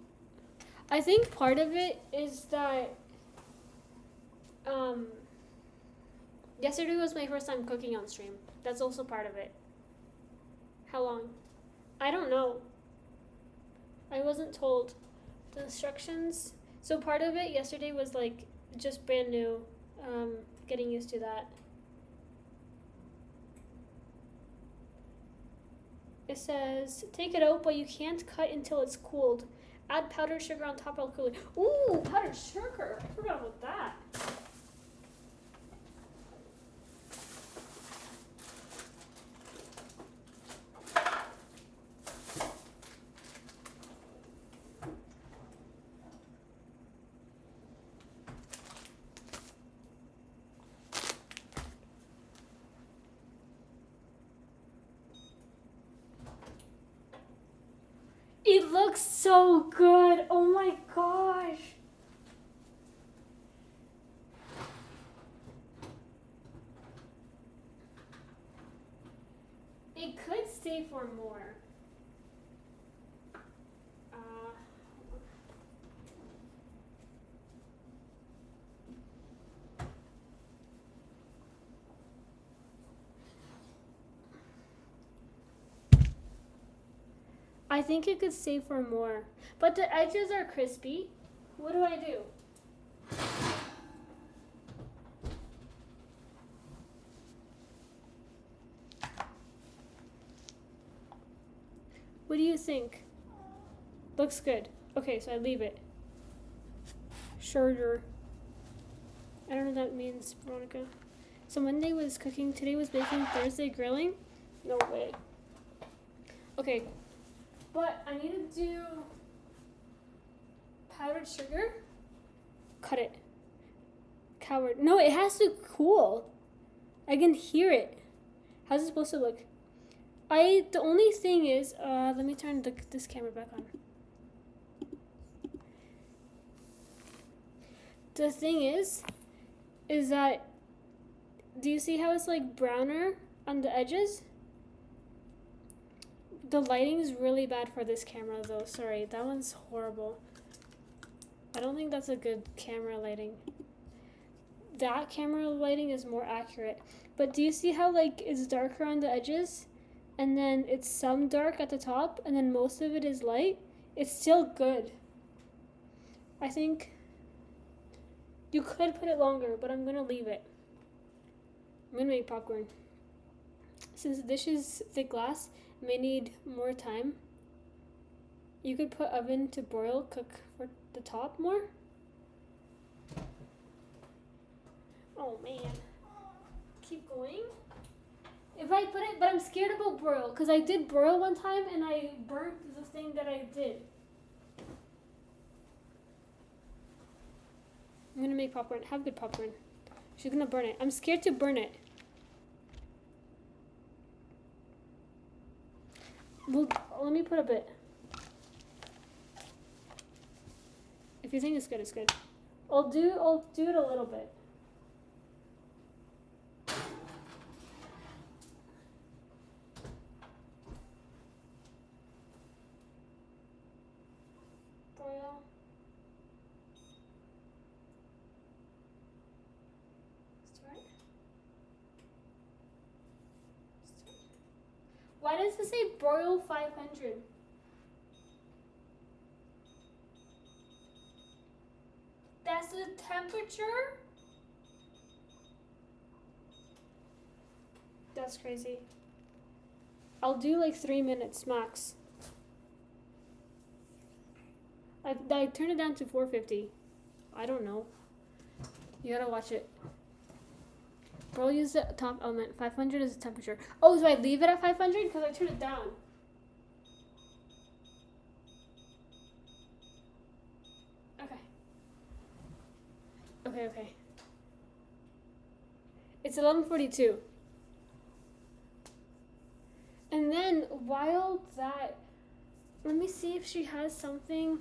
think part of it is that yesterday was my first time cooking on stream. That's also part of it. How long? I don't know. I wasn't told the instructions. So part of it yesterday was like just brand new, getting used to that. It says, take it out, but you can't cut until it's cooled. Add powdered sugar on top while cooling. Ooh, powdered sugar. I forgot about that. It looks so good. Oh my gosh. It could stay for more. I think it could save for more. But the edges are crispy. What do I do? What do you think? Looks good. Okay, so I leave it. Sure. I don't know what that means, Veronica. So Monday was cooking, today was baking, Thursday grilling? No way. Okay, but I need to do powdered sugar. Cut it. Coward. No, it has to cool. I can hear it. How's it supposed to look? The only thing is, let me turn this camera back on. The thing is that, do you see how it's like browner on the edges? The lighting is really bad for this camera though. Sorry, that one's horrible. I don't think that's a good camera lighting. That camera lighting is more accurate. But do you see how like it's darker on the edges? And then it's some dark at the top, and then most of it is light? It's still good. I think you could put it longer, but I'm gonna leave it. I'm gonna make popcorn. Since the dish is thick glass, it may need more time. You could put oven to broil, cook for the top more. Oh man. Keep going. If I put it, but I'm scared about broil, because I did broil one time and I burnt the thing that I did. I'm gonna make popcorn. Have good popcorn. She's gonna burn it. I'm scared to burn it. Well, let me put a bit. If you think it's good, it's good. I'll do it a little bit. Broil. Start. Why does it say broil 500? That's the temperature? That's crazy. I'll do like 3 minutes max. I turned it down to 450. I don't know. You gotta watch it. Bro, use the top element. 500 is the temperature. Oh, so I leave it at 500? Because I turned it down. Okay. It's 11:42. And then while that, let me see if she has something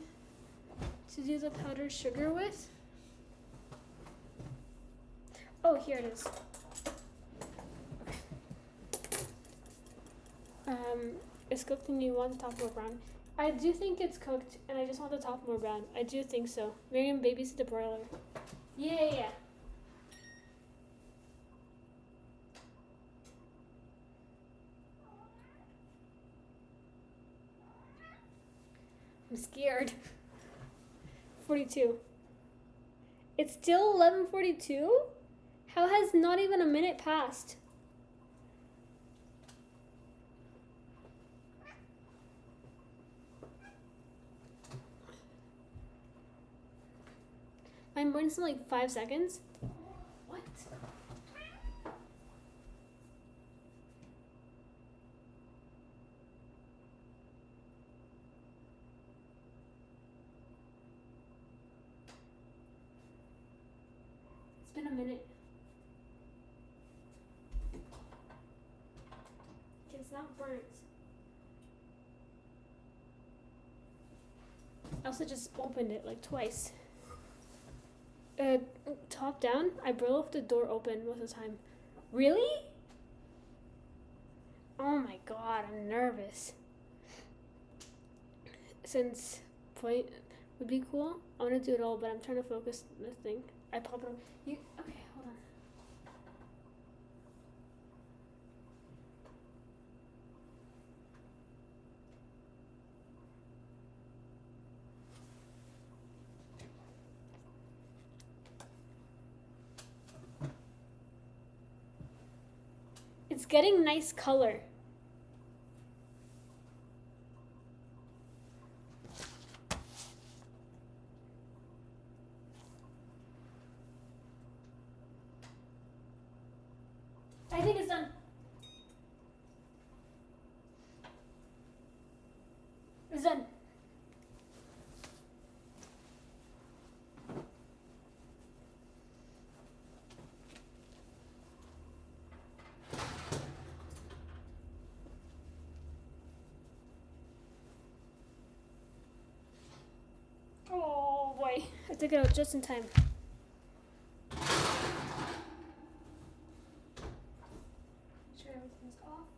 to do the powdered sugar with. Oh, here it is. Okay. It's cooked and you want the top more brown. I do think it's cooked and I just want the top more brown. I do think so. Miriam babysit the broiler. Yeah. I'm scared. 42. It's still 11:42? How has not even a minute passed? Mine burns in like 5 seconds. What? It's been a minute. It's not burnt. I also just opened it like twice. Top down, I broil with the door open most of the time. Really? Oh my god, I'm nervous. Since point would be cool, I want to do it all, but I'm trying to focus on this thing. I pop it on. Okay, hold on. It's getting nice color. I think it's done. It's done. Oh boy, I took it out just in time. Sure everything's off.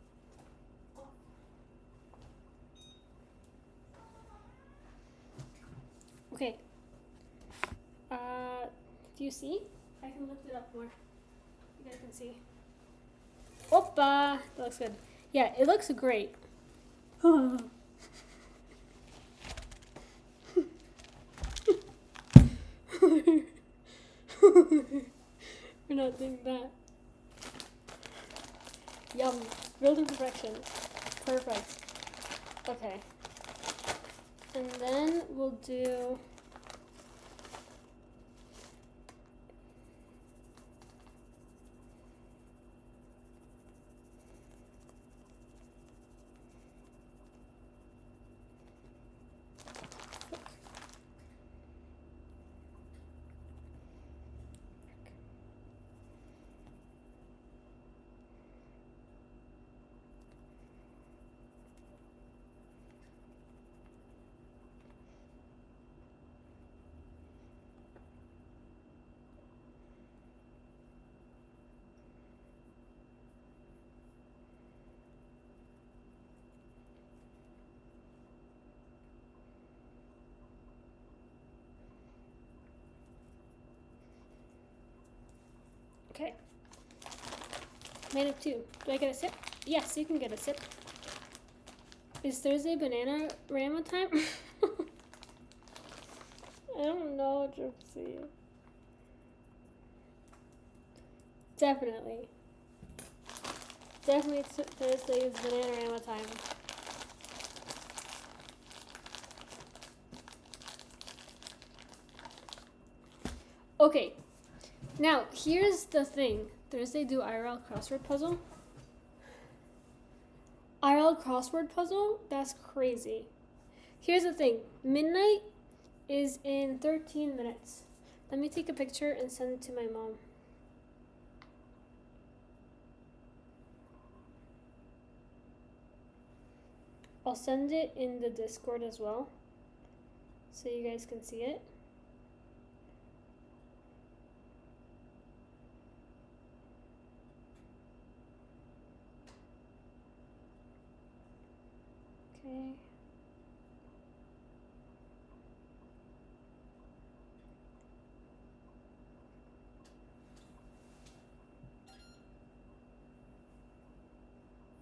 Okay. Do you see? I can lift it up more. You guys can see. Oppa! That looks good. Yeah, it looks great. We're not doing that. Yum. Building perfection. Perfect. Okay. And then we'll do... Okay. Made it 2. Do I get a sip? Yes, you can get a sip. Is Thursday banana rama time? I don't know, Gypsy. Definitely. Definitely Thursday is banana rama time. Okay. Now, here's the thing. Thursday do IRL crossword puzzle. IRL crossword puzzle? That's crazy. Here's the thing. Midnight is in 13 minutes. Let me take a picture and send it to my mom. I'll send it in the Discord as well, so you guys can see it. Okay.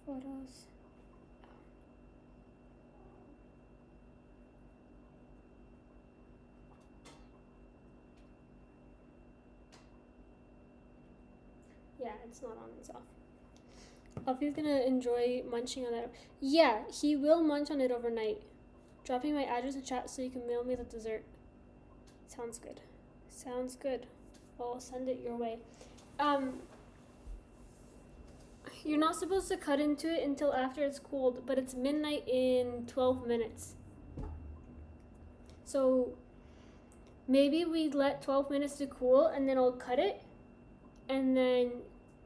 Photos. Yeah, it's not on, it's off. Alfie's gonna enjoy munching on that. Yeah, he will munch on it overnight. Dropping my address in chat so you can mail me the dessert. Sounds good. Sounds good. I'll send it your way. You're not supposed to cut into it until after it's cooled, but it's midnight in 12 minutes. So maybe we let 12 minutes to cool and then I'll cut it, and then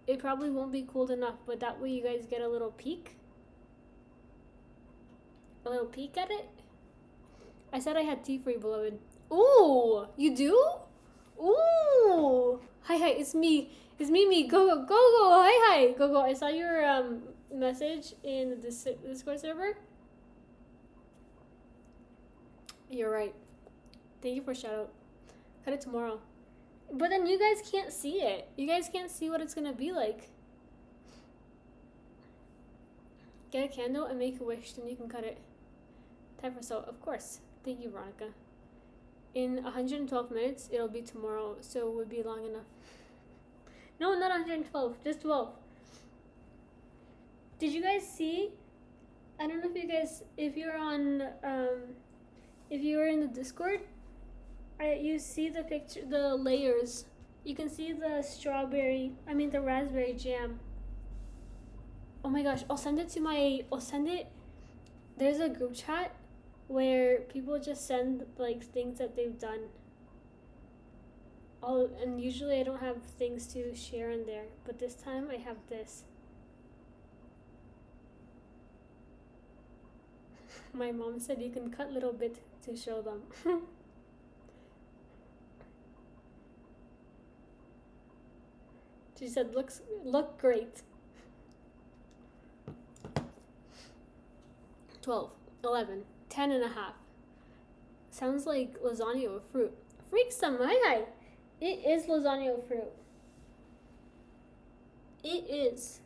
it probably won't be cooled enough, but that way you guys get a little peek. A little peek at it. I said I had tea for you, beloved. Ooh, you do? Ooh. Hi, it's me. It's me. Go. Hi. Go. I saw your message in the Discord server. You're right. Thank you for shout out. Cut it tomorrow. But then you guys can't see it. You guys can't see what it's gonna be like. Get a candle and make a wish, then you can cut it. Time for salt, of course. Thank you, Veronica. In 112 minutes, it'll be tomorrow, so it would be long enough. No, not 112, just 12. Did you guys see? I don't know if you guys, if you're on, if you were in the Discord, you see the picture, the layers. You can see the the raspberry jam. Oh my gosh, I'll send it to there's a group chat where people just send like things that they've done. And usually I don't have things to share in there, but this time I have this. My mom said you can cut little bit to show them. She said look great. 12, 11, 10 and a half. Sounds like lasagna with fruit. Freak some hi. It is lasagna with fruit. It is.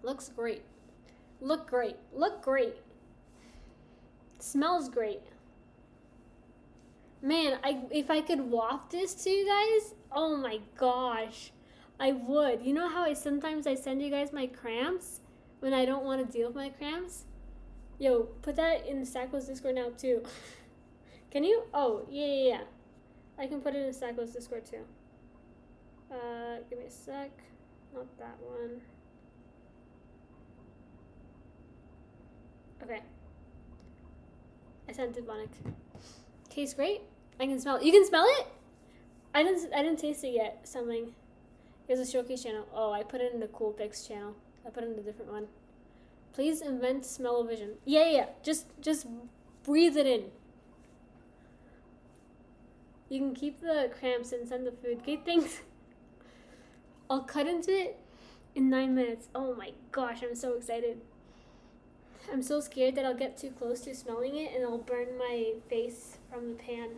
Looks great. Look great. Look great. Smells great. Man, if I could waft this to you guys, oh my gosh, I would. You know how sometimes I send you guys my cramps when I don't want to deal with my cramps? Yo, put that in Stackles Discord now too. Can you? Oh, yeah. I can put it in Stackles Discord too. Give me a sec. Not that one. Okay. I sent it, Bonic. Tastes great. I can smell it. You can smell it? I didn't taste it yet. Something. Here's a showcase channel. Oh, I put it in the Cool Pics channel. I put it in a different one. Please invent smell-o-vision. Yeah. Just breathe it in. You can keep the cramps and send the food. Okay, thanks. I'll cut into it in 9 minutes. Oh my gosh, I'm so excited. I'm so scared that I'll get too close to smelling it and I'll burn my face from the pan.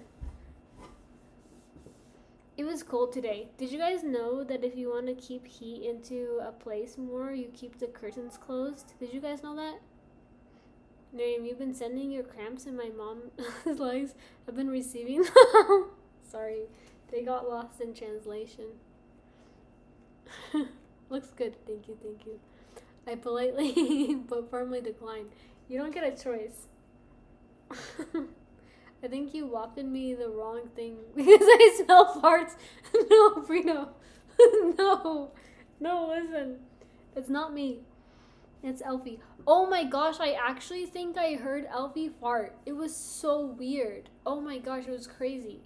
It was cold today. Did you guys know that if you want to keep heat into a place more, you keep the curtains closed? Did you guys know that? Miriam, you've been sending your cramps and my mom's legs have been receiving. Sorry, they got lost in translation. Looks good. Thank you. I politely but firmly declined. You don't get a choice. I think you wafted me the wrong thing because I smell farts. No, Frito. No, listen. It's not me. It's Elfie. Oh my gosh, I actually think I heard Elfie fart. It was so weird. Oh my gosh, it was crazy.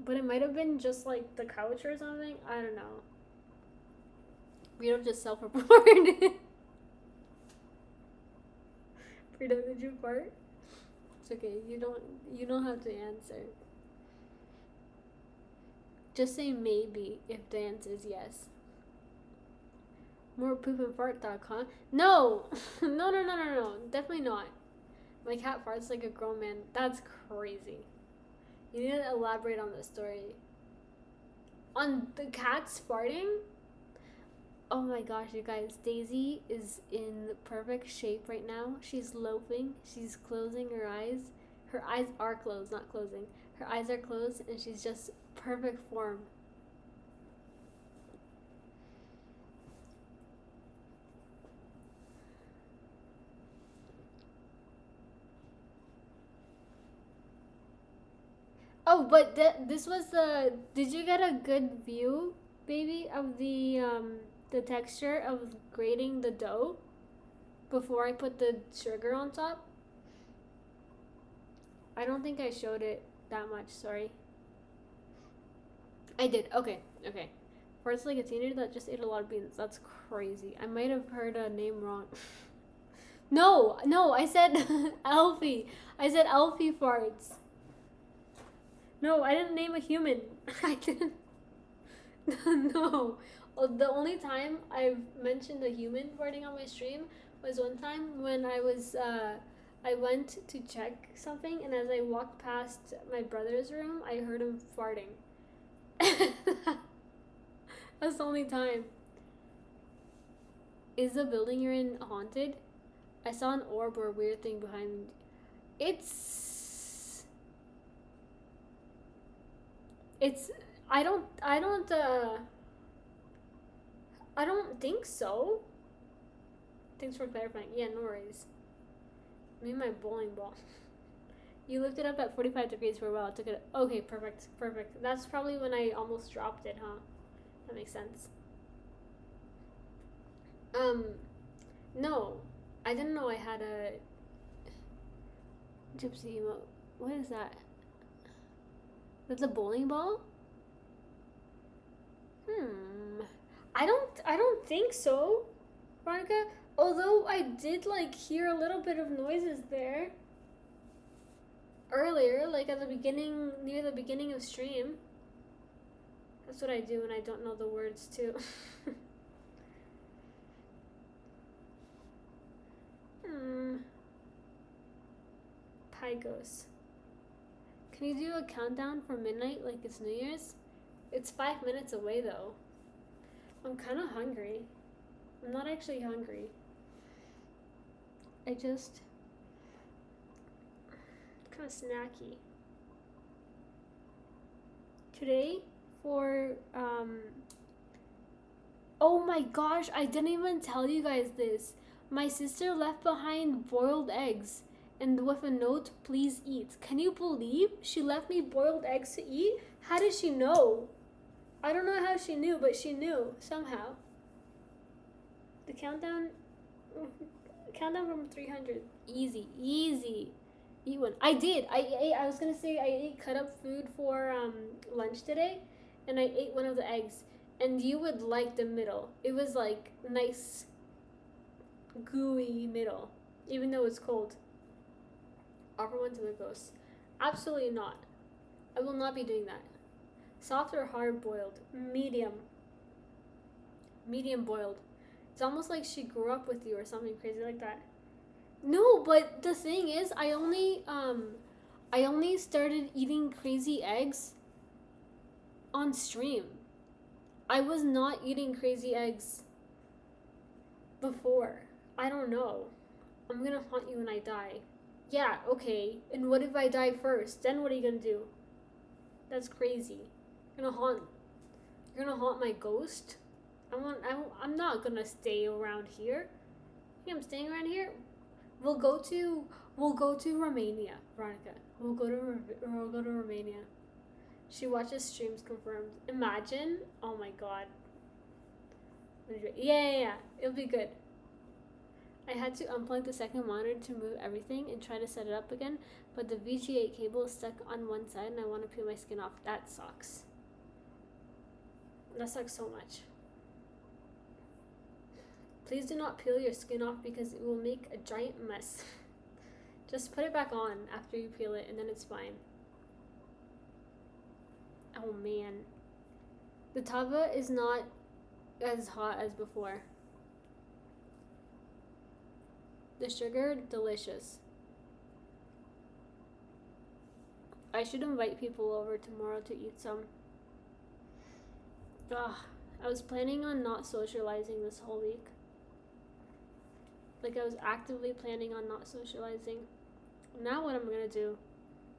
But it might have been just like the couch or something. I don't know. Frito just self-reported. Frito, did you fart? It's okay. You don't have to answer. Just say maybe if the answer is yes. Morepoopandfart.com. No. No. Definitely not. My cat farts like a grown man. That's crazy. You need to elaborate on the story. On the cat's farting? Oh my gosh, you guys. Daisy is in perfect shape right now. She's loafing. She's closing her eyes. Her eyes are closed, not closing. Her eyes are closed and she's just perfect form. Oh, but this was did you get a good view, baby, of the texture of grating the dough before I put the sugar on top? I don't think I showed it that much, sorry. I did, okay. First, like a teenager that just ate a lot of beans. That's crazy. I might have heard a name wrong. No, I said Alfie. I said Alfie farts. No, I didn't name a human. I didn't. No. Well, the only time I've mentioned a human farting on my stream was one time when I went to check something, and as I walked past my brother's room, I heard him farting. That's the only time. Is the building you're in haunted? I saw an orb or a weird thing behind me. I don't I don't think so. Thanks for clarifying. Yeah, no worries. Me and my bowling ball. You lifted up at 45 degrees for a while. Took it. Okay, perfect. Perfect. That's probably when I almost dropped it, huh? That makes sense. No. I didn't know I had a gypsy emote. What is that? That's a bowling ball? I don't think so, Veronica. Although I did like hear a little bit of noises there earlier, like at the beginning, near the beginning of stream. That's what I do when I don't know the words too. Pygos. Can you do a countdown for midnight like it's New Year's? It's 5 minutes away though. I'm kind of hungry. I'm not actually hungry. I just kind of snacky. Today for oh my gosh, I didn't even tell you guys this. My sister left behind boiled eggs and with a note, please eat. Can you believe she left me boiled eggs to eat? How did she know? I don't know how she knew, but she knew somehow. The countdown from 300. Easy. Eat one. I did. I was gonna say I ate cut up food for lunch today, and I ate one of the eggs. And you would like the middle. It was like nice, gooey middle, even though it's cold. Offer one to the ghost. Absolutely not. I will not be doing that. Soft or hard boiled? Medium. Medium boiled. It's almost like she grew up with you or something crazy like that. No, but the thing is, I only started eating crazy eggs on stream. I was not eating crazy eggs before. I don't know. I'm gonna haunt you when I die. Yeah, okay. And what if I die first? Then what are you gonna do? That's crazy. You're gonna haunt my ghost? I'm not gonna stay around here. Yeah, I'm staying around here. We'll go to Romania, Veronica. We'll go to Romania. She watches streams confirmed. Imagine. Oh my god. Yeah. It'll be good. I had to unplug the second monitor to move everything and try to set it up again, but the VGA cable is stuck on one side and I want to peel my skin off. That sucks. That sucks so much. Please do not peel your skin off because it will make a giant mess. Just put it back on after you peel it and then it's fine. Oh man. The tava is not as hot as before. The sugar, delicious. I should invite people over tomorrow to eat some. Ugh, I was planning on not socializing this whole week. Like I was actively planning on not socializing. Now what am I gonna do?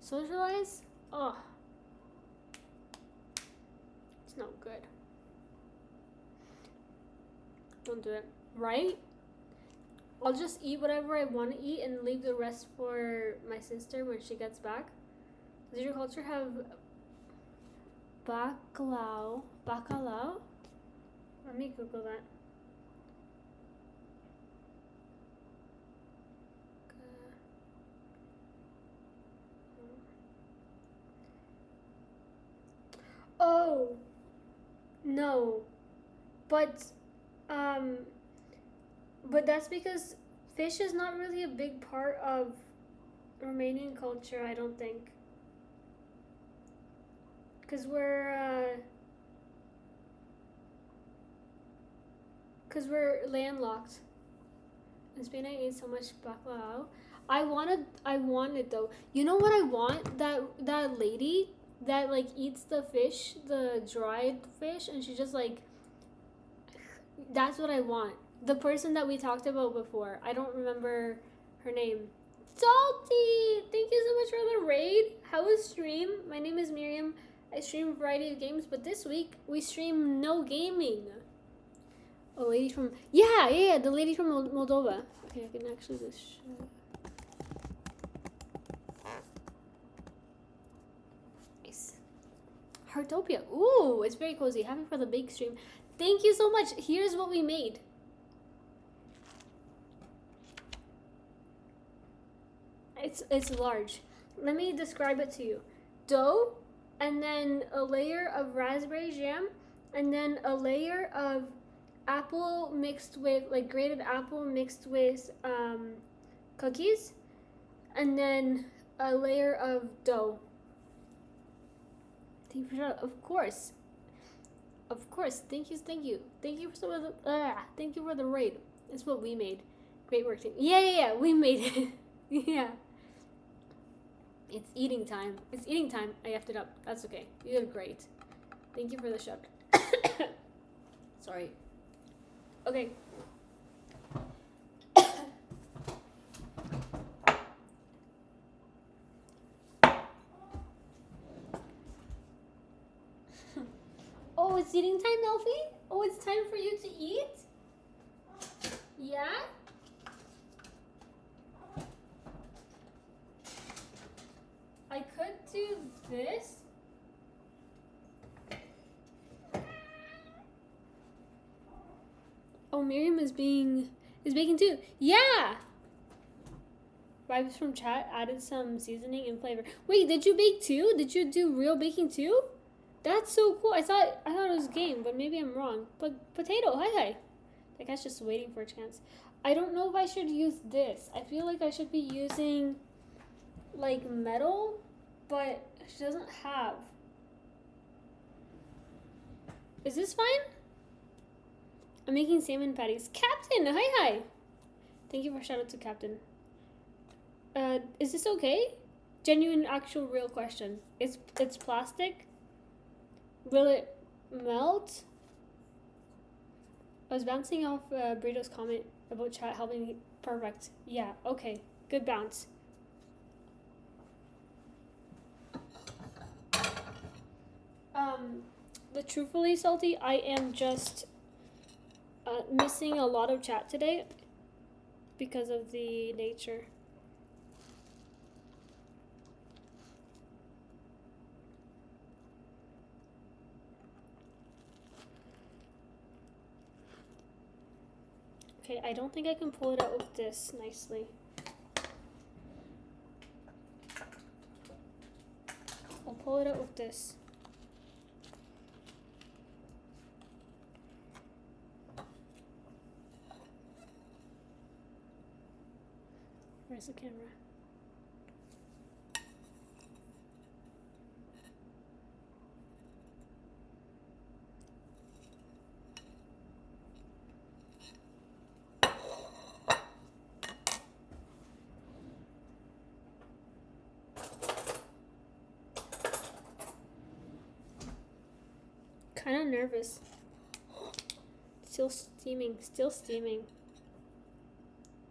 Socialize? Ugh. It's not good. Don't do it. Right? I'll just eat whatever I want to eat and leave the rest for my sister when she gets back. Does your culture have bacalao? Bacalao? Let me Google that. Oh, no. But that's because fish is not really a big part of Romanian culture, I don't think. Cause we're landlocked. In Spain, I ate so much bacalao. I wanted though. You know what I want? That lady that like eats the fish, the dried fish, and she just like. That's what I want. The person that we talked about before. I don't remember her name. Salty! Thank you so much for the raid. How was stream? My name is Miriam. I stream a variety of games, but this week we stream no gaming. A lady from yeah, the lady from Moldova. Okay, I can actually just show. Nice. Heartopia. Ooh, it's very cozy. Happy for the big stream. Thank you so much. Here's what we made. It's large. Let me describe it to you. Dough, and then a layer of raspberry jam, and then a layer of apple mixed with, like, grated apple mixed with cookies, and then a layer of dough. Thank you for of course. Of course. Thank you. Thank you for some of the thank you for the raid. It's what we made. Great work, team. Yeah. We made it. Yeah. It's eating time. It's eating time. I effed it up. That's okay. You did great. Thank you for the shout. Sorry. Okay. Oh, it's eating time, Elfie? Oh, it's time for you to eat? Yeah? I could do this. Oh, Miriam is baking too. Yeah! Vibes from chat added some seasoning and flavor. Wait, did you bake too? Did you do real baking too? That's so cool. I thought it was a game, but maybe I'm wrong. But potato, hi. That guy's just waiting for a chance. I don't know if I should use this. I feel like I should be using like metal, but she doesn't have. Is this fine? I'm making salmon patties. Captain, hi. Thank you for shout out to Captain. Is this okay? Genuine, actual, real question. It's plastic. Will it melt? I was bouncing off Burrito's comment about chat helping me. Perfect. Yeah, okay. Good bounce. The truthfully salty, I am just missing a lot of chat today because of the nature. Okay, I don't think I can pull it out with this nicely. I'll pull it out with this. Where's the camera? Kind of nervous. Still steaming.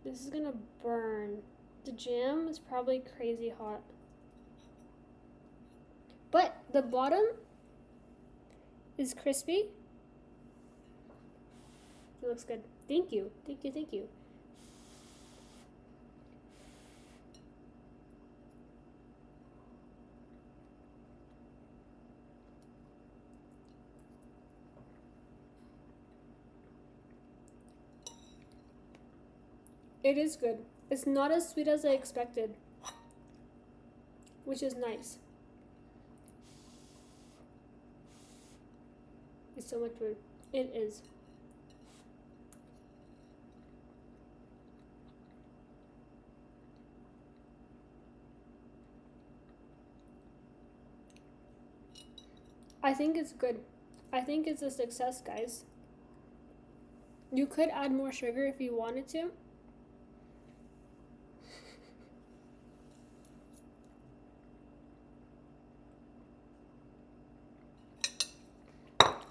This is gonna burn. The jam is probably crazy hot. But the bottom is crispy. It looks good. Thank you. It is good. It's not as sweet as I expected, which is nice. It's so much food. It is. I think it's good. I think it's a success, guys. You could add more sugar if you wanted to.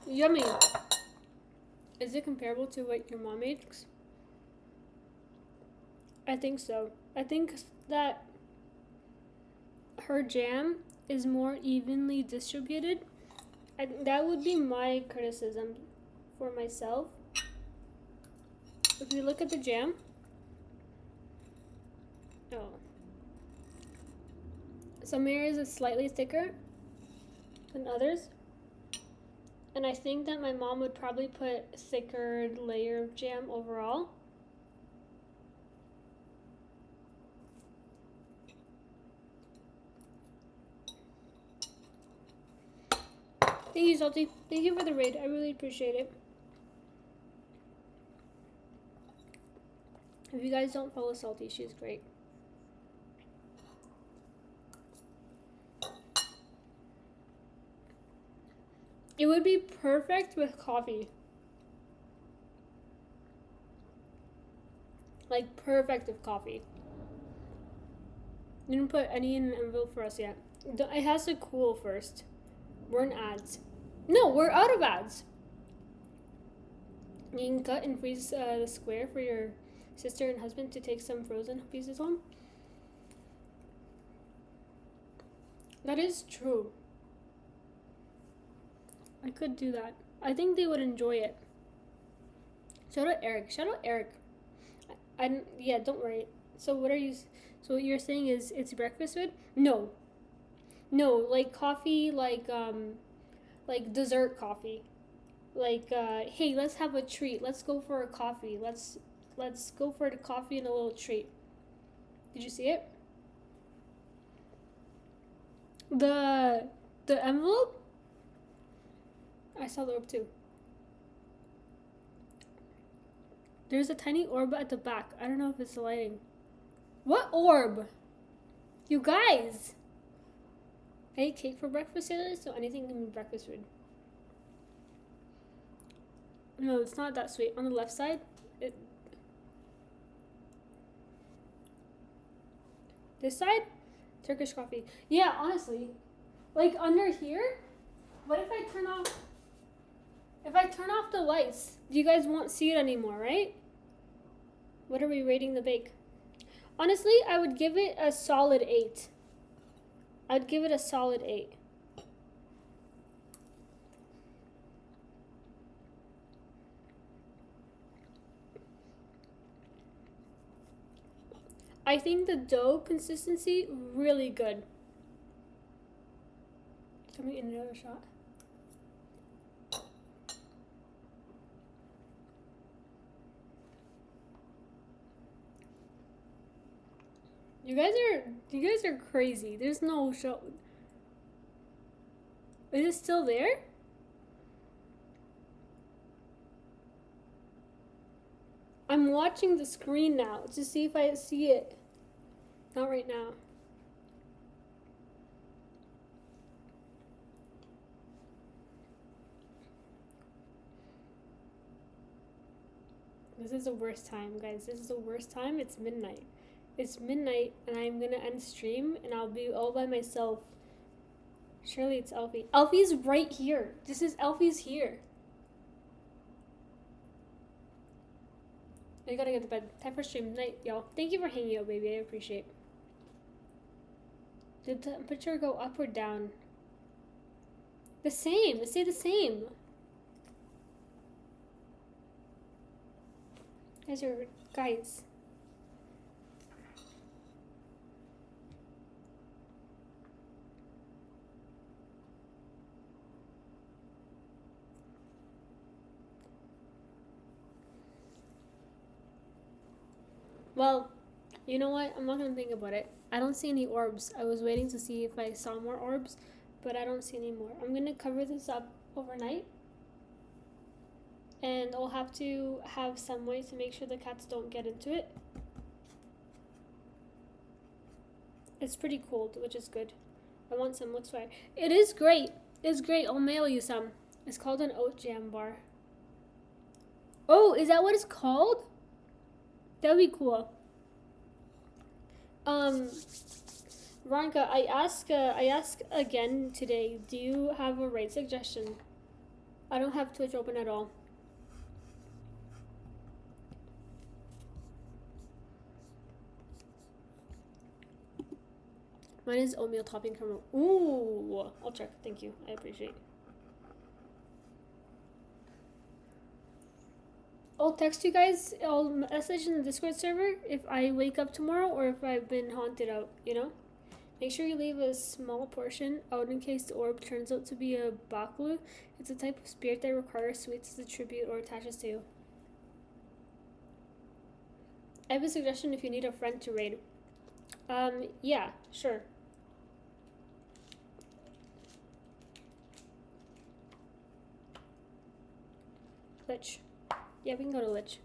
Yummy. Is it comparable to what your mom makes? I think so. I think that her jam is more evenly distributed. That would be my criticism for myself. if you look at the jam, oh, some areas is slightly thicker than others. And I think that my mom would probably put a thicker layer of jam overall. Thank you, Salty. Thank you for the raid. I really appreciate it. If you guys don't follow Salty, she's great. It would be perfect with coffee. Like, perfect with coffee. You didn't put any in an envelope for us yet. It has to cool first. We're in ads. No, we're out of ads. You can cut and freeze the square for your sister and husband to take some frozen pieces home. That is true. I could do that. I think they would enjoy it. Shout out Eric. Shout out Eric. Yeah, don't worry. So what you're saying is it's breakfast food? No. No, like coffee, like dessert coffee. Like, hey, let's have a treat. Let's go for a coffee. Let's go for the coffee and a little treat. Did you see it? The envelope? I saw the orb too. There's a tiny orb at the back. I don't know if it's the lighting. What orb? You guys! I ate cake for breakfast today, so anything can be breakfast food. No, it's not that sweet. On the left side, this side, Turkish coffee. Yeah, honestly, like under here, what if I turn off? If I turn off the lights, you guys won't see it anymore, right? What are we rating the bake? Honestly, I would give it a solid 8. I'd give it a solid 8. I think the dough consistency really good. Can we get another shot? You guys are crazy. There's no show. Is it still there? I'm watching the screen now to see if I see it. Not right now. This is the worst time, guys. This is the worst time. It's midnight. It's midnight and I'm gonna end stream and I'll be all by myself. Surely it's Elfie. Elfie's right here. This is Elfie's here. I gotta get to bed. Time for stream. Night, y'all. Thank you for hanging out, baby. I appreciate it. Did the temperature go up or down? The same. It stayed the same. Guys. Well, you know what? I'm not gonna think about it. I don't see any orbs. I was waiting to see if I saw more orbs, but I don't see any more. I'm gonna cover this up overnight. And I'll have to have some way to make sure the cats don't get into it. It's pretty cold, which is good. I want some. Looks fire. It is great. It's great. I'll mail you some. It's called an oat jam bar. Oh, is that what it's called? That would be cool. Veronica, I ask again today. Do you have a raid suggestion? I don't have Twitch open at all. Mine is oatmeal topping caramel. Ooh, I'll check. Thank you. I appreciate it. I'll text you guys. I'll message in the Discord server if I wake up tomorrow or if I've been haunted out, you know? Make sure you leave a small portion out in case the orb turns out to be a Baklu. It's a type of spirit that requires sweets as a tribute or attaches to you. I have a suggestion if you need a friend to raid. Yeah, sure. Lich. Yeah, we can go to Lich.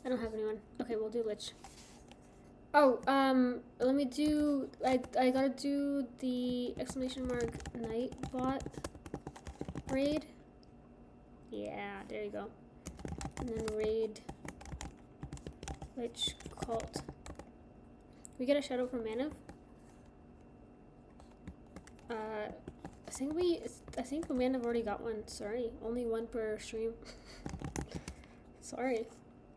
I don't have anyone. Okay, we'll do Lich. Oh, let me do, I gotta do the exclamation mark Nightbot raid. Yeah, there you go. And then raid Lich Cult. We get a shout out from Manav. I think Manav already got one. Sorry, only one per stream. Sorry.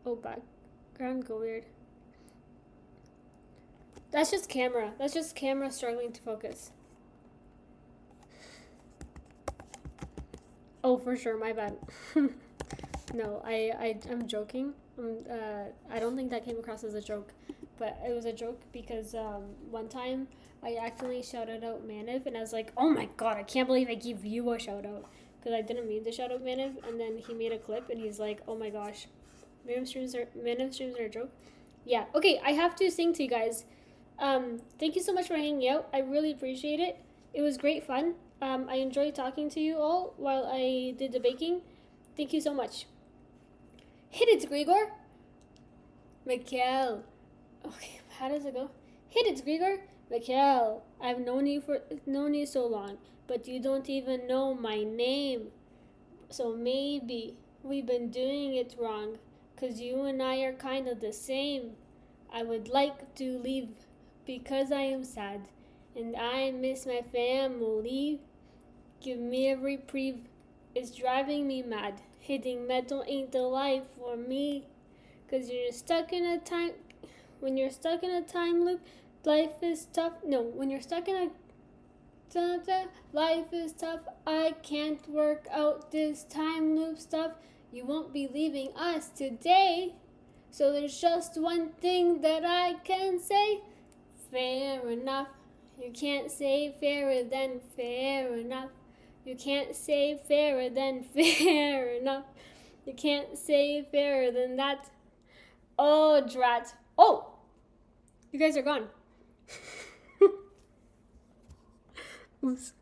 Oh, background go weird. That's just camera. That's just camera struggling to focus. Oh, for sure. My bad. No, I'm joking. I don't think that came across as a joke, but it was a joke because one time I accidentally shouted out Manav, and I was like, oh my god, I can't believe I gave you a shout out because I didn't mean to shout out Manav, and then he made a clip and he's like, oh my gosh, Manav streams are a joke. Yeah. Okay, I have to sing to you guys. Thank you so much for hanging out. I really appreciate it. It was great fun. I enjoyed talking to you all while I did the baking. Thank you so much. Hit it, Grigor. Mikhail. Okay, how does it go? Hit it, Grigor. Mikhail, I've known you so long, but you don't even know my name. So maybe we've been doing it wrong, 'cause you and I are kind of the same. I would like to leave because I am sad, and I miss my family. Give me a reprieve. It's driving me mad. Hitting metal ain't the life for me. 'Cause you're stuck in a time. When you're stuck in a time loop, life is tough. No, when you're stuck in a life is tough. I can't work out this time loop stuff. You won't be leaving us today. So there's just one thing that I can say. Fair enough. You can't say fairer than fair enough. You can't say fairer than fair enough. You can't say fairer than that. Oh, drat. Oh! You guys are gone. Oops.